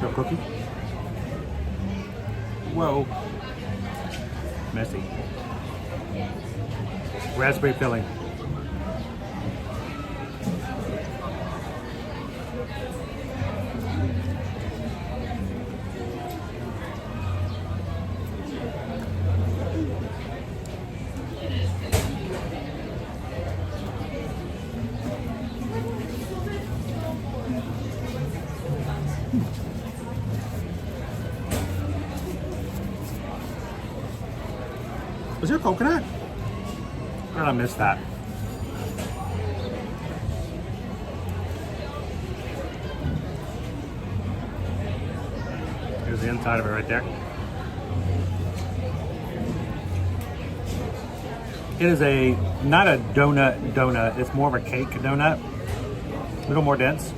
No cookie? Whoa. Messy. Raspberry filling. Was there coconut? How did I miss that? Here's the inside of it right there. It is not a donut, it's more of a cake donut. A little more dense.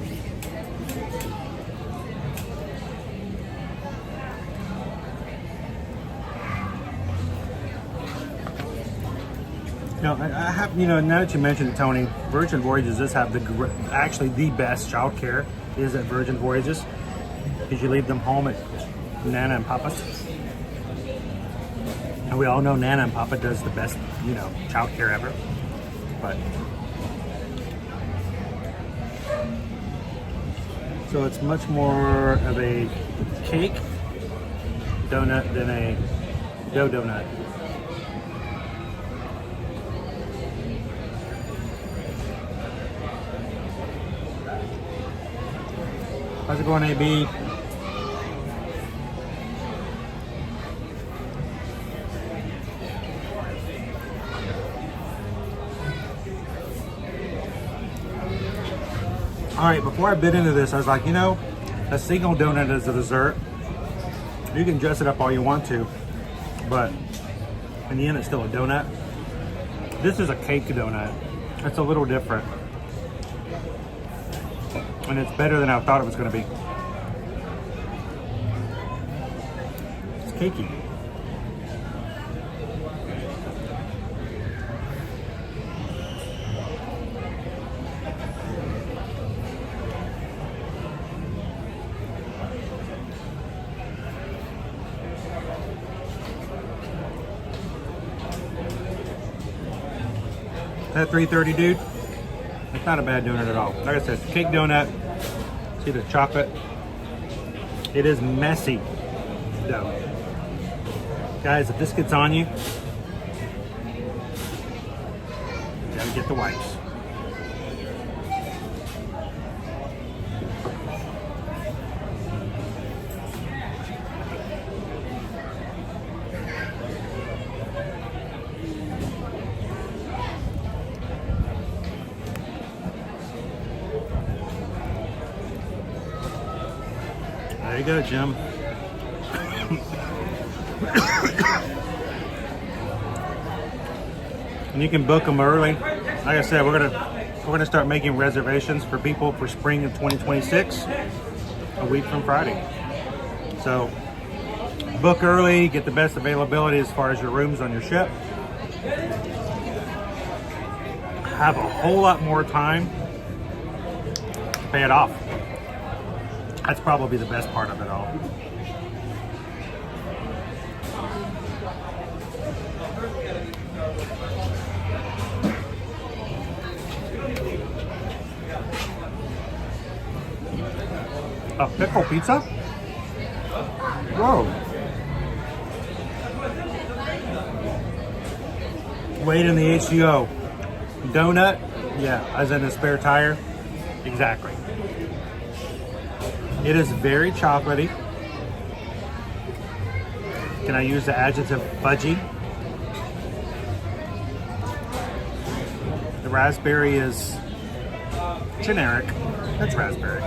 Now, I have, now that you mentioned it, Tony, Virgin Voyages does have actually the best child care is at Virgin Voyages. Because you leave them home at Nana and Papa. And we all know Nana and Papa does the best, child care ever. But so it's much more of a cake donut than a dough donut. How's it going, AB? All right, before I bit into this, I was like, a single donut is a dessert. You can dress it up all you want to, but in the end, it's still a donut. This is a cake donut. It's a little different. And it's better than I thought it was going to be. It's cakey. That 330, dude, it's not a bad donut at all. Like I said, it's a cake donut. See the chocolate? It is messy, though. Guys, if this gets on you, you gotta get the wipes. There you go, Jim. And you can book them early. Like I said, we're gonna start making reservations for people for spring of 2026, a week from Friday. So book early, get the best availability as far as your rooms on your ship. Have a whole lot more time to pay it off. That's probably the best part of it all. A pickle pizza? Whoa. Wait in the HCO. Donut? Yeah, as in a spare tire? Exactly. It is very chocolatey. Can I use the adjective fudgy? The raspberry is generic. It's raspberry.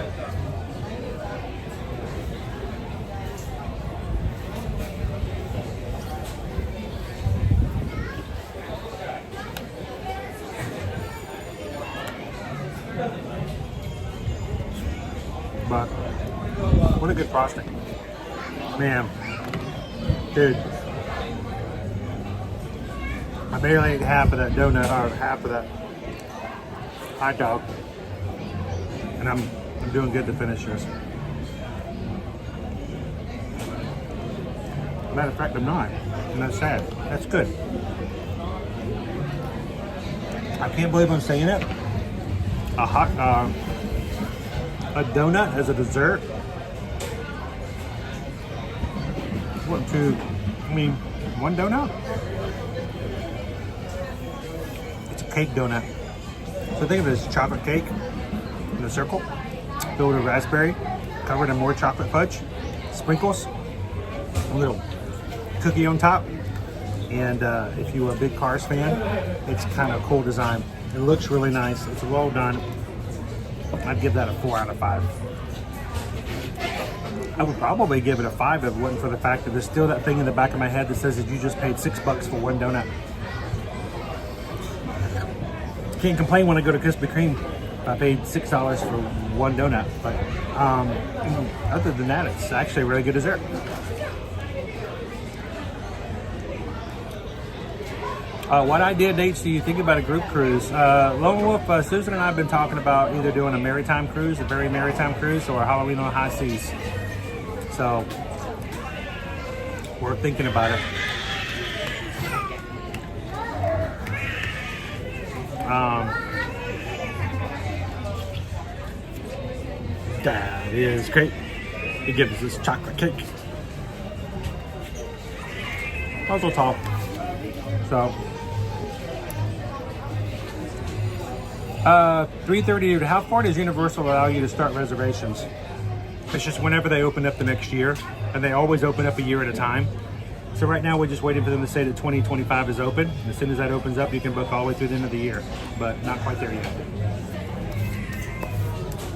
But what a good frosting. Man, dude, I barely ate half of that donut, or half of that hot dog, and I'm doing good to finish this. Matter of fact, I'm not, and that's sad. That's good. I can't believe I'm saying it. A donut as a dessert. One donut? It's a cake donut. So think of it as chocolate cake in a circle, filled with raspberry, covered in more chocolate fudge, sprinkles, a little cookie on top, and if you're a big Cars fan, it's kind of a cool design. It looks really nice. It's well done. I'd give that a 4 out of 5. I would probably give it a 5 if it wasn't for the fact that there's still that thing in the back of my head that says that you just paid $6 for one donut. Can't complain when I go to Krispy Kreme if I paid $6 for one donut. But other than that, it's actually a really good dessert. What idea dates do you think about a group cruise? Lone Wolf, Susan and I have been talking about either doing a maritime cruise, a very maritime cruise, or a Halloween on high seas. So we're thinking about it. That is great. He gives us this chocolate cake. Puzzle top. So 3:30. How far does Universal allow you to start reservations? It's just whenever they open up the next year, and they always open up a year at a time. So right now we're just waiting for them to say that 2025 is open. As soon as that opens up, you can book all the way through the end of the year, but not quite there yet.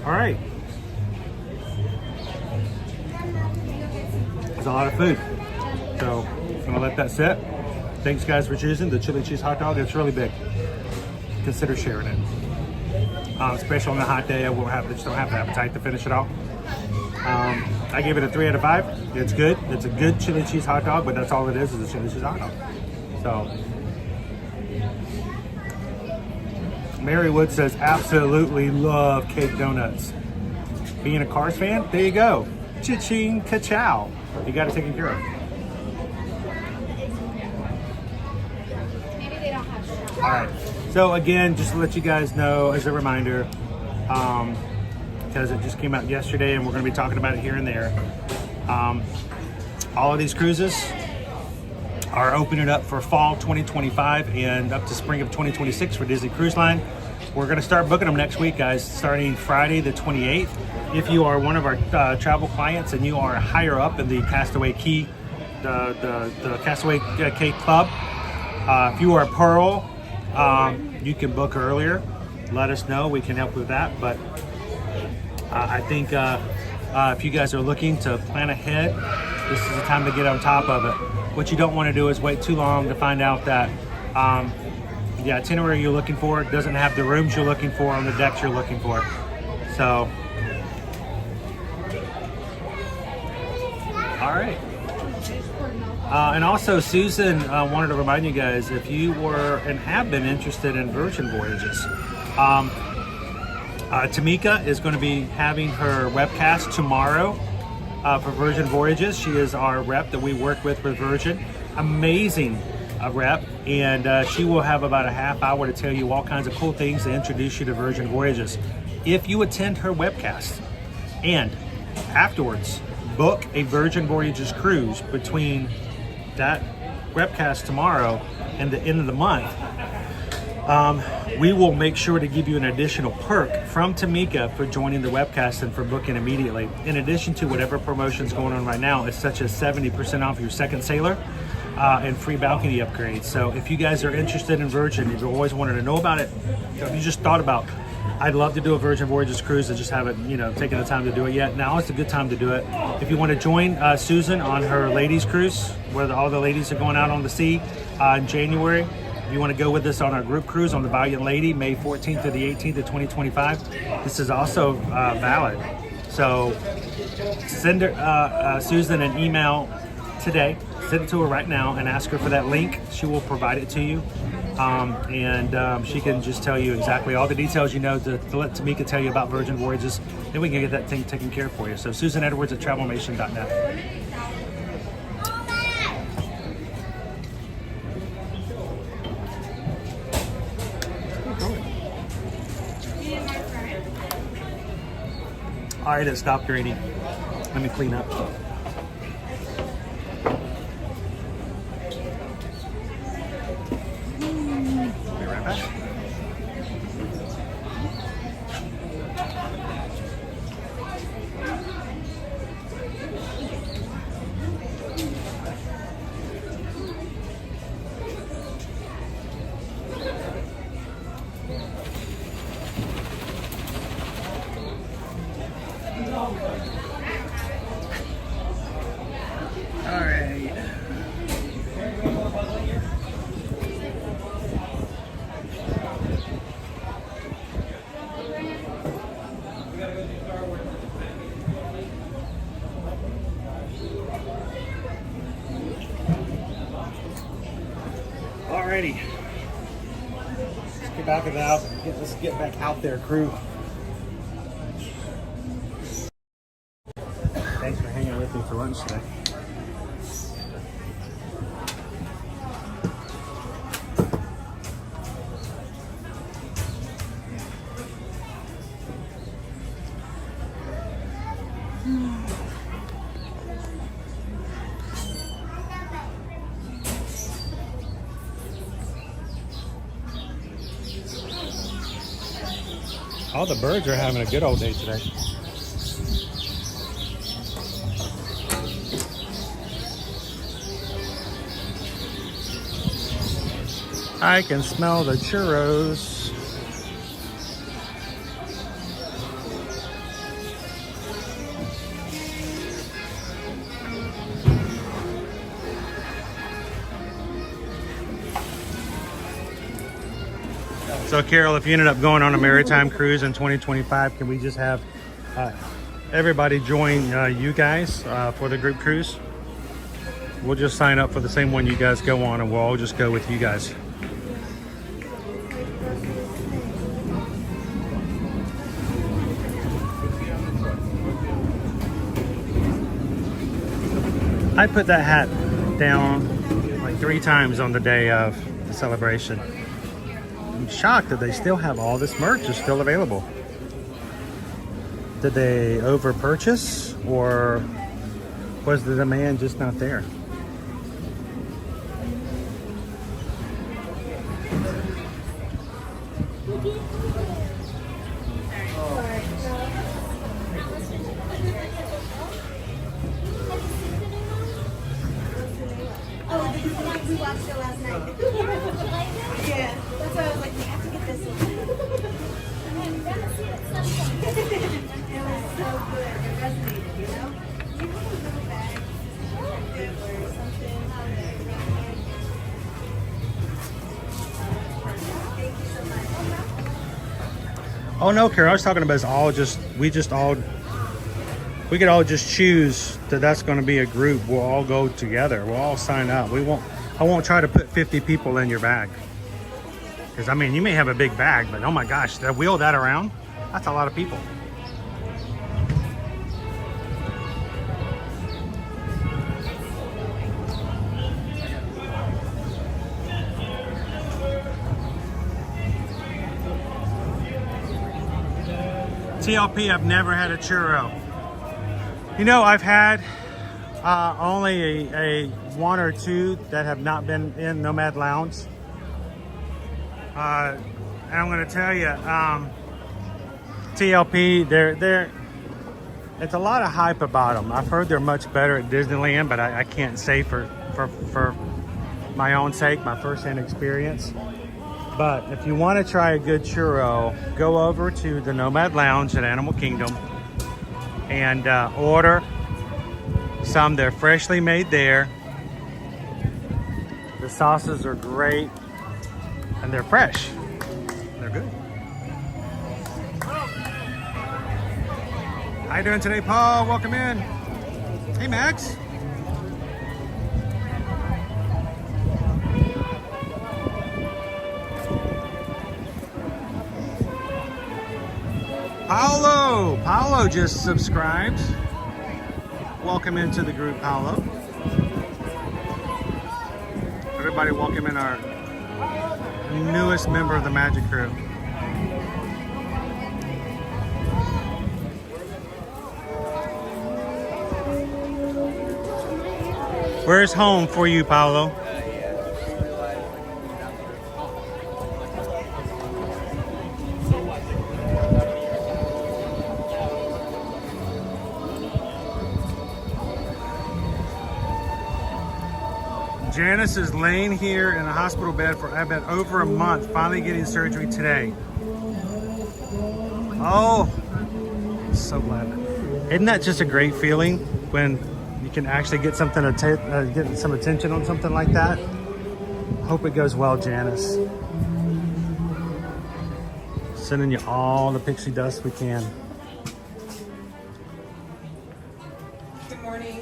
All right. There's a lot of food, so I'm gonna let that sit. Thanks guys for choosing the chili cheese hot dog. It's really big. consider sharing it. Especially on a hot day, just don't have the appetite to finish it all. I give it a 3 out of 5. It's good. It's a good chili cheese hot dog, but that's all it is a chili cheese hot dog. So, Mary Wood says, absolutely love cake donuts. Being a Cars fan, there you go. Cha-ching, ka-chow. You got it taken care of. Maybe they don't have sugar. All right. So again, just to let you guys know as a reminder, because it just came out yesterday and we're going to be talking about it here and there. All of these cruises are opening up for fall 2025 and up to spring of 2026 for Disney Cruise Line. We're going to start booking them next week, guys, starting Friday the 28th. If you are one of our travel clients and you are higher up in the Castaway Key, the Castaway Key Club, if you are a Pearl, you can book earlier. Let us know. We can help with that. But I think if you guys are looking to plan ahead, this is the time to get on top of it. What you don't want to do is wait too long to find out that the itinerary you're looking for doesn't have the rooms you're looking for on the decks you're looking for. So, all right. And also, Susan wanted to remind you guys, if you were and have been interested in Virgin Voyages, Tamika is going to be having her webcast tomorrow for Virgin Voyages. She is our rep that we work with Virgin. Amazing rep, and she will have about a half hour to tell you all kinds of cool things to introduce you to Virgin Voyages. If you attend her webcast and afterwards book a Virgin Voyages cruise between that webcast tomorrow and the end of the month, we will make sure to give you an additional perk from Tamika for joining the webcast and for booking immediately. In addition to whatever promotions going on right now, is such as 70% off your second sailor and free balcony upgrades. So if you guys are interested in Virgin, you've always wanted to know about it, if you just thought about, I'd love to do a Virgin Voyages cruise, and just haven't, taken the time to do it yet. Now is a good time to do it. If you want to join Susan on her ladies cruise, where all the ladies are going out on the sea in January, if you want to go with us on our group cruise on the Valiant Lady, May 14th to the 18th of 2025, this is also valid. So send her, Susan an email today. Send it to her right now and ask her for that link. She will provide it to you. And she can just tell you exactly all the details you know to let Tamika tell you about Virgin Voyages. Then we can get that thing taken care of for you. So Susan Edwards at travelmation.net. All right, it stopped raining. Let me clean up. Be right back. Alrighty, let's get back out. Let's get back out there, crew. Thanks for hanging with me for lunch today. All the birds are having a good old day today. I can smell the churros. So Carol, if you ended up going on a maritime cruise in 2025, can we just have everybody join you guys for the group cruise? We'll just sign up for the same one you guys go on, and we'll all just go with you guys. I put that hat down like 3 times on the day of the celebration. I'm shocked that they still have all this merch is still available. Did they over purchase, or was the demand just not there? We watched it last night. Yeah, that's why I was like, we have to get this one. I've never seen it so good. It was so good. It resonated, you know? You have a little bag or something. Thank you so much. Oh no, Carol, I was talking about is all just, we could all just choose that that's going to be a group. We'll all go together. We'll all sign up. I won't try to put 50 people in your bag. Because, I mean, you may have a big bag, but oh my gosh, to wheel that around, that's a lot of people. TLP, I've never had a churro. You know, I've had only a 1 or 2 that have not been in Nomad Lounge. And I'm going to tell you, TLP, it's a lot of hype about them. I've heard they're much better at Disneyland, but I can't say for my own sake, my first-hand experience. But if you want to try a good churro, go over to the Nomad Lounge at Animal Kingdom and order some. They're freshly made there. The sauces are great and they're fresh. They're good. How you doing today, Paul? Welcome in. Hey, Max. Paolo just subscribed. Welcome into the group, Paolo. Everybody welcome in our newest member of the Magic Crew. Where's home for you, Paolo? Janice is laying here in a hospital bed for I bet over a month, finally getting surgery today. Oh, so glad. Isn't that just a great feeling when you can actually get something get some attention on something like that? Hope it goes well, Janice. Sending you all the pixie dust we can. Good morning.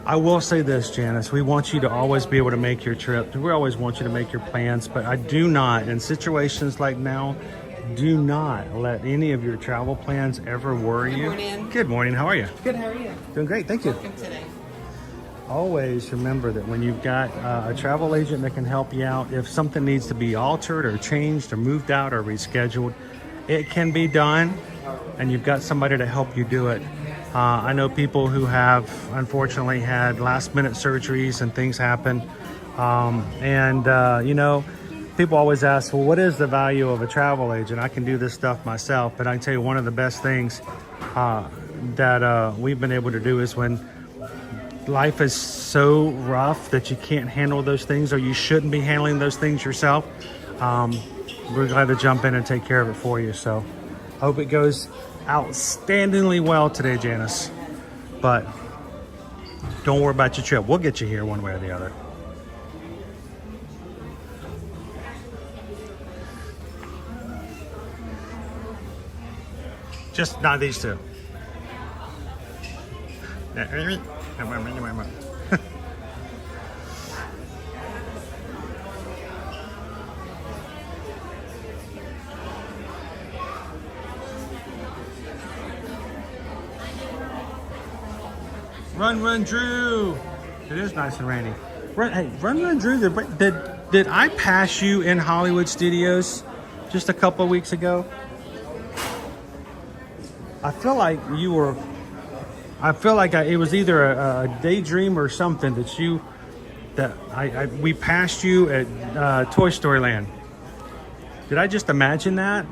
I will say this, Janice, we want you to always be able to make your trip. We always want you to make your plans, but I do not, in situations like now, do not let any of your travel plans ever worry you. Good morning. Good morning, how are you? Good, how are you? Doing great, thank you. Welcome today. Always remember that when you've got a travel agent that can help you out, if something needs to be altered or changed or moved out or rescheduled, it can be done, and you've got somebody to help you do it. I know people who have unfortunately had last-minute surgeries and things happen, you know, people always ask, well, what is the value of a travel agent? I can do this stuff myself, but I can tell you one of the best things that we've been able to do is when life is so rough that you can't handle those things, or you shouldn't be handling those things yourself, we're glad to jump in and take care of it for you. So hope it goes outstandingly well today, Janice, but don't worry about your trip. We'll get you here one way or the other. Just not these two. Run, Drew. It is nice and rainy. Hey, run, Drew. Did I pass you in Hollywood Studios just a couple of weeks ago? I feel like you were. I feel like it was either a daydream or something that we passed you at Toy Story Land. Did I just imagine that?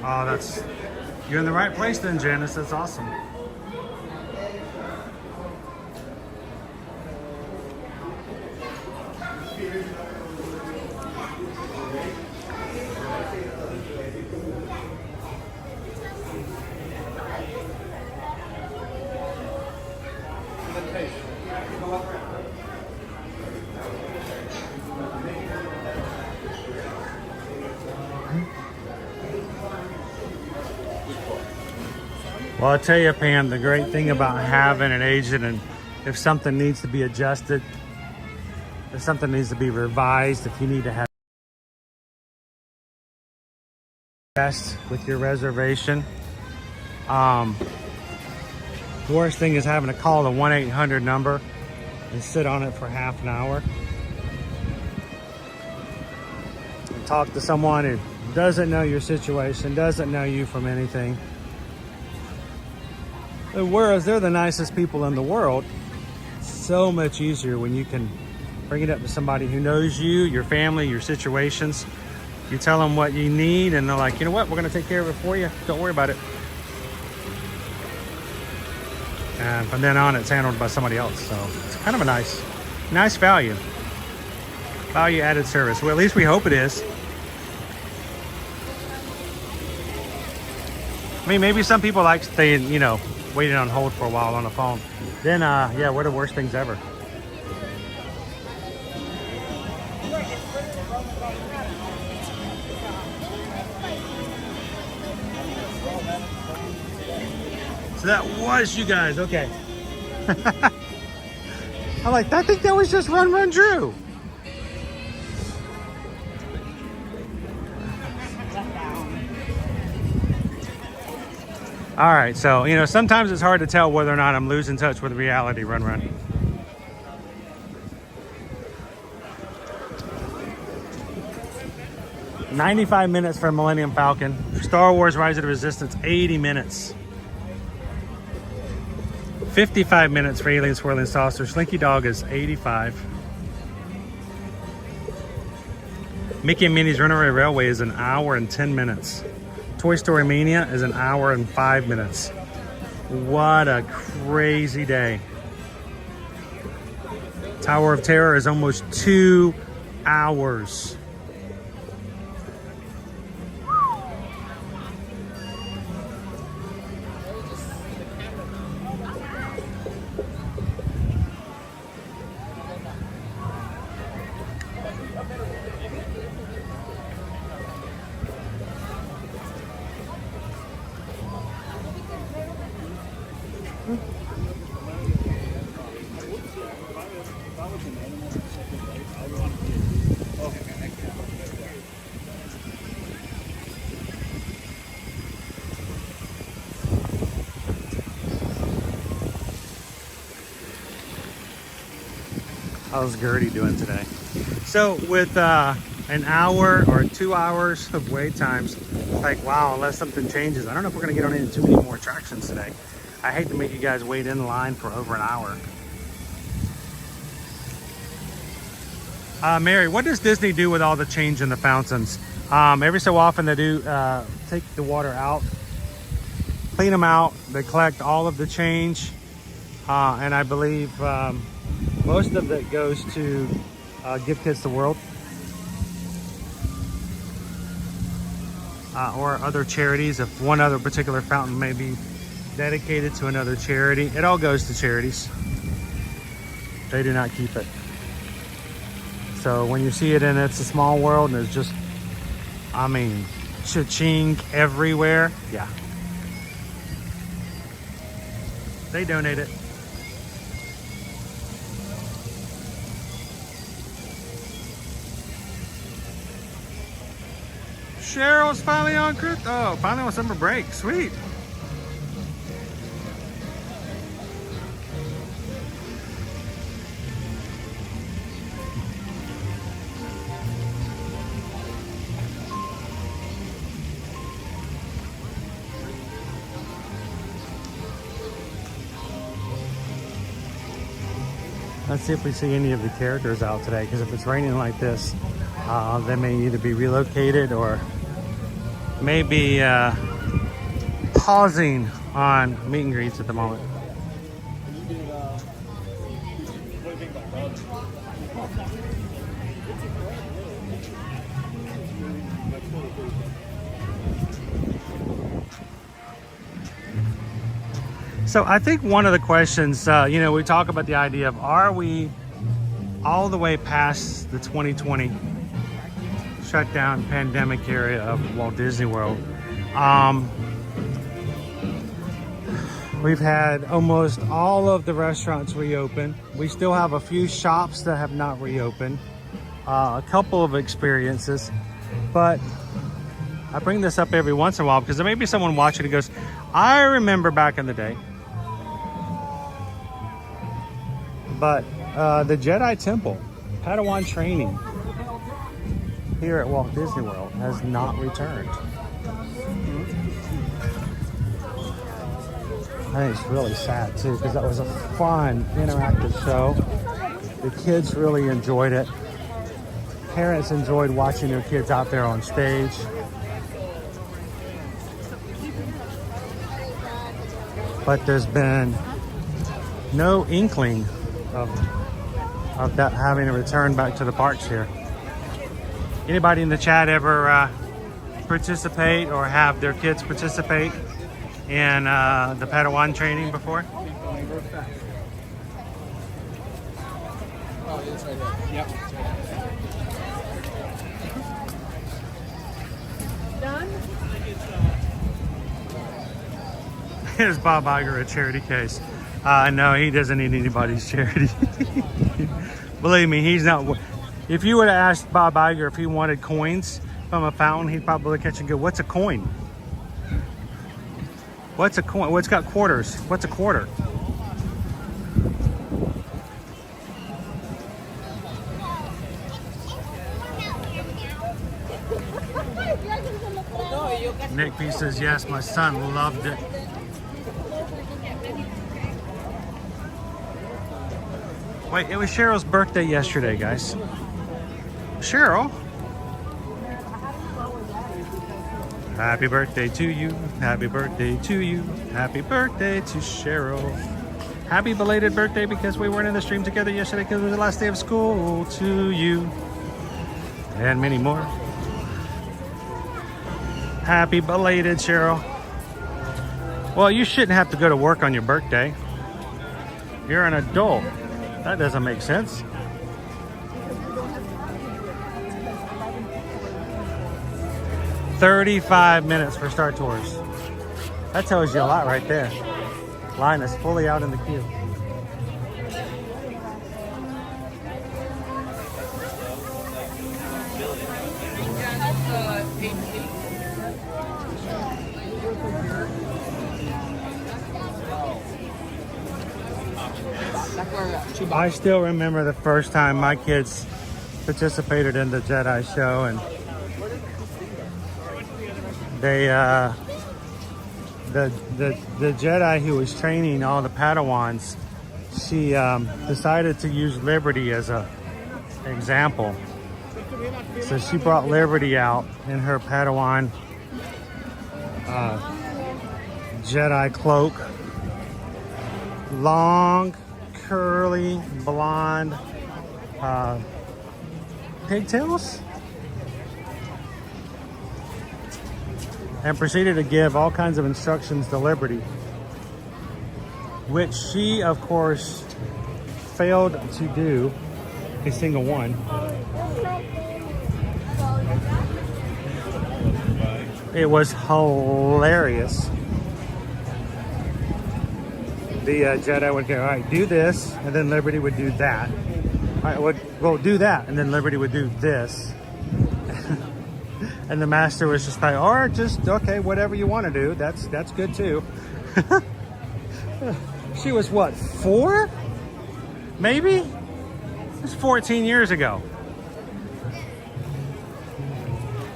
Oh, you're in the right place then, Janice. That's awesome. Well, I'll tell you, Pam, the great thing about having an agent, and if something needs to be adjusted, if something needs to be revised, if you need to have best with your reservation, the worst thing is having to call the 1-800 number and sit on it for half an hour and talk to someone who doesn't know your situation, doesn't know you from anything. Whereas they're the nicest people in the world, so much easier when you can bring it up to somebody who knows you, your family, your situations. You tell them what you need and they're like, you know what, we're going to take care of it for you. Don't worry about it. And from then on, it's handled by somebody else. So it's kind of a nice value added service. Well, at least we hope it is. I mean, maybe some people like staying, waiting on hold for a while on the phone. Then, yeah, we're the worst things ever. So that was you guys, okay. I think that was just Run, Drew. All right, so, sometimes it's hard to tell whether or not I'm losing touch with reality, Run. 95 minutes for Millennium Falcon. Star Wars Rise of the Resistance, 80 minutes. 55 minutes for Alien Swirling Saucer. Slinky Dog is 85. Mickey and Minnie's Runaway Railway is an hour and 10 minutes. Toy Story Mania is an hour and 5 minutes. What a crazy day. Tower of Terror is almost 2 hours. How's Gertie doing today? So with an hour or 2 hours of wait times, like, wow, unless something changes. I don't know if we're gonna get on into too many more attractions today. I hate to make you guys wait in line for over an hour. Mary, what does Disney do with all the change in the fountains? Every so often they do take the water out, clean them out, they collect all of the change, and I believe most of it goes to Give Kids the World or other charities if one other particular fountain may be dedicated to another charity. It all goes to charities. They do not keep it. So when you see it in It's a Small World and it's just, I mean, cha-ching everywhere, yeah. They donate it. Cheryl's finally on finally on summer break. Sweet. Let's see if we see any of the characters out today, because if it's raining like this, they may either be relocated or maybe pausing on meet and greets at the moment. So I think one of the questions, you know, we talk about the idea of, are we all the way past the 2020 shutdown pandemic area of Walt Disney World? We've had almost all of the restaurants reopen. We still have a few shops that have not reopened, a couple of experiences, but I bring this up every once in a while because there may be someone watching who goes, I remember back in the day. But the Jedi Temple, Padawan training here at Walt Disney World has not returned. I think it's really sad too, because that was a fun, interactive show. The kids really enjoyed it. Parents enjoyed watching their kids out there on stage. But there's been no inkling of that having to return back to the parks here. Anybody in the chat ever participate or have their kids participate in the Padawan training before? Oh, it's right here. Yep. Done? Here's Bob Iger, a charity case. No, he doesn't need anybody's charity. Believe me, he's not. If you would have asked Bob Iger if he wanted coins from a fountain, he'd probably catch and go, what's a coin? What's a coin? Well, it's got quarters. What's a quarter? Nick P says, yes, my son loved it. Wait, it was Cheryl's birthday yesterday, guys. Cheryl. Happy birthday to you. Happy birthday to you. Happy birthday to Cheryl. Happy belated birthday because we weren't in the stream together yesterday because it was the last day of school to you. And many more. Happy belated, Cheryl. Well, you shouldn't have to go to work on your birthday. You're an adult. That doesn't make sense. $35 minutes for Star Tours. That tells you a lot right there. Line is fully out in the queue. I still remember the first time my kids participated in the Jedi show, and they the Jedi who was training all the Padawans, she decided to use Liberty as a example. So she brought Liberty out in her Padawan Jedi cloak, long curly blonde pigtails, and proceeded to give all kinds of instructions to Liberty which she, of course, failed to do a single one. It was hilarious. The Jedi would go, all right, do this, and then Liberty would do that. All right, well, do that, and then Liberty would do this. And the master was just like, all right, just, okay, whatever you want to do, that's good too. She was what, 4? Maybe? It was 14 years ago.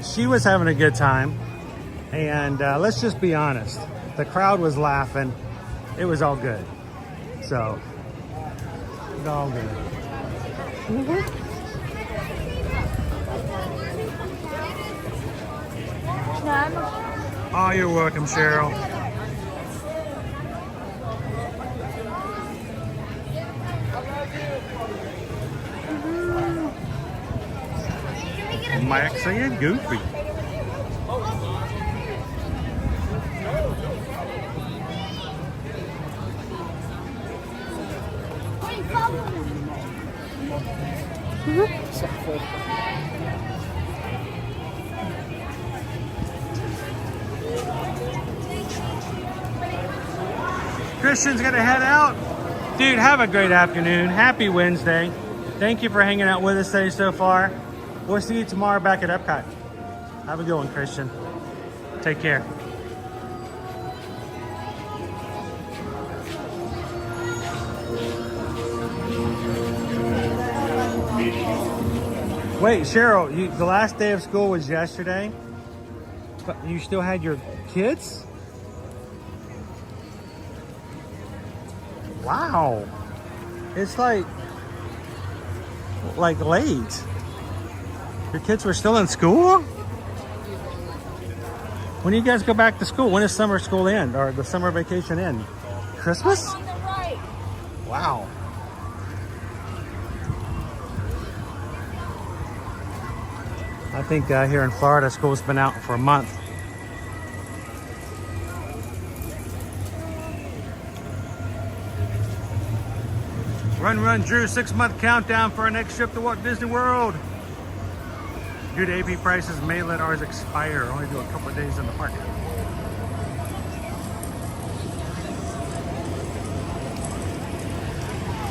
She was having a good time. And let's just be honest. The crowd was laughing. It was all good. So, it was all good. Oh, you're welcome, Cheryl. Maxie and Goofy. Christian's gonna head out. Dude, have a great afternoon. Happy Wednesday. Thank you for hanging out with us today so far. We'll see you tomorrow back at Epcot. Have a good one, Christian. Take care. Wait, Cheryl, the last day of school was yesterday, but you still had your kids? Wow. It's like late. Your kids were still in school? When do you guys go back to school? When does summer school end, or the summer vacation end? Christmas? On the right. Wow. I think here in Florida, school's been out for a month. Run, Drew, 6-month countdown for our next trip to Walt Disney World. Due to AP prices, may let ours expire. Only do a couple of days in the park.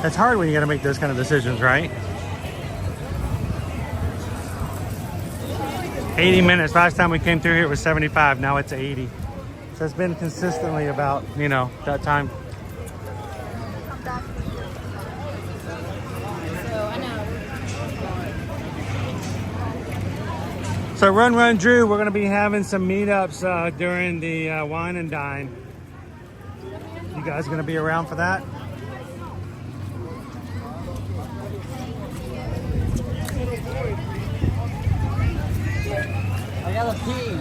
It's hard when you gotta make those kind of decisions, right? 80 minutes. Last time we came through here it was 75. Now it's 80. So it's been consistently about, you know, that time. So Run, Drew, we're going to be having some meetups during the Wine and Dine. You guys going to be around for that? I gotta pee.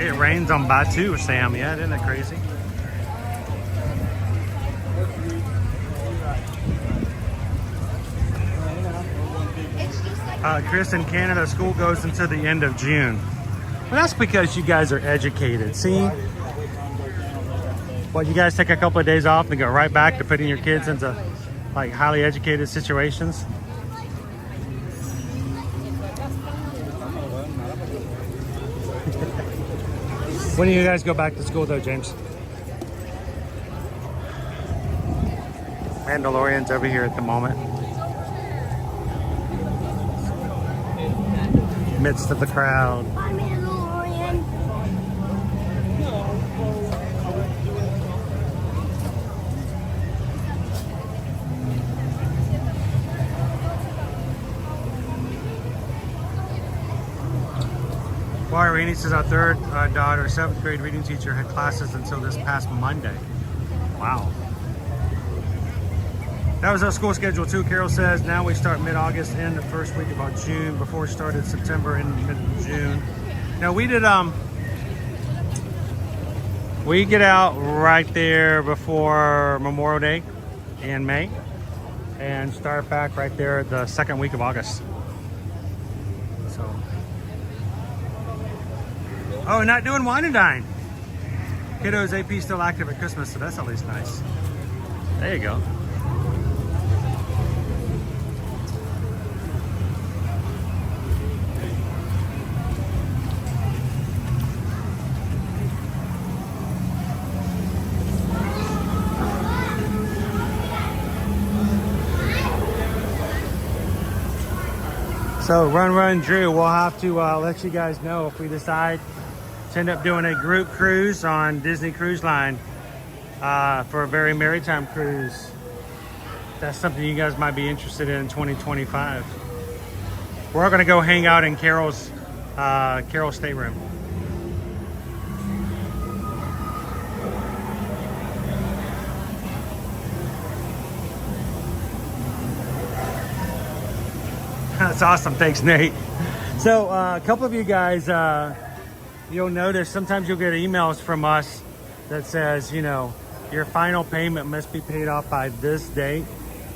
It rains on Batu, Sam. Yeah, isn't that crazy? Chris, in Canada, school goes until the end of June. Well, that's because you guys are educated. See? Well, you guys take a couple of days off and go right back to putting your kids into like highly educated situations. When do you guys go back to school though, James? Mandalorian's over here at the moment. Midst of the crowd. I'm Mandalorian. Well, Rainey says our third daughter, 7th grade reading teacher, had classes until this past Monday. Wow. That was our school schedule too. Carol says now we start mid-August, end the first week of June. Before we started September and mid-June. Now we did we get out right there before Memorial Day in May and start back right there the second week of August. So, oh, not doing Wine and Dine. Kiddo's AP still active at Christmas, so that's at least nice. There you go. So Run Drew, we'll have to let you guys know if we decide to end up doing a group cruise on Disney Cruise Line for a very maritime cruise. That's something you guys might be interested in 2025. We're going to go hang out in Carol's stateroom. That's awesome. Thanks, Nate. So a couple of you guys, you'll notice sometimes you'll get emails from us that says, you know, your final payment must be paid off by this date.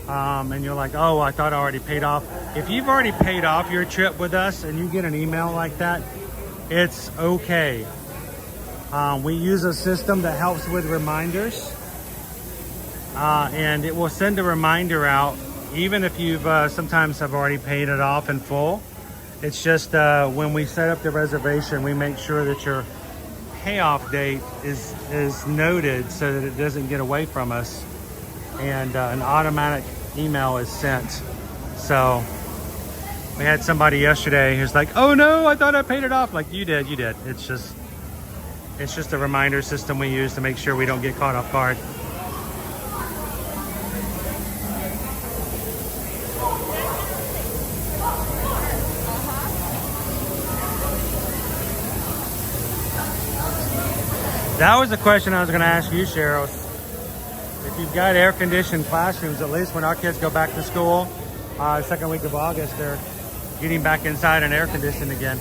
And you're like, oh, I thought I already paid off. If you've already paid off your trip with us and you get an email like that, it's okay. We use a system that helps with reminders. And it will send a reminder out even if you've sometimes have already paid it off in full. It's just when we set up the reservation, we make sure that your payoff date is noted so that it doesn't get away from us, and an automatic email is sent. So we had somebody yesterday who's like, oh no, I thought I paid it off. Like, you did. It's just a reminder system we use to make sure we don't get caught off guard. That was the question I was going to ask you, Cheryl. If you've got air-conditioned classrooms, at least when our kids go back to school, second week of August, they're getting back inside and air-conditioned again.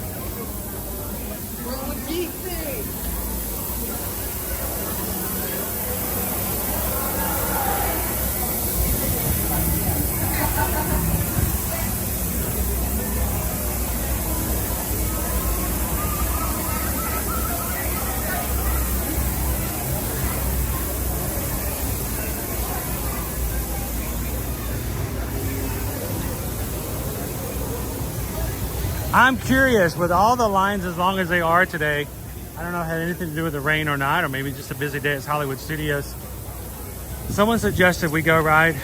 I'm curious, with all the lines as long as they are today, I don't know if it had anything to do with the rain or not, or maybe just a busy day at Hollywood Studios. Someone suggested we go ride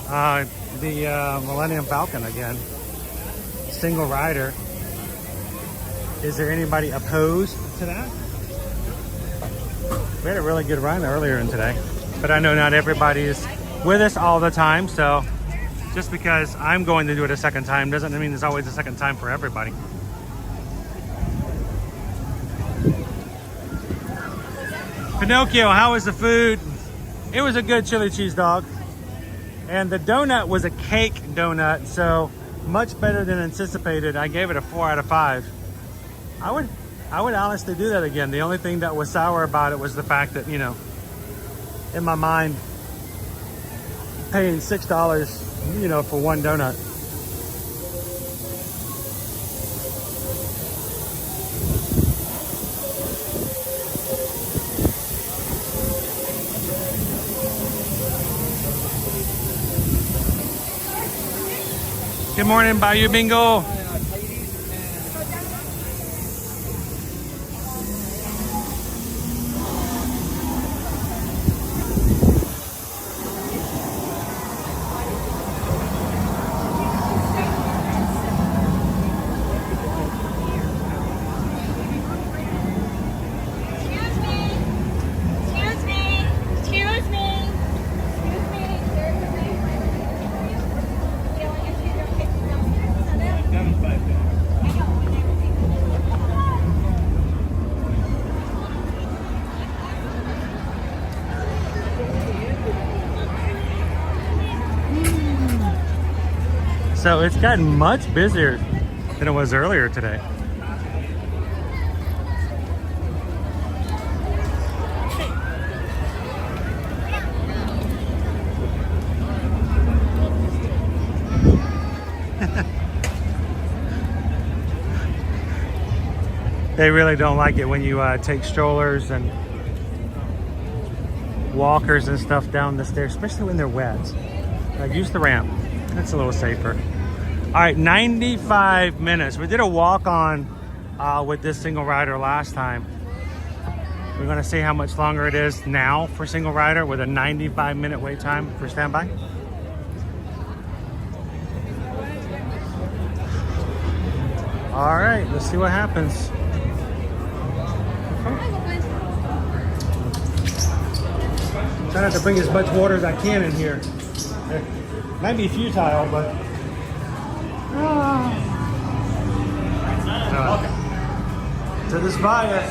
the Millennium Falcon again. Single rider. Is there anybody opposed to that? We had a really good run earlier in today, but I know not everybody is with us all the time, so just because I'm going to do it a second time doesn't mean there's always a second time for everybody. Pinocchio, how was the food? It was a good chili cheese dog. And the donut was a cake donut, so much better than anticipated. I gave it a 4 out of 5. I would honestly do that again. The only thing that was sour about it was the fact that, you know, in my mind, paying $6, you know, for one donut. Good morning, Bayou Bingo. So it's gotten much busier than it was earlier today. They really don't like it when you take strollers and walkers and stuff down the stairs, especially when they're wet. Use the ramp. That's a little safer. All right, 95 minutes. We did a walk-on with this single rider last time. We're gonna see how much longer it is now for single rider with a 95-minute wait time for standby. All right, let's see what happens. Try not to bring as much water as I can in here. It might be futile, but to this fire.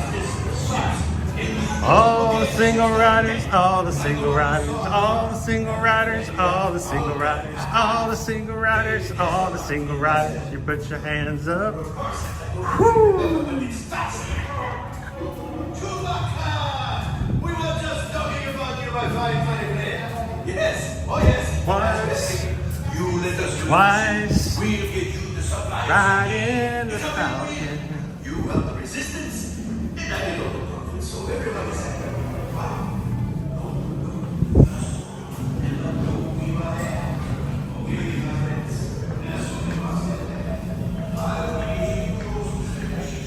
All the single riders, all the single riders, all the single riders, all the single riders, all the single riders, all the single riders. You put your hands up. Woo! We were just talking about you by 5 minutes. Yes, oh yes. Once, you let us twice, we'll get you the supply. Ride in the Falcon. You have the resistance, and I get all the profit. So everybody's happy. Wow.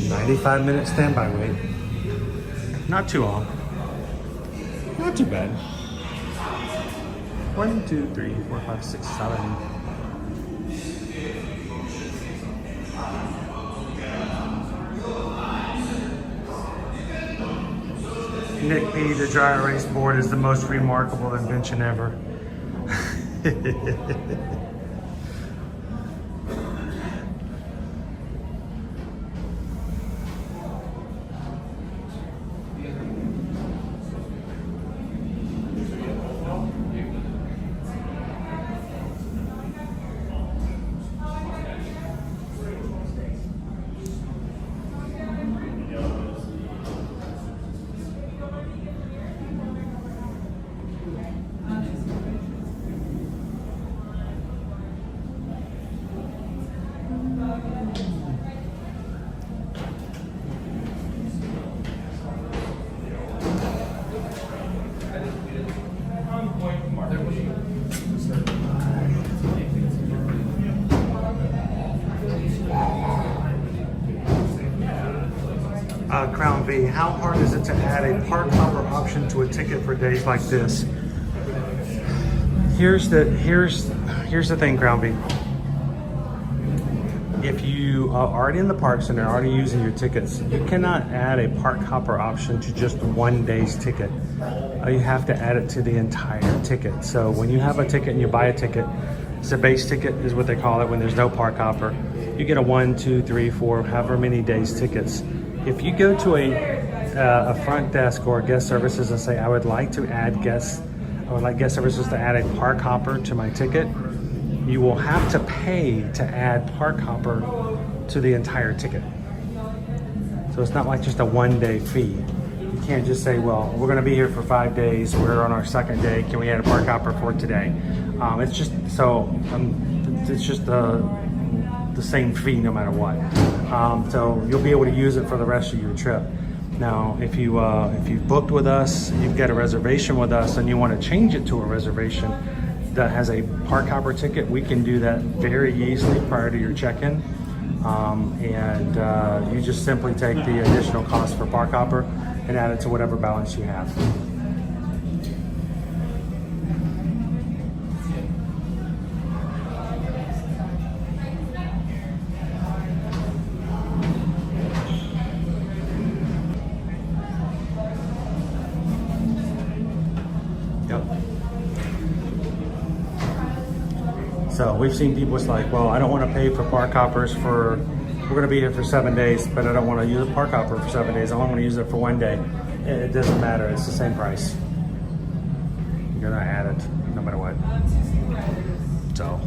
95-minute standby wait. Not too long. Not too bad. 1, 2, 3, 4, 5, 6, 7. Nick P, the dry erase board is the most remarkable invention ever. Crown V, how hard is it to add a park hopper option to a ticket for days like this? Here's the thing, Crown V. If you are already in the parks and they're already using your tickets, you cannot add a park hopper option to just one day's ticket. You have to add it to the entire ticket. So when you have a ticket and you buy a ticket, it's a base ticket is what they call it when there's no park hopper. You get a 1, 2, 3, 4, however many days tickets. If you go to a front desk or guest services and say, I would like guest services to add a park hopper to my ticket, you will have to pay to add park hopper to the entire ticket. So it's not like just a one-day fee. You can't just say, well, we're gonna be here for 5 days, we're on our second day, can we add a park hopper for today? It's just the same fee no matter what. So you'll be able to use it for the rest of your trip. Now, if you've booked with us, you've got a reservation with us, and you want to change it to a reservation that has a park hopper ticket, we can do that very easily prior to your check-in. You just simply take the additional cost for park hopper and add it to whatever balance you have. So we've seen people, it's like, well, I don't want to pay for park hoppers we're going to be here for 7 days, but I don't want to use a park hopper for 7 days. I only want to use it for 1 day. It doesn't matter. It's the same price. You're going to add it no matter what. So.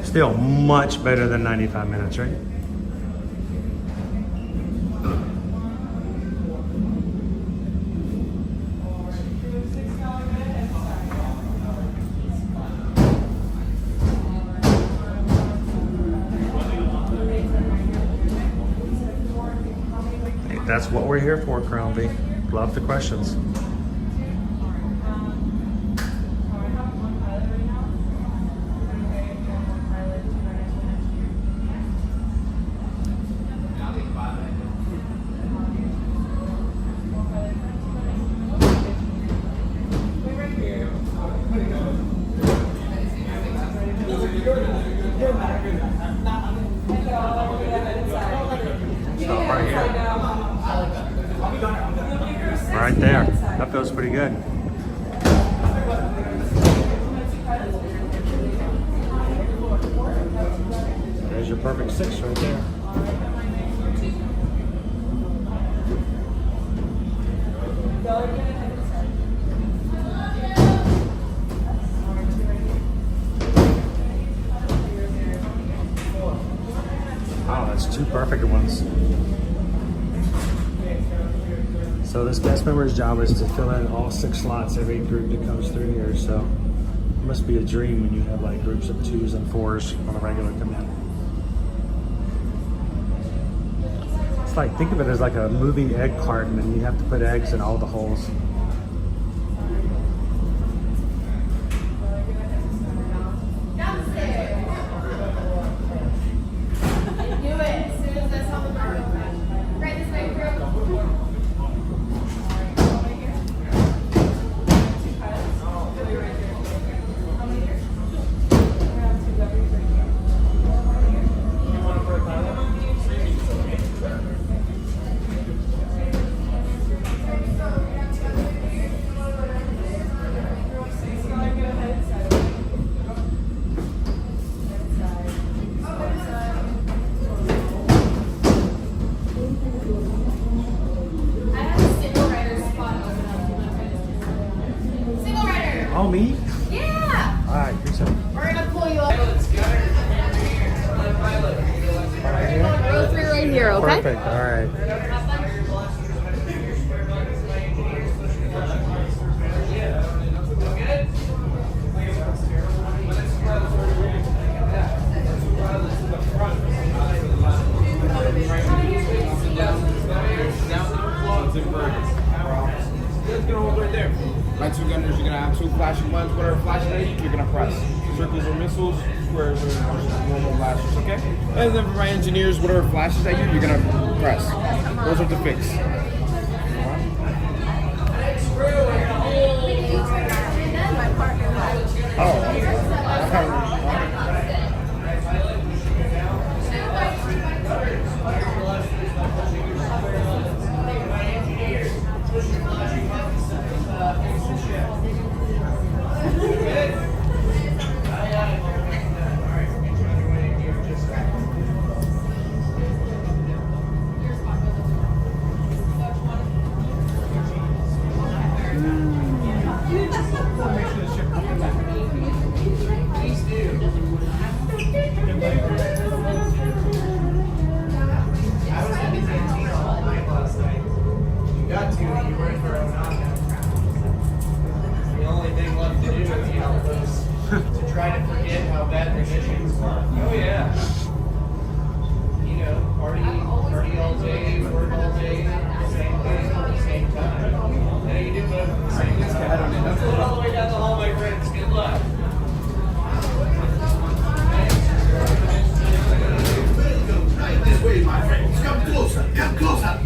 Still much better than 95 minutes, right? That's what we're here for, Crombie. Love the questions. Stop right here. Right there. That feels pretty good. There's your perfect 6 right there. Oh, that's 2 perfect ones. So this guest member's job is to fill in all 6 slots every group that comes through here. So it must be a dream when you have like groups of 2s and 4s on a regular come in. It's like, think of it as like a moving egg carton and you have to put eggs in all the holes. Oh, me? Yeah. All right, here's some. We're gonna pull you up. Right here? Row 3 right here, okay? Perfect, all right. My 2 gunners, you're gonna have 2 flashing buttons. Whatever flashes at you, you're gonna press. Circles are missiles, squares are normal flashers, okay? And then for my engineers, whatever flashes at you, you're gonna press. Those are to fix. To try to forget how bad the missions were. Oh yeah. You know, party all day, work all day, same thing at the same time. Yeah, you do both at the same time. Let's go all the way down the hall, my friends. Good luck. Right this way, my friends. Come closer. Come closer.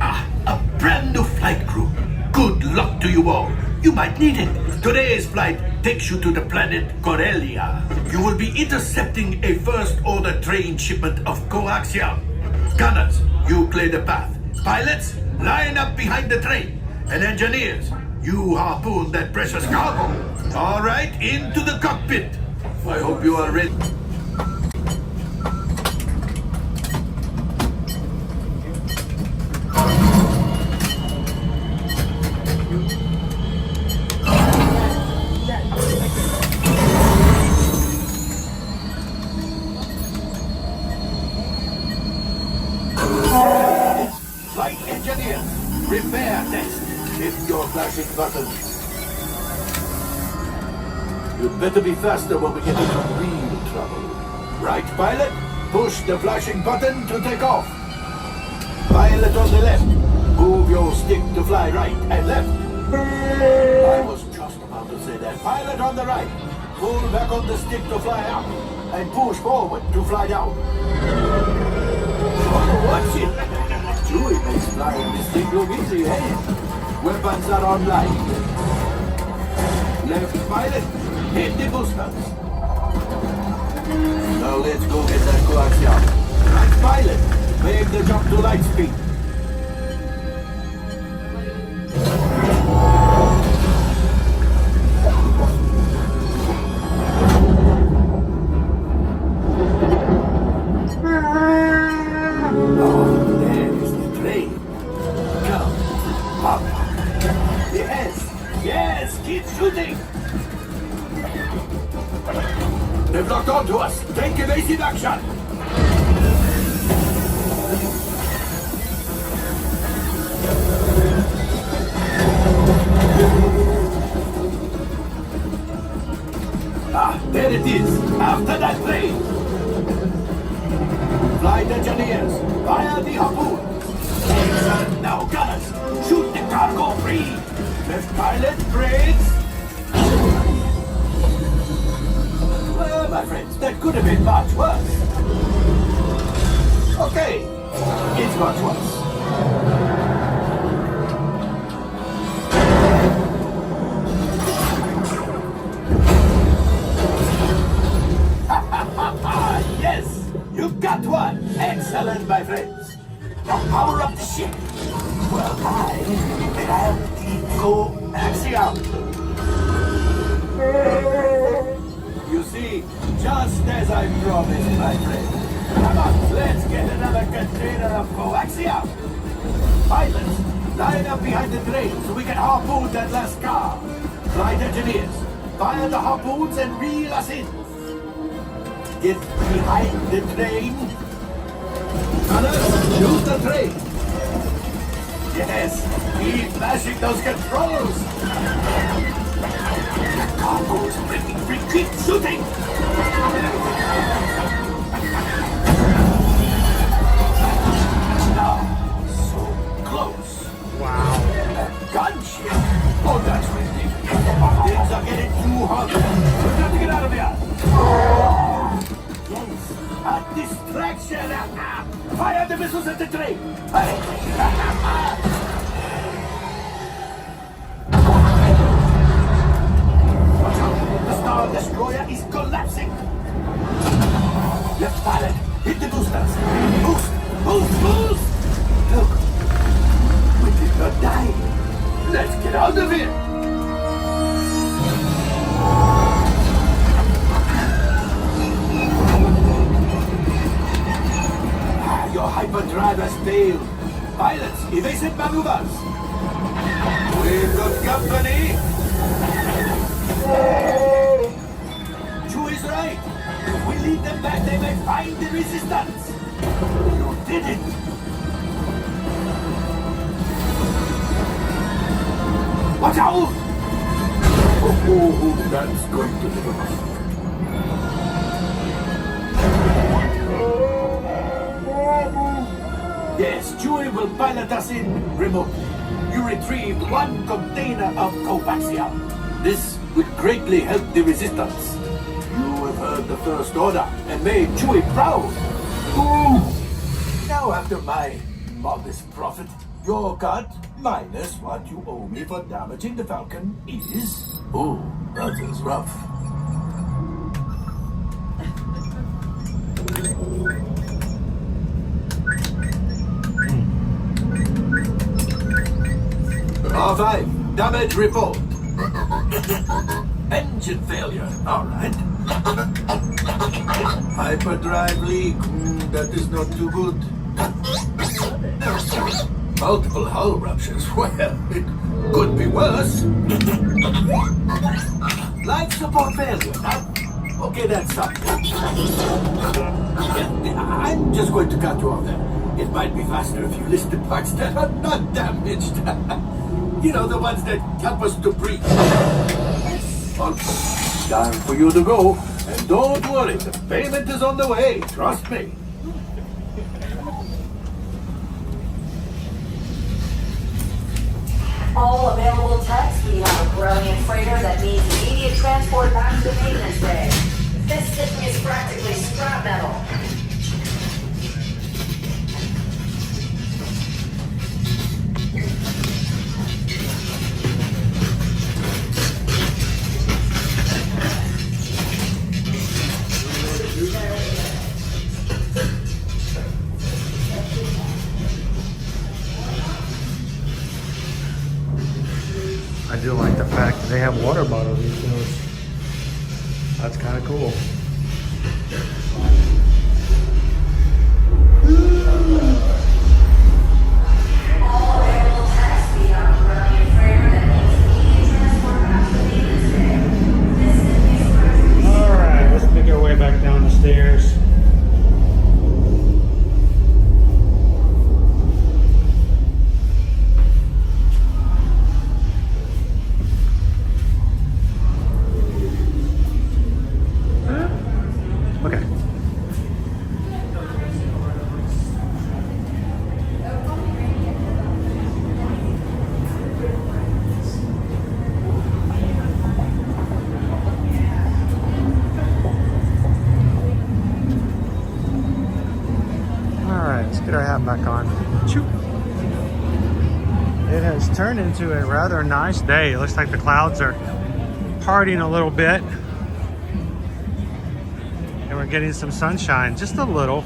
Ah, a brand new flight crew. Good luck to you all. You might need it. Today's flight takes you to the planet Corellia. You will be intercepting a first-order train shipment of coaxium. Gunners, you clear the path. Pilots, line up behind the train. And engineers, you harpoon that precious cargo. All right, into the cockpit. I hope you are ready. Flight engineer, repair test. Hit your flashing button. You'd better be faster when we get into real trouble. Right, pilot? Push the flashing button to take off. Pilot on the left. Move your stick to fly right and left. I was just about to say that. Pilot on the right. Pull back on the stick to fly up. And push forward to fly down. Oh, watch it. Chewie makes flying this thing look easy, eh? Weapons are online. Left pilot, hit the boosters. Now let's go get that coaxium. Right pilot, make the jump to light speed. They've locked onto us. Take evasive action. Ah, there it is. After that plane. Flight engineers, fire the harpoon. Excellent. Now, gunners, shoot the cargo free. Left pilot, brakes. Well, my friends, that could have been much worse. Okay, it's much worse. Yes, you got one. Excellent, my friends. Now power up the ship. Well, I have the coaxium. You see, just as I promised, my friend. Come on, let's get another container of coaxium. Pilots, line up behind the train so we can harpoon that last car. Flight engineers, fire the harpoons and reel us in. Get behind the train. Gunners, shoot the train. Yes, keep mashing those controls. The cargo's breaking free. Keep shooting. Now, so close. Wow. A gunship. Oh, that's ridiculous. Things are getting too hot. We've got to get out of here. Yes, a distraction. Fire the missiles at the train. Hurry. The Star Destroyer is collapsing. Left pilot, hit the boosters. Boost, boost, boost. Look, we did not die. Let's get out of here. Your hyperdrive has failed. Pilots, evasive maneuvers. We've got company. Chewie's right. If we lead them back, they may find the resistance. You did it. Watch out! Oh, that's going to be good. Yes, Chewie will pilot us in remotely. You retrieved one container of coaxium. This would greatly help the resistance. You have heard the First Order and made Chewie proud. Ooh. Now after my modest profit, your cut minus what you owe me for damaging the Falcon is... Oh, that is rough. R5, damage report. Engine failure, all right. Hyperdrive leak, that is not too good. Multiple hull ruptures, well, it could be worse. Life support failure, huh? Okay, that's something. I'm just going to cut you off there. It might be faster if you list the parts that are not damaged. You know, the ones that help us to breathe. Well, time for you to go. And don't worry, the payment is on the way. Trust me. All available techs, we have a brilliant freighter that needs immediate transport back to the maintenance bay. This thing is practically scrap metal. I do like the fact that they have water bottle refills. That's kind of cool. All right, let's make our way back down the stairs. Okay. All right, let's get our hat back on. Choo. It has turned into a rather nice day. It looks like the clouds are parting a little bit. And we're getting some sunshine, just a little.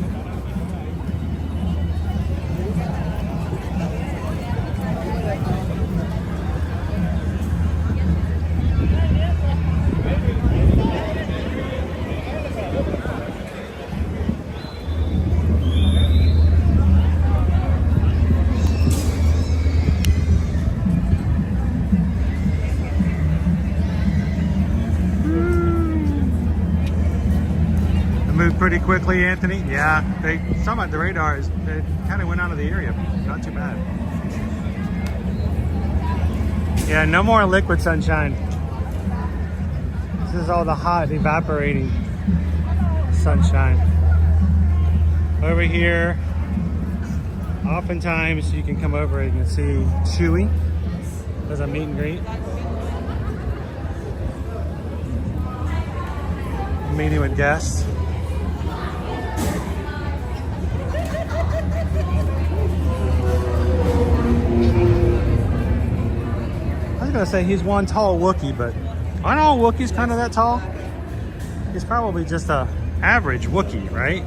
Moved pretty quickly, Anthony. Yeah, they some at the radar is they kind of went out of the area. Not too bad. Yeah, no more liquid sunshine. This is all the hot, evaporating sunshine. Over here, oftentimes you can come over and you can see Chewy. There's a meet and greet. Meeting with guests. I was gonna say he's one tall Wookiee, but aren't all Wookiees kind of that tall? He's probably just a average Wookiee, right?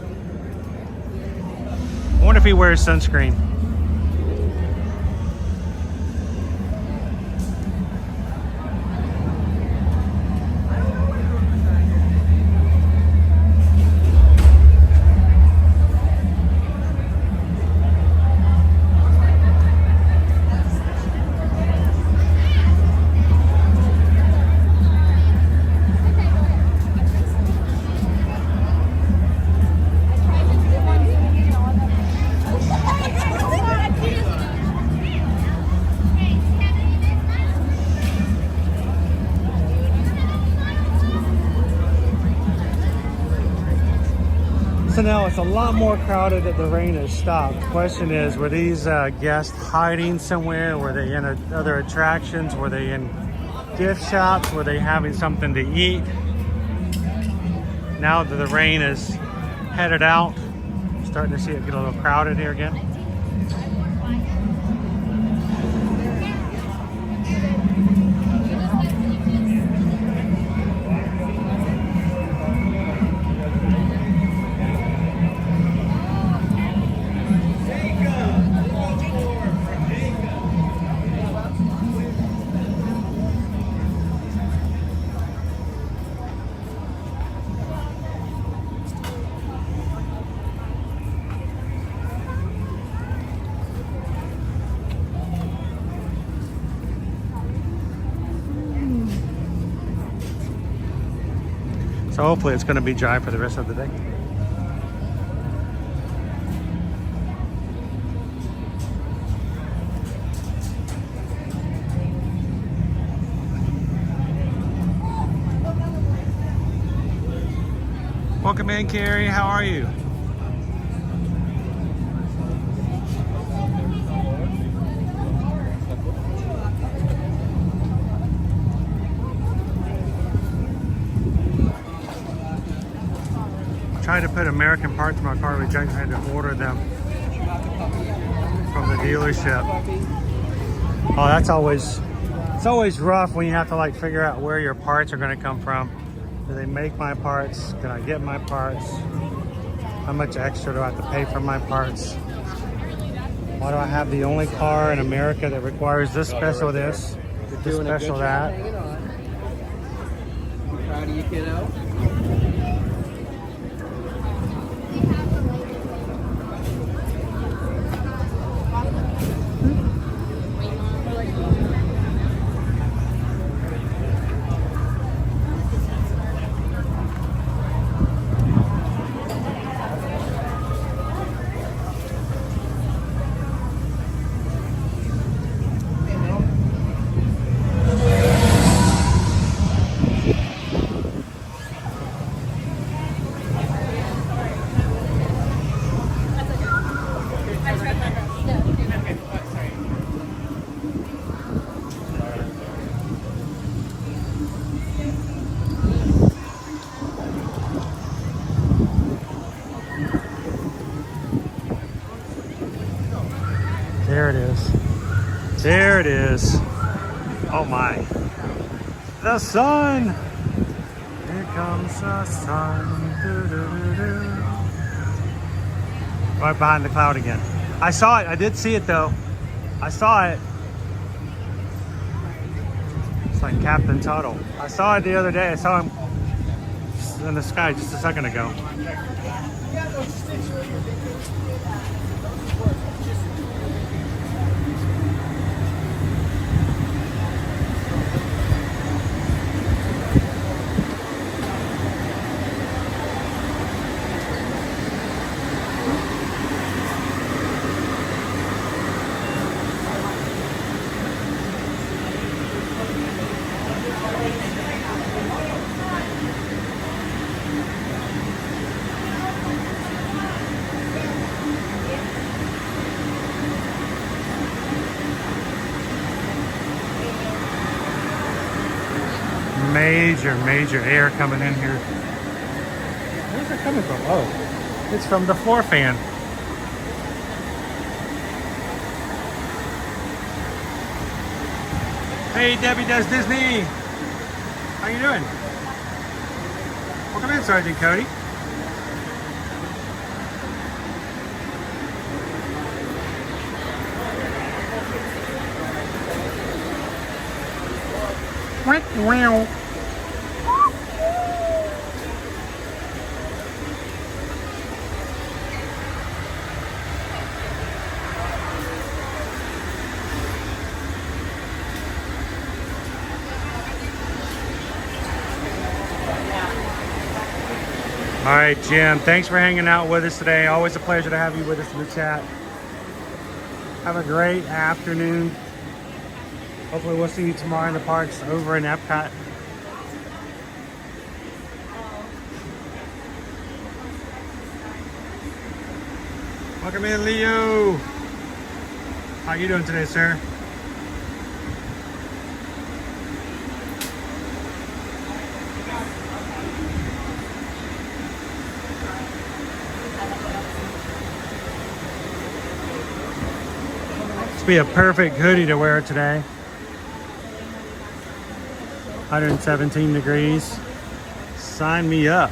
I wonder if he wears sunscreen. So now it's a lot more crowded that the rain has stopped. The question is, were these guests hiding somewhere? Were they in other attractions? Were they in gift shops? Were they having something to eat? Now that the rain is headed out, starting to see it get a little crowded here again. So hopefully it's going to be dry for the rest of the day. Welcome in, Carrie. How are you? tried to put American parts in my car, but I had to order them from the dealership. Oh, that's always, it's always rough when you have to like figure out where your parts are going to come from. Do they make my parts? Can I get my parts? How much extra do I have to pay for my parts? Why do I have the only car in America that requires this special this, this special that? Proud of you, kiddo. There it is. There it is. Oh my. The sun. Here comes the sun. Doo-doo-doo-doo. Right behind the cloud again. I saw it. I did see it though. I saw it. It's like Captain Tuttle. I saw it the other day. I saw him in the sky just a second ago. Major air coming in here. Where's it coming from? Oh, it's from the floor fan. Hey, Debbie Does Disney. How you doing? Welcome in, Sergeant Cody. Wow. All right, Jim, thanks for hanging out with us today. Always a pleasure to have you with us in the chat. Have a great afternoon. Hopefully we'll see you tomorrow in the parks over in Epcot. Welcome in, Leo. How you doing today, sir? This would be a perfect hoodie to wear today. 117 degrees. Sign me up.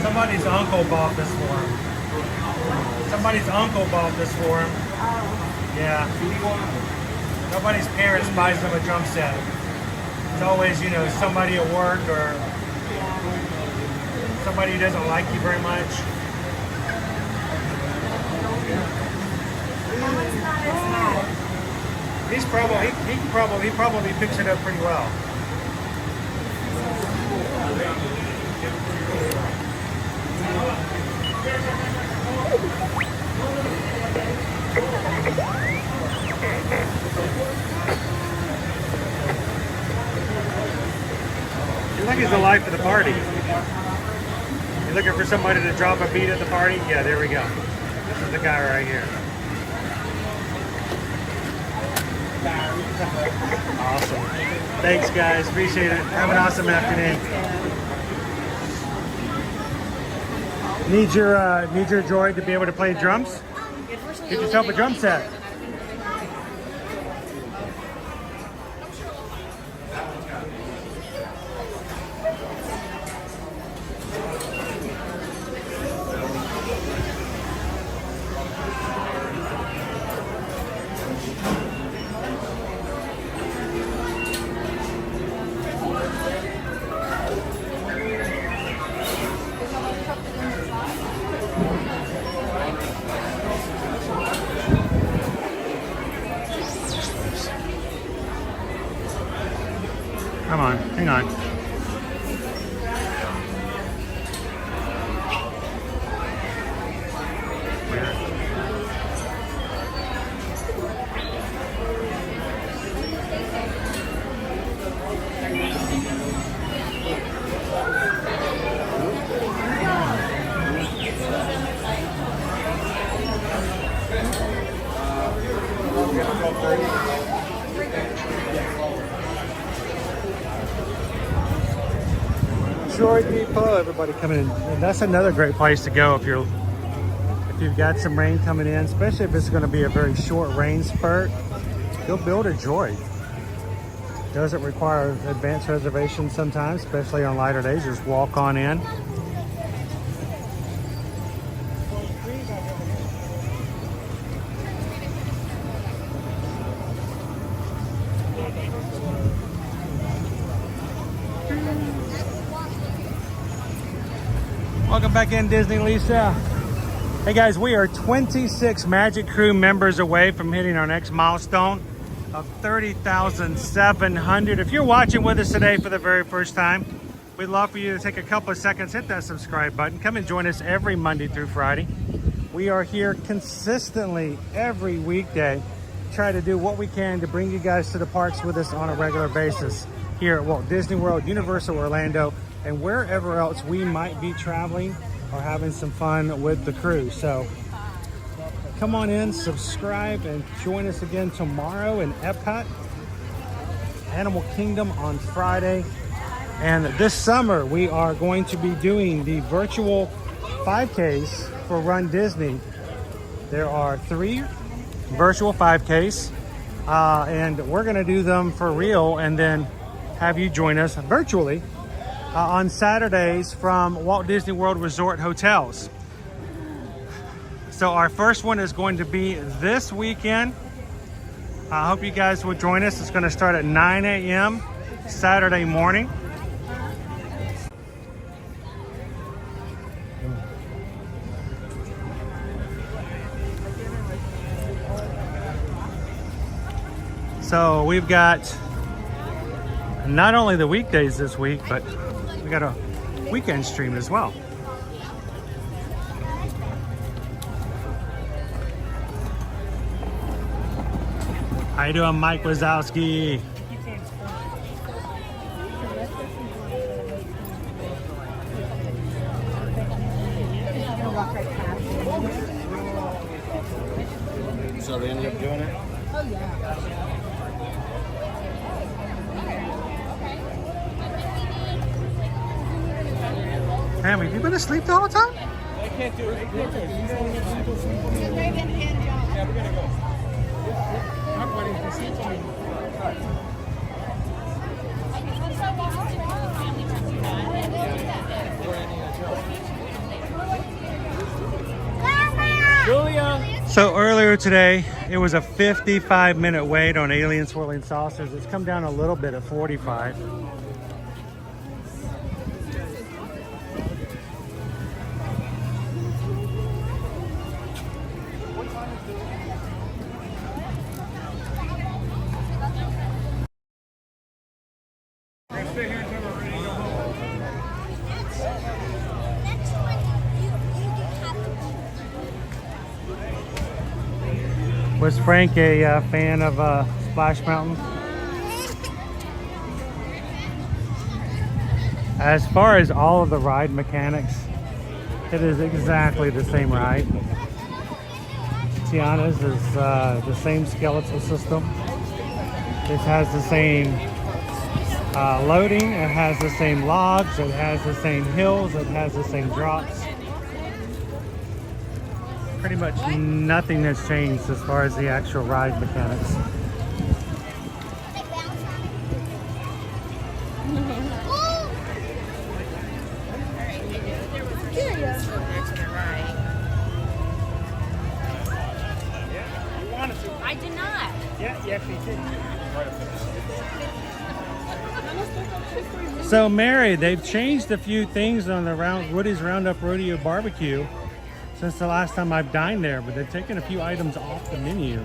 Somebody's uncle bought this for him. Somebody's uncle bought this for him. Yeah. Nobody's parents buys them a drum set. It's always, you know, somebody at work or somebody who doesn't like you very much. He probably picks it up pretty well. like he's the life of the party. You looking for somebody to drop a beat at the party? Yeah, there we go. This is the guy right here. Awesome. Thanks, guys. Appreciate it. Have an awesome afternoon. Need your droid to be able to play drums? Get yourself a drum set. Come on, hang on. Droid Depot, everybody coming in. And that's another great place to go if you've got some rain coming in, especially if it's going to be a very short rain spurt. Go build a droid. Doesn't require advanced reservations sometimes, especially on lighter days. Just walk on in. Welcome back in, Disney Lisa. Hey guys, we are 26 Magic Crew members away from hitting our next milestone of 30,700. If you're watching with us today for the very first time, we'd love for you to take a couple of seconds, hit that subscribe button. Come and join us every Monday through Friday. We are here consistently every weekday. Try to do what we can to bring you guys to the parks with us on a regular basis here at Walt Disney World, Universal Orlando, and wherever else we might be traveling or having some fun with the crew. So come on in, subscribe, and join us again tomorrow in Epcot, Animal Kingdom on Friday. And this summer we are going to be doing the virtual 5Ks for Run Disney. There are 3 virtual 5Ks and we're going to do them for real and then have you join us virtually on Saturdays from Walt Disney World Resort hotels. So our first one is going to be this weekend. I hope you guys will join us. It's going to start at 9 a.m. Saturday morning. So we've got not only the weekdays this week, but we got a weekend stream as well. How you doing, Mike Wazowski? So they ended up doing it? Oh yeah. Damn, have you been asleep the whole time? I can't do it. Yeah, we're gonna go. I'm waiting for seats on me. Julia! So earlier today, it was a 55-minute wait on Alien Swirling Saucers. It's come down a little bit at 45. Was Frank a fan of Splash Mountain? As far as all of the ride mechanics, it is exactly the same ride. Tiana's is the same skeletal system. It has the same loading, it has the same logs, it has the same hills, it has the same drops. Pretty much nothing has changed as far as the actual ride mechanics. I did not. Yeah, you actually did. So Mary, they've changed a few things on the Woody's Roundup Rodeo Barbecue since the last time I've dined there, but they've taken a few items off the menu.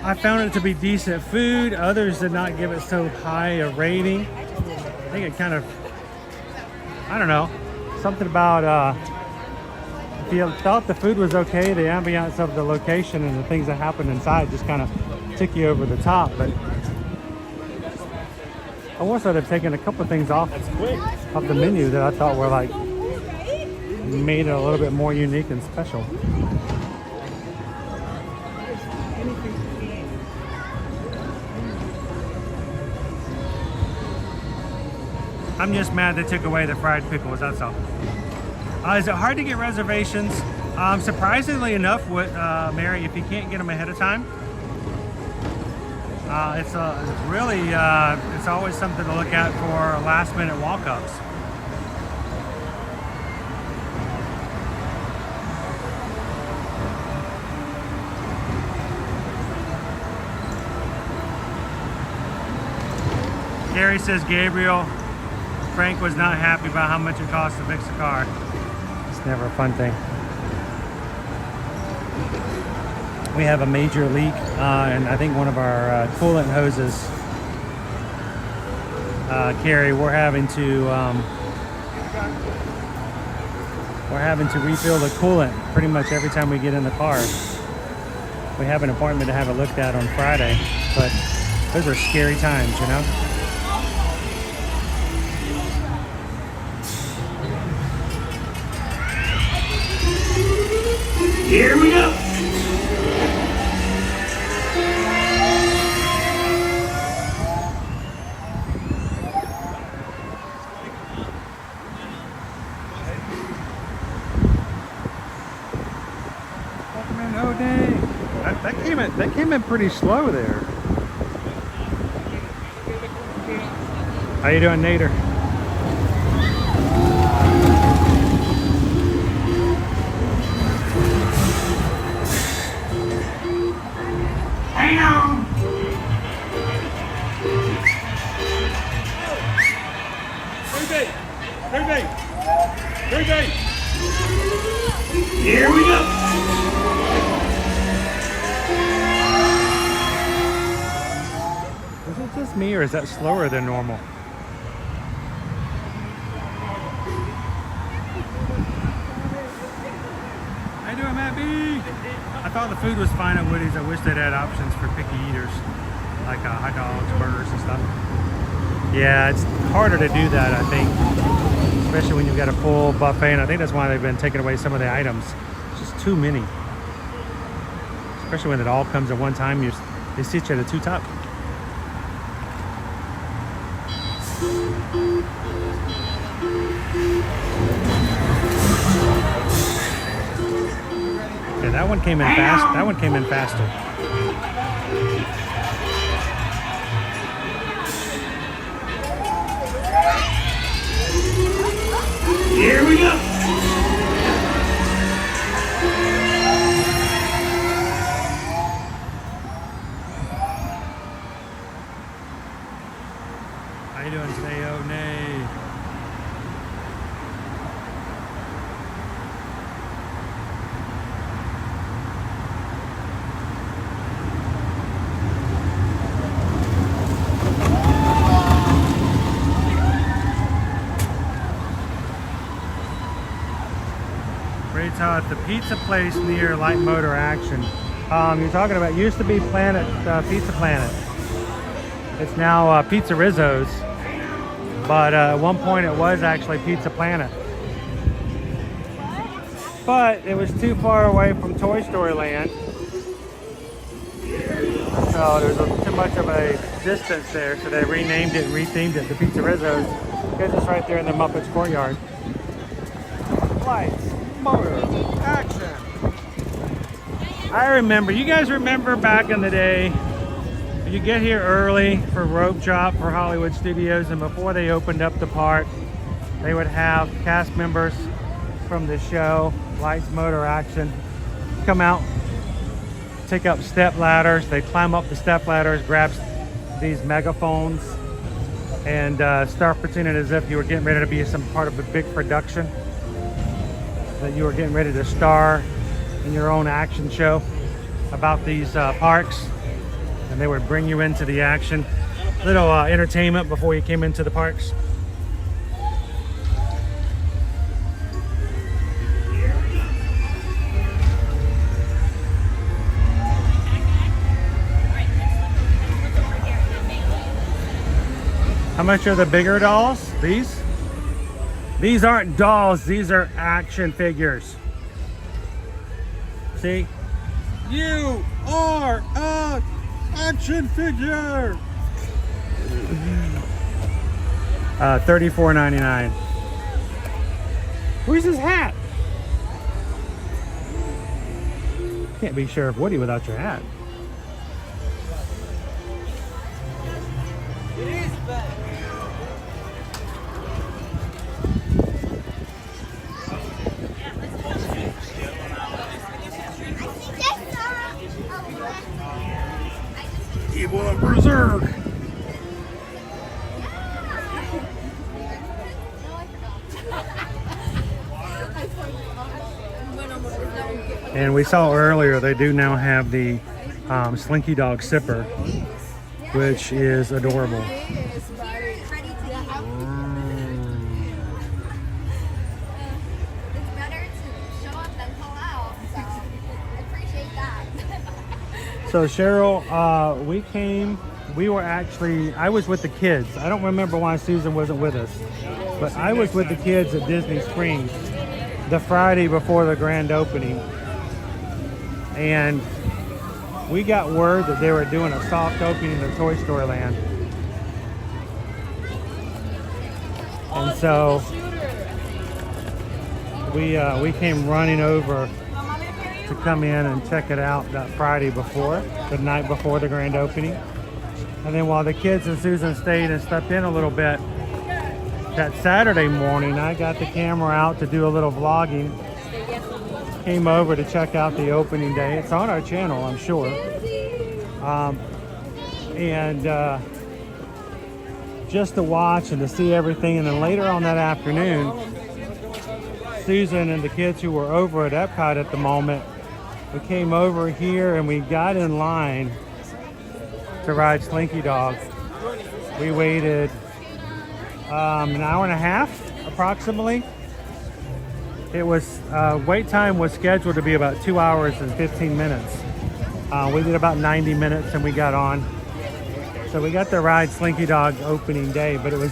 I found it to be decent food. Others did not give it so high a rating. I think it kind of, I don't know, something about if you thought the food was okay, the ambiance of the location and the things that happened inside just kind of took you over the top. But I also have taken a couple of things off of the menu that I thought were like made it a little bit more unique and special. I'm just mad they took away the fried pickles, that's all. Is it hard to get reservations? Surprisingly enough, with Mary, if you can't get them ahead of time, it's really, it's always something to look at for last minute walk-ups. Gary says Gabriel, Frank was not happy about how much it cost to fix the car. It's never a fun thing. We have a major leak, and I think one of our coolant hoses, Carrie, we're having to refill the coolant pretty much every time we get in the car. We have an appointment to have it looked at on Friday, but those are scary times, you know? Here we go. Oh dang! That came in pretty slow there. How you doing, Nader? Hang on. Here we go. Is it just me, or is that slower than normal? How you doing, Matt B? I thought the food was fine at Woody's. I wish they'd had options for picky eaters, like hot dogs, burgers, and stuff. Yeah, it's harder to do that, I think, especially when you've got a full buffet, and I think that's why they've been taking away some of the items. It's just too many. Especially when it all comes at one time, they sit you at the two top. Yeah, that one came in fast. That one came in faster. Here we go. How you doing today, oh nay? At the pizza place near Light Motor Action. You're talking about, used to be Pizza Planet. It's now Pizza Rizzo's, but at one point it was actually Pizza Planet. But it was too far away from Toy Story Land, so there's too much of a distance there, so they renamed it and rethemed it to Pizza Rizzo's because it's right there in the Muppets courtyard. Lights, motor, action. I remember, you guys remember back in the day, you get here early for Rope Drop for Hollywood Studios, and before they opened up the park, they would have cast members from the show, Lights, Motor, Action, come out, take up step ladders. They climb up the step ladders, grab these megaphones, and start pretending as if you were getting ready to be some part of a big production, that you were getting ready to star in your own action show about these parks. And they would bring you into the action, little entertainment before you came into the parks. How much are the bigger dolls? These? These aren't dolls, these are action figures. See? You are a action figure. $34.99. Where's his hat? Can't be Sheriff Woody without your hat. It is bad. Evil of Berserk. And we saw earlier they do now have the Slinky Dog Sipper, which is adorable. So Cheryl, I was with the kids. I don't remember why Susan wasn't with us, but I was with the kids at Disney Springs the Friday before the grand opening. And we got word that they were doing a soft opening of Toy Story Land. And so we came running over to come in and check it out that Friday before, the night before the grand opening. And then while the kids and Susan stayed and slept in a little bit, that Saturday morning I got the camera out to do a little vlogging. Came over to check out the opening day. It's on our channel, I'm sure. Just to watch and to see everything. And then later on that afternoon, Susan and the kids who were over at Epcot at the moment, we came over here and we got in line to ride Slinky Dog. We waited an hour and a half approximately. It was wait time was scheduled to be about 2 hours and 15 minutes. We did about 90 minutes and we got on. So we got to ride Slinky Dog opening day, but it was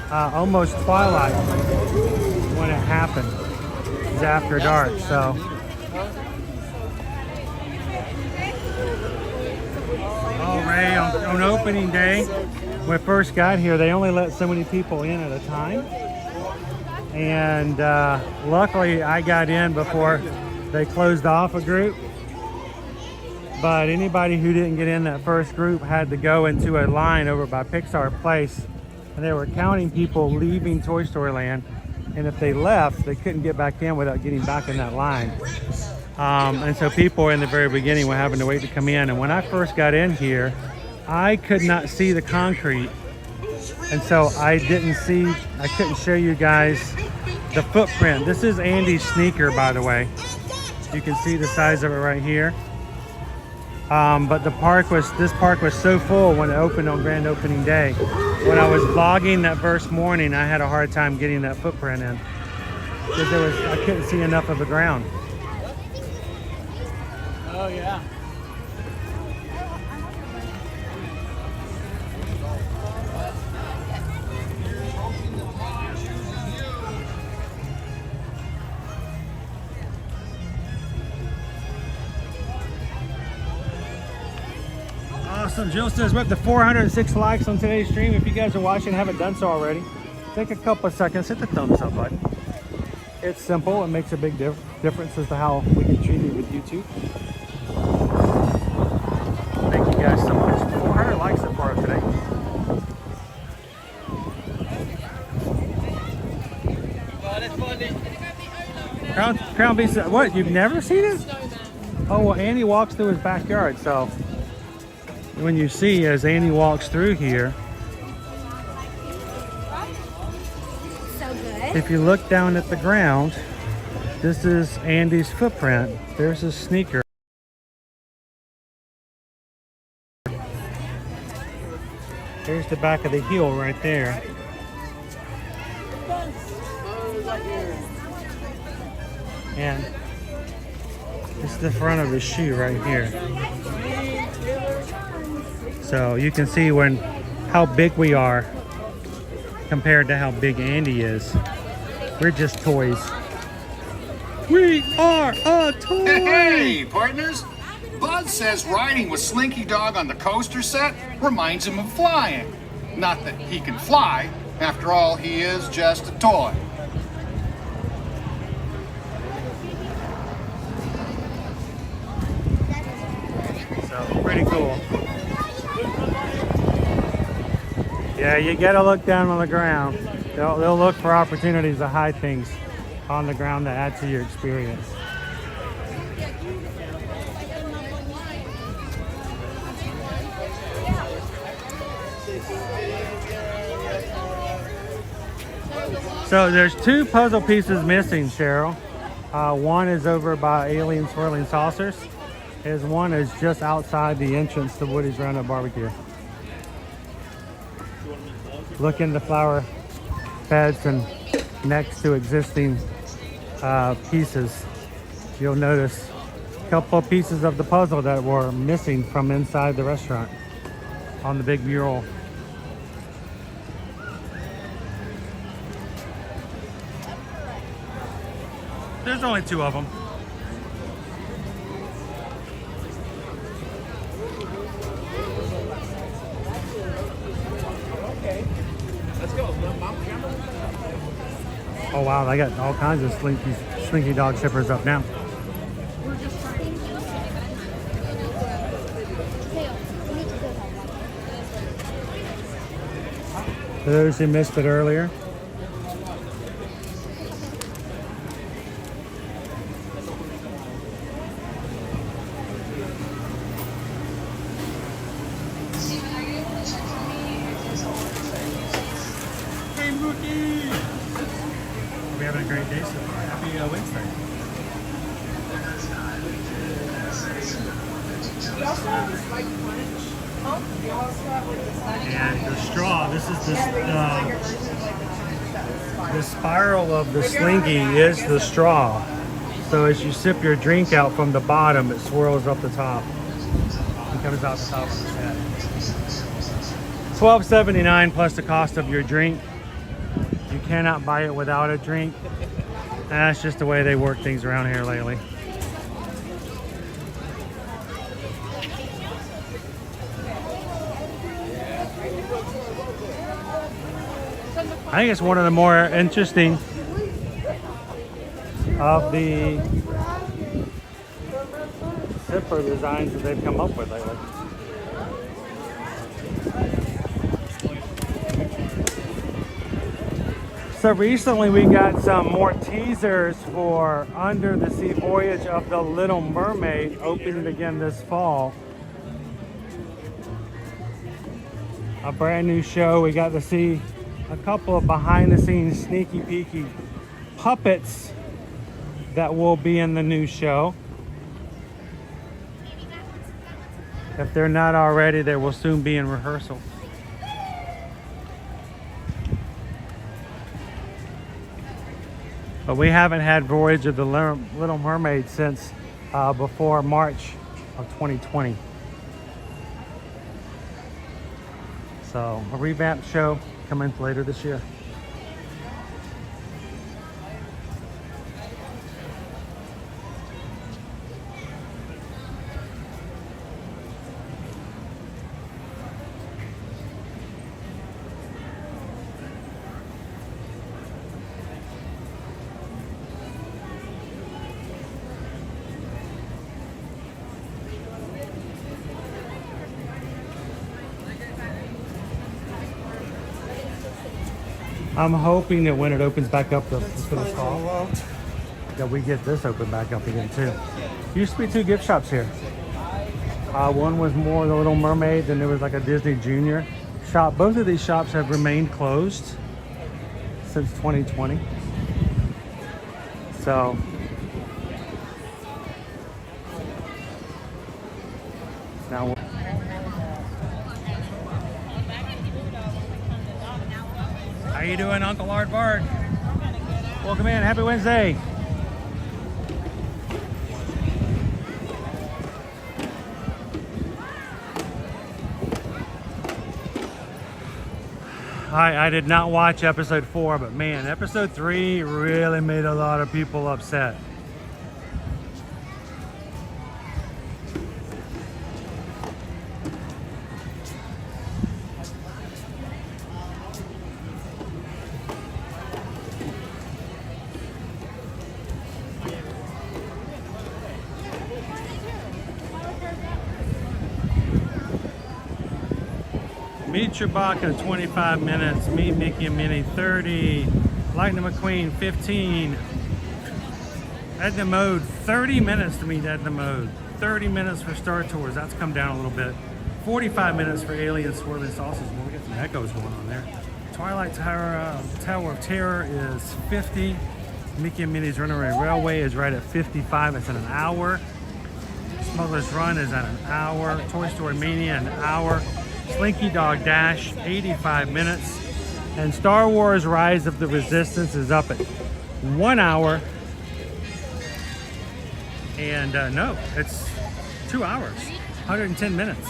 almost twilight when it happened. It was after dark, so. Oh, Ray, on opening day, when we first got here, they only let so many people in at a time. And luckily I got in before they closed off a group. But anybody who didn't get in that first group had to go into a line over by Pixar Place. And they were counting people leaving Toy Story Land. And if they left, they couldn't get back in without getting back in that line. And so people in the very beginning were having to wait to come in. And when I first got in here, I could not see the concrete. And so I couldn't show you guys the footprint. This is Andy's sneaker, by the way. You can see the size of it right here. But this park was so full when it opened on grand opening day. When I was vlogging that first morning, I had a hard time getting that footprint in because I couldn't see enough of the ground. Oh yeah. So Jill says we're up to 406 likes on today's stream. If you guys are watching and haven't done so already, take a couple of seconds, hit the thumbs up button. It's simple. It makes a big difference as to how we can treat you with YouTube. Thank you guys so much. 400 likes so far today. Crown Beast, what? You've never seen it? Oh, well, Andy walks through his backyard, so when you see as Andy walks through here, So good. if you look down at the ground, this is Andy's footprint. There's his sneaker. There's the back of the heel right there. And this is the front of his shoe right here. So you can see how big we are compared to how big Andy is. We're just toys. We are a toy! Hey, partners! Buzz says riding with Slinky Dog on the coaster set reminds him of flying. Not that he can fly. After all, he is just a toy. So, pretty cool. Yeah, you gotta look down on the ground. They'll look for opportunities to hide things on the ground to add to your experience. So there's two puzzle pieces missing, Cheryl. One is over by Alien Swirling Saucers. One is just outside the entrance to Woody's Roundup Barbecue. Look in the flower beds and next to existing pieces, you'll notice a couple of pieces of the puzzle that were missing from inside the restaurant on the big mural. There's only two of them. Okay. Let's go. Oh wow, I got all kinds of Slinky Dog shippers up now. For those who missed it earlier, we're having a great day so far. Happy Wednesday. And the straw, this is the spiral of the Slinky is the straw. So as you sip your drink out from the bottom, it swirls up the top and comes out the top of the head. $12.79 plus the cost of your drink. You cannot buy it without a drink. And that's just the way they work things around here lately. I think it's one of the more interesting of the zipper designs that they've come up with lately. So recently we got some more teasers for Under the Sea Voyage of the Little Mermaid, opening again this fall. A brand new show. We got to see a couple of behind the scenes sneaky peeky puppets that will be in the new show. If they're not already, they will soon be in rehearsal. But we haven't had Voyage of the Little Mermaid since before March of 2020. So a revamped show coming later this year. I'm hoping that when it opens back up for this fall, that we get this open back up again too. Used to be 2 gift shops here. One was more the Little Mermaid, then there was like a Disney Junior shop. Both of these shops have remained closed since 2020. So now how you doing, Uncle Aardvark? Welcome in. Happy Wednesday. I did not watch episode 4, but man, episode 3 really made a lot of people upset. Meet Chewbacca in 25 minutes. Meet Mickey and Minnie 30. Lightning McQueen 15. Edna Mode 30 minutes to meet Edna Mode. 30 minutes for Star Tours. That's come down a little bit. 45 minutes for Alien Swirling Saucers. Well, we got some echoes going on there. Twilight Tower of Terror is 50. Mickey and Minnie's Runaway Railway is right at 55. It's in an hour. Smuggler's Run is at an hour. Toy Story Mania an hour. Slinky Dog Dash, 85 minutes. And Star Wars Rise of the Resistance is up at 1 hour. And no, it's 2 hours, 110 minutes.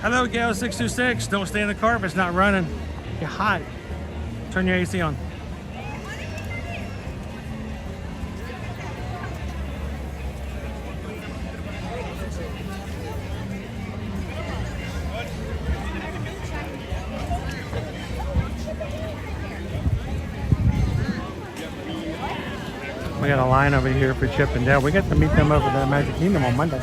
Hello, Gal 626. Don't stay in the car if it's not running. You're hot. Turn your AC on. We got a line over here for Chip and Dale. We get to meet them over at the Magic Kingdom on Monday.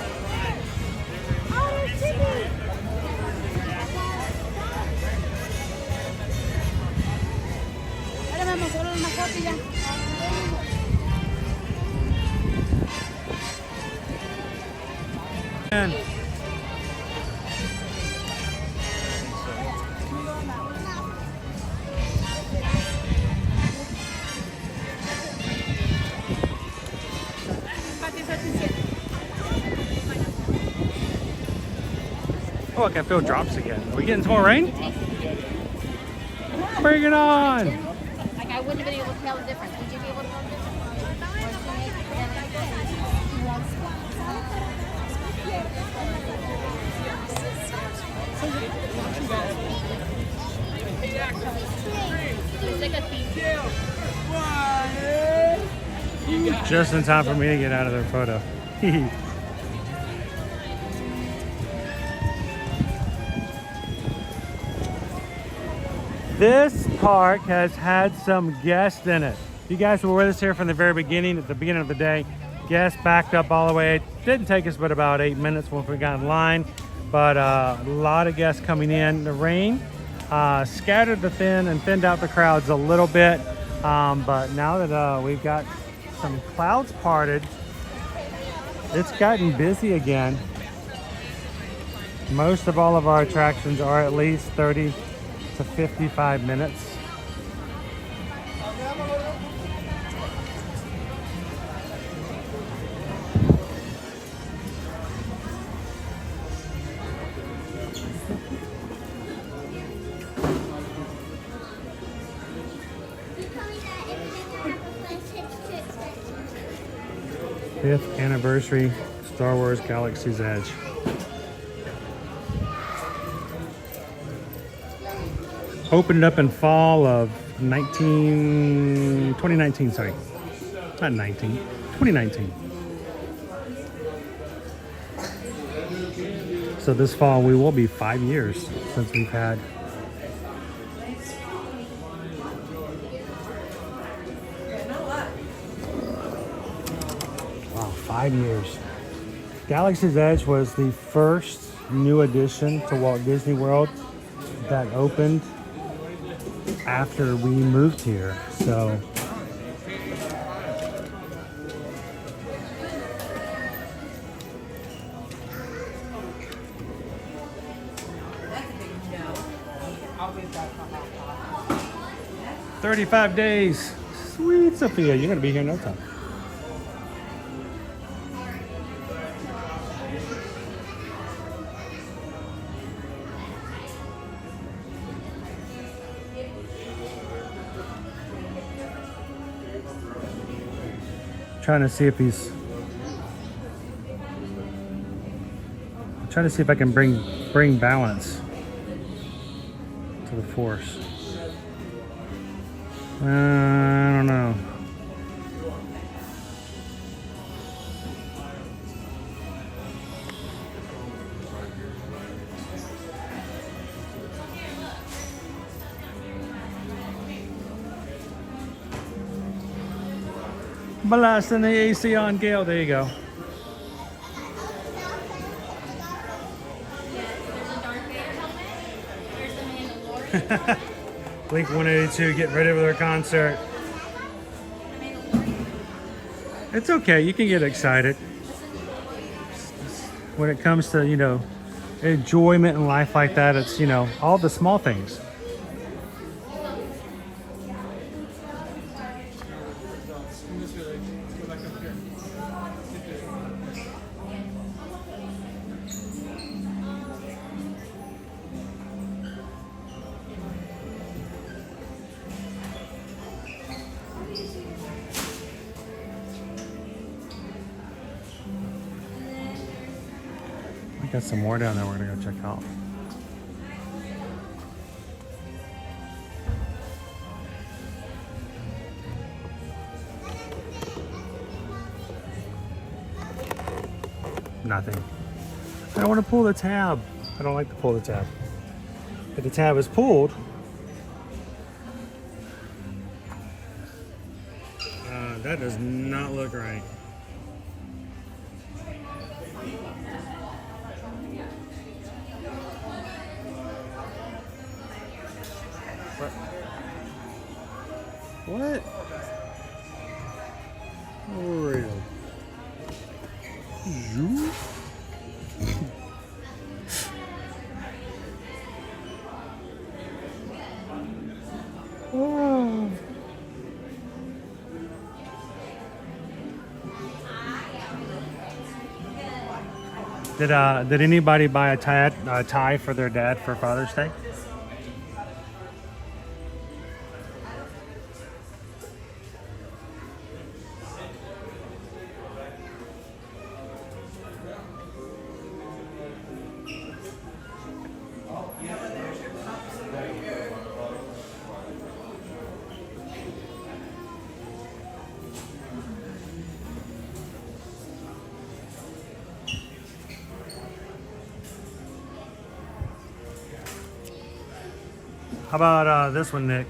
Oh, I can feel drops again. Are we getting some more rain? Bring it on! Like I wouldn't have been able to tell the difference. Would you be able to tell the difference? Just in time for me to get out of their photo. This park has had some guests in it. You guys were with us here from the very beginning, at the beginning of the day. Guests backed up all the way. It didn't take us but about 8 minutes once we got in line, but a lot of guests coming in. The rain scattered the thinned out the crowds a little bit, but now that we've got some clouds parted, it's gotten busy again. Most of all of our attractions are at least 30 to 55 minutes. Fifth anniversary Star Wars Galaxy's Edge. Opened up in fall of 2019, sorry. Not 19, 2019. So this fall we will be 5 years since we've had 5 years. Galaxy's Edge was the first new addition to Walt Disney World that opened after we moved here. So $35 days. Sweet Sophia, you're gonna be here in no time. Trying to see if he's. I'm trying to see if I can bring balance to the force. I don't know. Blasting the AC on Gale. There you go. Blink 182 getting ready for their concert. It's okay. You can get excited when it comes to, you know, enjoyment in life like that. It's, you know, all the small things. Got some more down there we're gonna go check out. Nothing. I don't want to pull the tab. I don't like to pull the tab. If the tab is pulled, that does not look right. What? Real. You? Oh. Did anybody buy a tie for their dad for Father's Day? How about this one, Nick?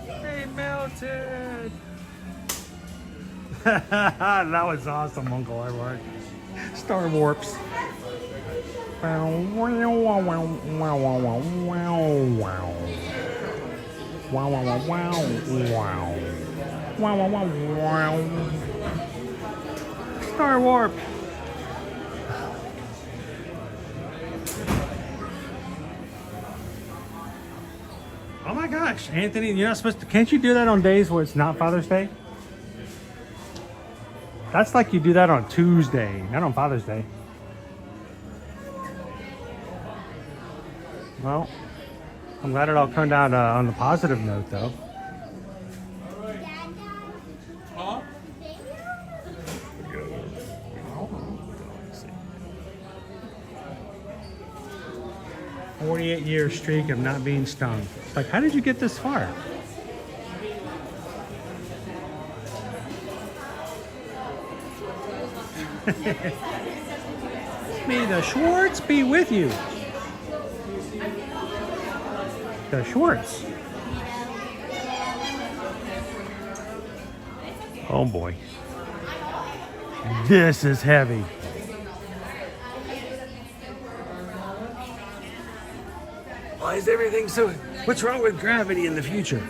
Hey, melted! That was awesome, Uncle Edward. Star Warps. Wow, wow, wow, wow. Star Warp. Oh my gosh, Anthony, you're not supposed to. Can't you do that on days where it's not Father's Day? That's like you do that on Tuesday, not on Father's Day. Well, I'm glad it all turned out on the positive note, though. Huh? 48-year streak of not being stung. It's like, how did you get this far? May the Schwartz be with you. The shorts. Oh boy. This is heavy. Why is everything so... What's wrong with gravity in the future?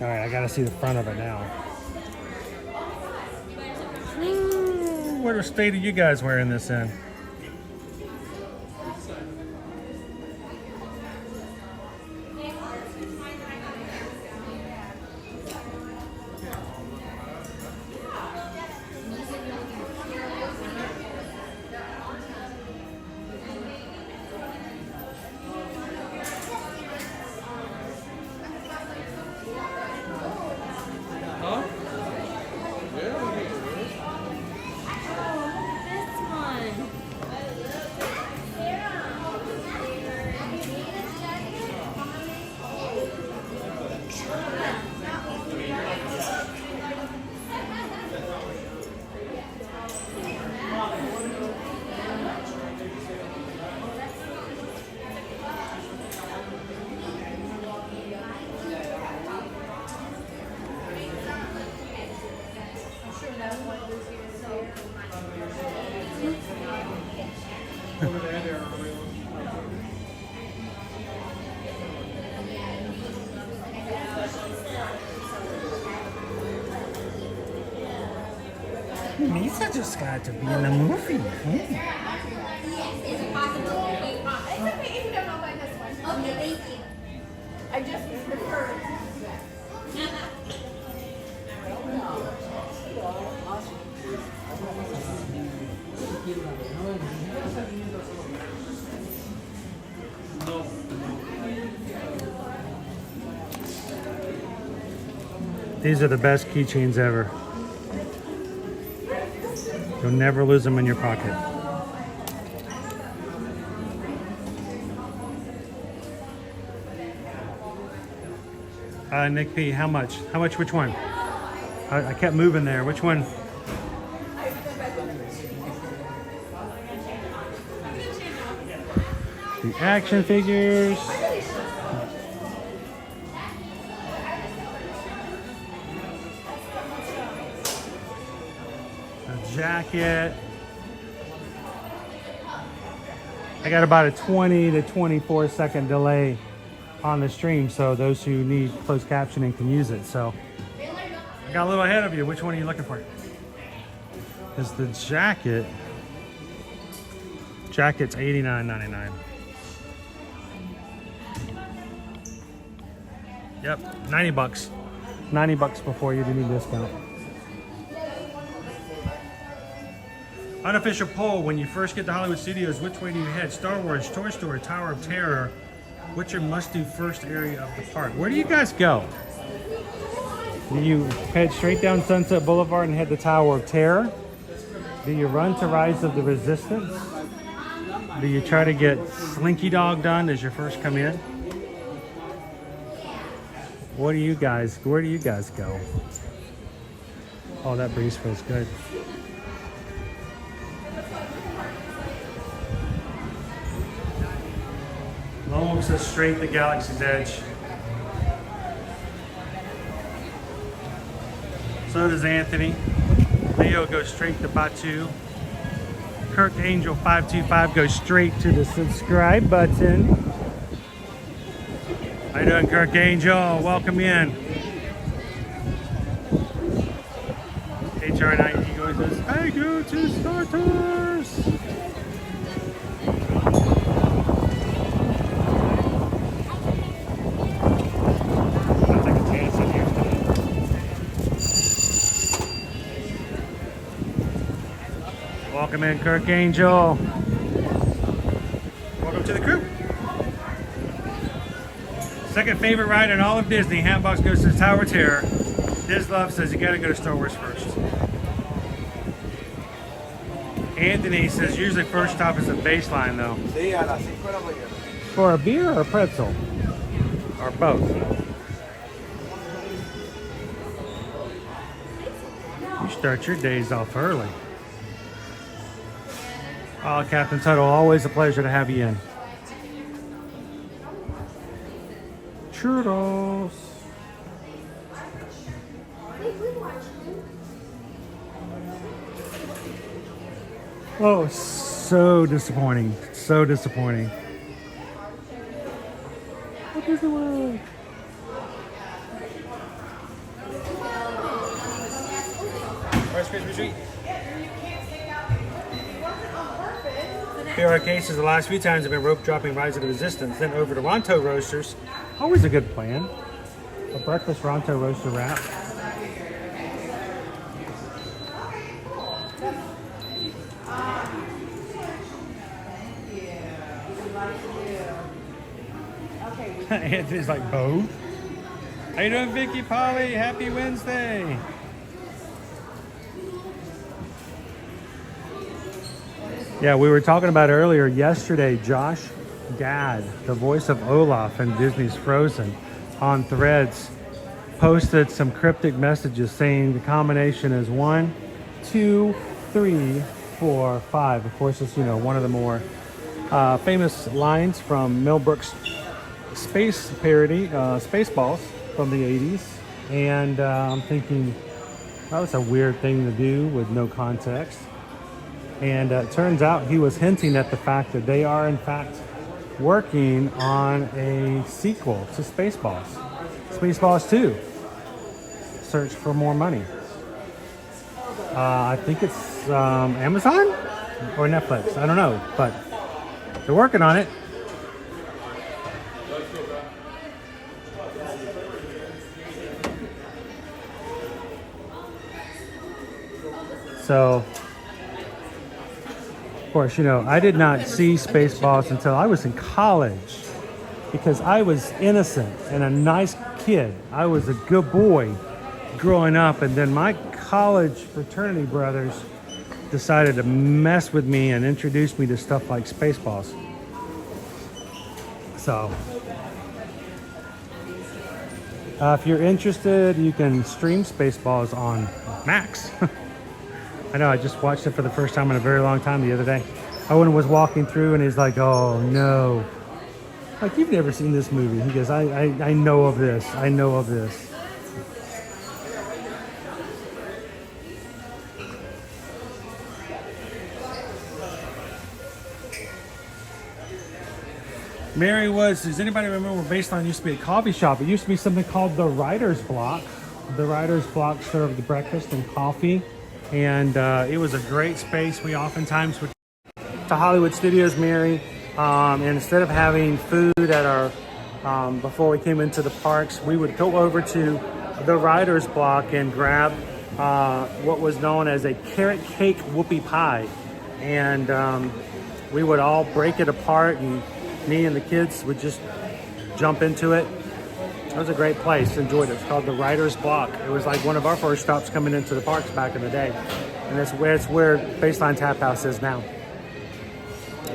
All right, I gotta see the front of it now. What state are you guys wearing this in? Lisa just got to be in the movie. Is it possible? It's okay if you don't know by this one. Okay, thank you. I just referred. These are the best keychains ever. You'll never lose them in your pocket. Nick P, how much? How much, which one? I kept moving there. Which one? The action figures. The jacket. I got about a 20 to 24 second delay on the stream, so those who need closed captioning can use it. So I got a little ahead of you. Which one are you looking for? Is the jacket. Jacket's $89.99. Yep, 90 bucks. 90 bucks before you do need discount. Unofficial poll, when you first get to Hollywood Studios, which way do you head? Star Wars, Toy Story, Tower of Terror. What's your must-do first area of the park? Where do you guys go? Do you head straight down Sunset Boulevard and head to Tower of Terror? Do you run to Rise of the Resistance? Do you try to get Slinky Dog done as your first come in? Where do you guys go? Oh, that breeze feels good. Lone Wolf says straight to Galaxy's Edge. So does Anthony. Leo goes straight to Batu. Kirk Angel 525 goes straight to the subscribe button. How you doing, Kirk Angel? Welcome in. HR90 goes says, I go to Star Tours. I'll take a chance in here today. Welcome in, Kirk Angel. Welcome to the crew. Second favorite ride in all of Disney. Hatbox goes to the Tower of Terror. Diz Love says you gotta go to Star Wars first. Anthony says usually first stop is a baseline though. For a beer or a pretzel? Or both? You start your days off early. Oh, Captain Tuttle, always a pleasure to have you in. Churros. Oh, so disappointing. So disappointing. Look at the world. Rice Krispie treat. Here are cases the last few times have been rope dropping Rise of the Resistance, then over to Ronto Roasters. Always a good plan. A breakfast Ronto Roaster wrap. Anthony's like, both? How you doing, Vicky, Polly? Happy Wednesday. Yeah, we were talking about earlier yesterday, Josh Gad, the voice of Olaf in Disney's Frozen, on Threads, posted some cryptic messages saying the combination is 1, 2, 3, 4, 5. Of course, it's, you know, one of the more famous lines from Mel Brooks' space parody, Spaceballs from the 80s. And I'm thinking, that was a weird thing to do with no context. And it turns out he was hinting at the fact that they are, in fact, working on a sequel to Spaceballs. Spaceballs 2. Search for more money. I think it's Amazon or Netflix. I don't know, but they're working on it. So, of course, you know, I did not see Spaceballs until I was in college because I was innocent and a nice kid. I was a good boy growing up, and then my college fraternity brothers decided to mess with me and introduce me to stuff like Spaceballs. So, if you're interested, you can stream Spaceballs on Max. I know, I just watched it for the first time in a very long time the other day. Owen was walking through and he's like, oh no. Like, you've never seen this movie. He goes, I know of this. I know of this. Mary was, does anybody remember where Baseline used to be a coffee shop? It used to be something called the Writer's Block. The Writer's Block served the breakfast and coffee. And it was a great space. We oftentimes would to Hollywood Studios, Mary, and instead of having food at our before we came into the parks, we would go over to the Writer's Block and grab what was known as a carrot cake whoopie pie, and we would all break it apart, and me and the kids would just jump into it. It was a great place. Enjoyed it. It's called the Writer's Block. It was like one of our first stops coming into the parks back in the day. And it's where Baseline Tap House is now.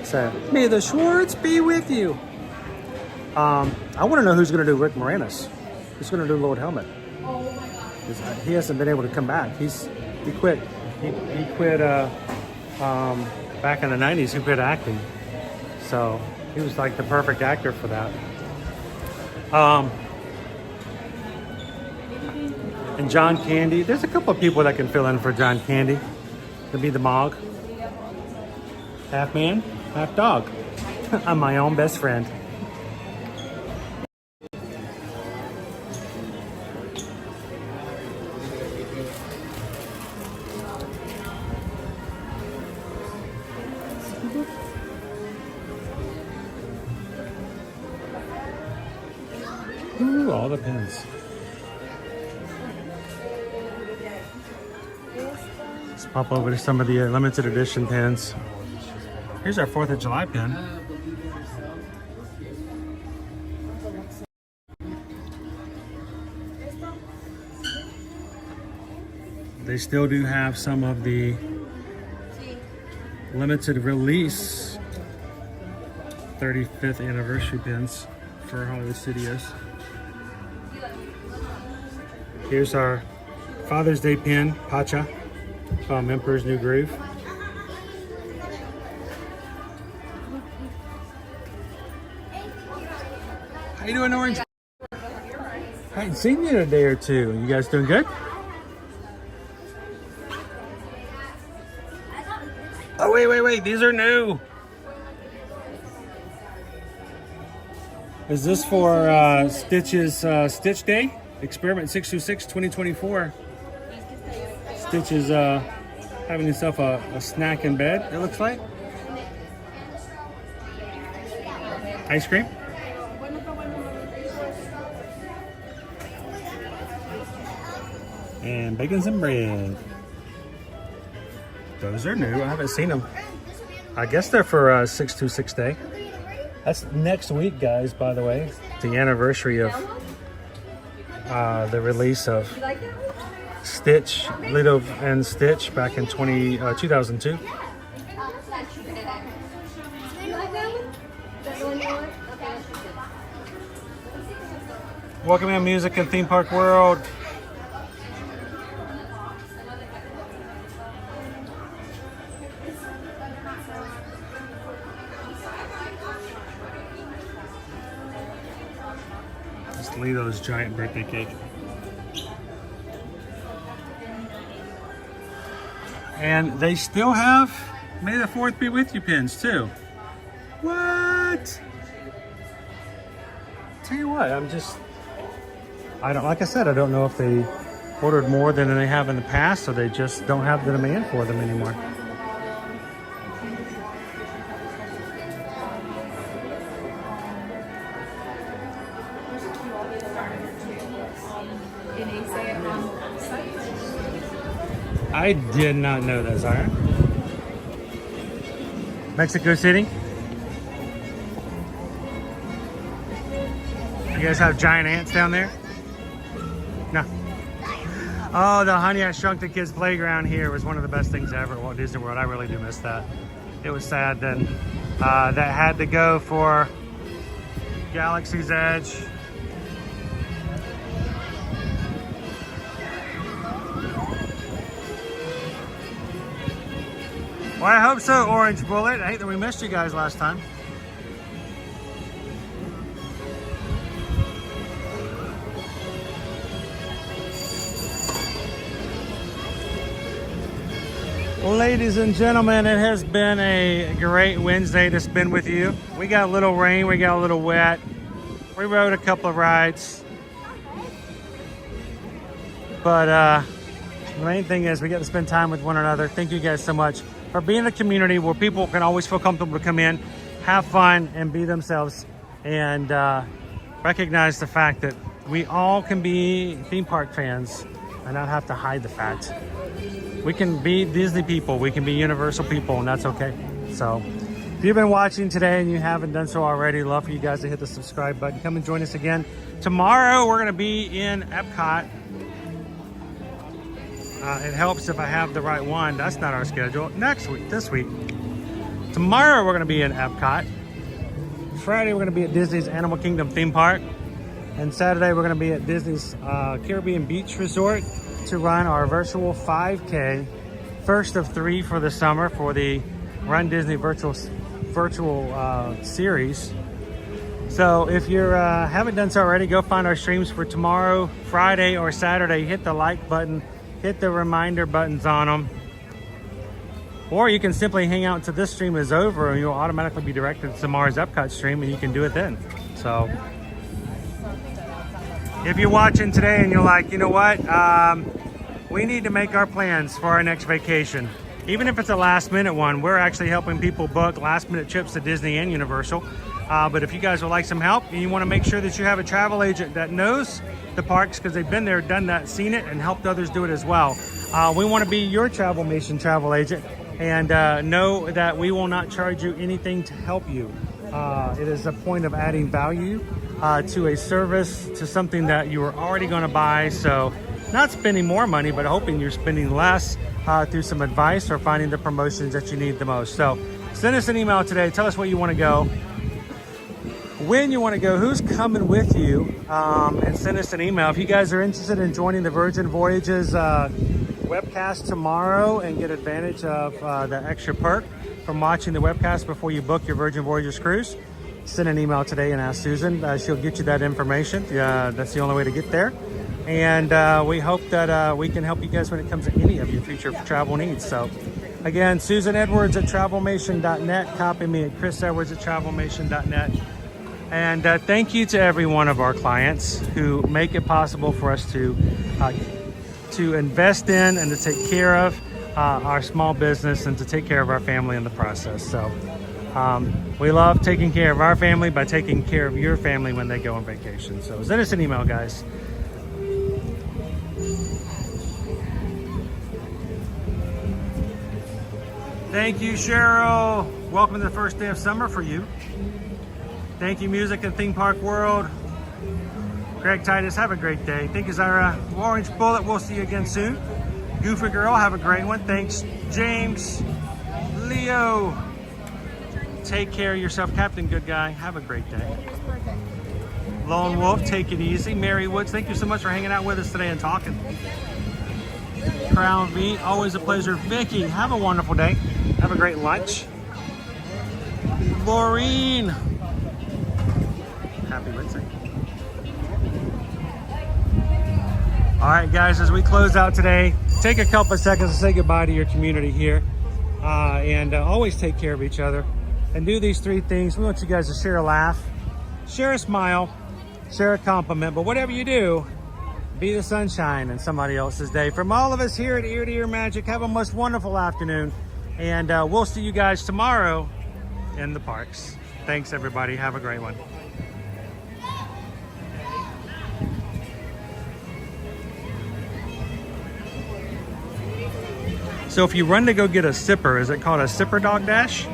So, may the Schwartz be with you. I want to know who's going to do Rick Moranis. Who's going to do Lord Helmet? He hasn't been able to come back. He quit. He quit back in the 90s. He quit acting. So, he was like the perfect actor for that. And John Candy. There's a couple of people that can fill in for John Candy. To be the Mog. Half man, half dog. I'm my own best friend. Ooh, all the pins. Let's pop over to some of the limited edition pins. Here's our 4th of July pin. They still do have some of the limited release 35th anniversary pins for Hollywood Studios. Here's our Father's Day pin, Pacha, from Emperor's New Groove. How you doing, Orange? I hadn't seen you in a day or two. You guys doing good? Oh, wait. These are new. Is this for Stitch's Stitch Day? Experiment 626 2024. Stitch is having himself a snack in bed, it looks like. Ice cream. And bacon and bread. Those are new. I haven't seen them. I guess they're for 626 Day. That's next week, guys, by the way. The anniversary of the release of Stitch, Lilo and Stitch back in 2002. Welcome in Music and Theme Park World. Just Lilo's giant birthday cake. And they still have May the 4th be with you pins too. What? Tell you what, like I said, I don't know if they ordered more than they have in the past, or they just don't have the demand for them anymore. I did not know that, Zara. Mexico City. You guys have giant ants down there? No. Oh, the Honey I Shrunk the Kids playground here was one of the best things ever at Walt Disney World. I really do miss that. It was sad then. That had to go for Galaxy's Edge. Well, I hope so, Orange Bullet. I hate that we missed you guys last time. Ladies and gentlemen, it has been a great Wednesday to spend with you. We got a little rain, we got a little wet. We rode a couple of rides. But the main thing is we get to spend time with one another. Thank you guys so much for being a community where people can always feel comfortable to come in, have fun, and be themselves, and recognize the fact that we all can be theme park fans and not have to hide the fact. We can be Disney people, we can be Universal people, and that's okay. So if you've been watching today and you haven't done so already, love for you guys to hit the subscribe button. Come and join us again. Tomorrow we're gonna be in Epcot. It helps if I have the right one. That's not our schedule. This week. Tomorrow we're gonna be in Epcot. Friday we're gonna be at Disney's Animal Kingdom theme park. And Saturday we're gonna be at Disney's Caribbean Beach Resort to run our virtual 5K, first of 3 for the summer for the Run Disney virtual series. So if you haven't done so already, go find our streams for tomorrow, Friday, or Saturday. Hit the like button, hit the reminder buttons on them. Or you can simply hang out until this stream is over and you'll automatically be directed to tomorrow's Epcot stream, and you can do it then. So if you're watching today and you're like, you know what, we need to make our plans for our next vacation. Even if it's a last minute one, we're actually helping people book last minute trips to Disney and Universal. But if you guys would like some help and you want to make sure that you have a travel agent that knows the parks because they've been there, done that, seen it, and helped others do it as well. We want to be your Travelmation travel agent, and know that we will not charge you anything to help you. It is a point of adding value to a service, to something that you were already going to buy. So not spending more money, but hoping you're spending less through some advice or finding the promotions that you need the most. So send us an email today. Tell us where you want to go, when you want to go, who's coming with you, and send us an email. If you guys are interested in joining the Virgin Voyages webcast tomorrow and get advantage of the extra perk from watching the webcast before you book your Virgin Voyages cruise, send an email today and ask Susan. She'll get you that information. That's the only way to get there. And we hope that we can help you guys when it comes to any of your future travel needs. So again, susanedwards@travelmation.net. Copy me at chrisedwards@travelmation.net. And thank you to every one of our clients who make it possible for us to invest in and to take care of our small business and to take care of our family in the process. So we love taking care of our family by taking care of your family when they go on vacation. So send us an email, guys. Thank you, Cheryl. Welcome to the first day of summer for you. Thank you, Music and Theme Park World. Greg Titus, have a great day. Thank you, Zyra. Orange Bullet, we'll see you again soon. Goofy Girl, have a great one. Thanks, James. Leo, take care of yourself. Captain Good Guy, have a great day. Lone Wolf, take it easy. Mary Woods, thank you so much for hanging out with us today and talking. Crown V, always a pleasure. Vicky, have a wonderful day. Have a great lunch. Laureen, happy Wednesday. All right, guys, as we close out today, take a couple of seconds to say goodbye to your community here. And always take care of each other. And do these 3 things. We want you guys to share a laugh, share a smile, share a compliment. But whatever you do, be the sunshine in somebody else's day. From all of us here at Ear to Ear Magic, have a most wonderful afternoon. And we'll see you guys tomorrow in the parks. Thanks, everybody. Have a great one. So if you run to go get a sipper, is it called a sipper dog dash?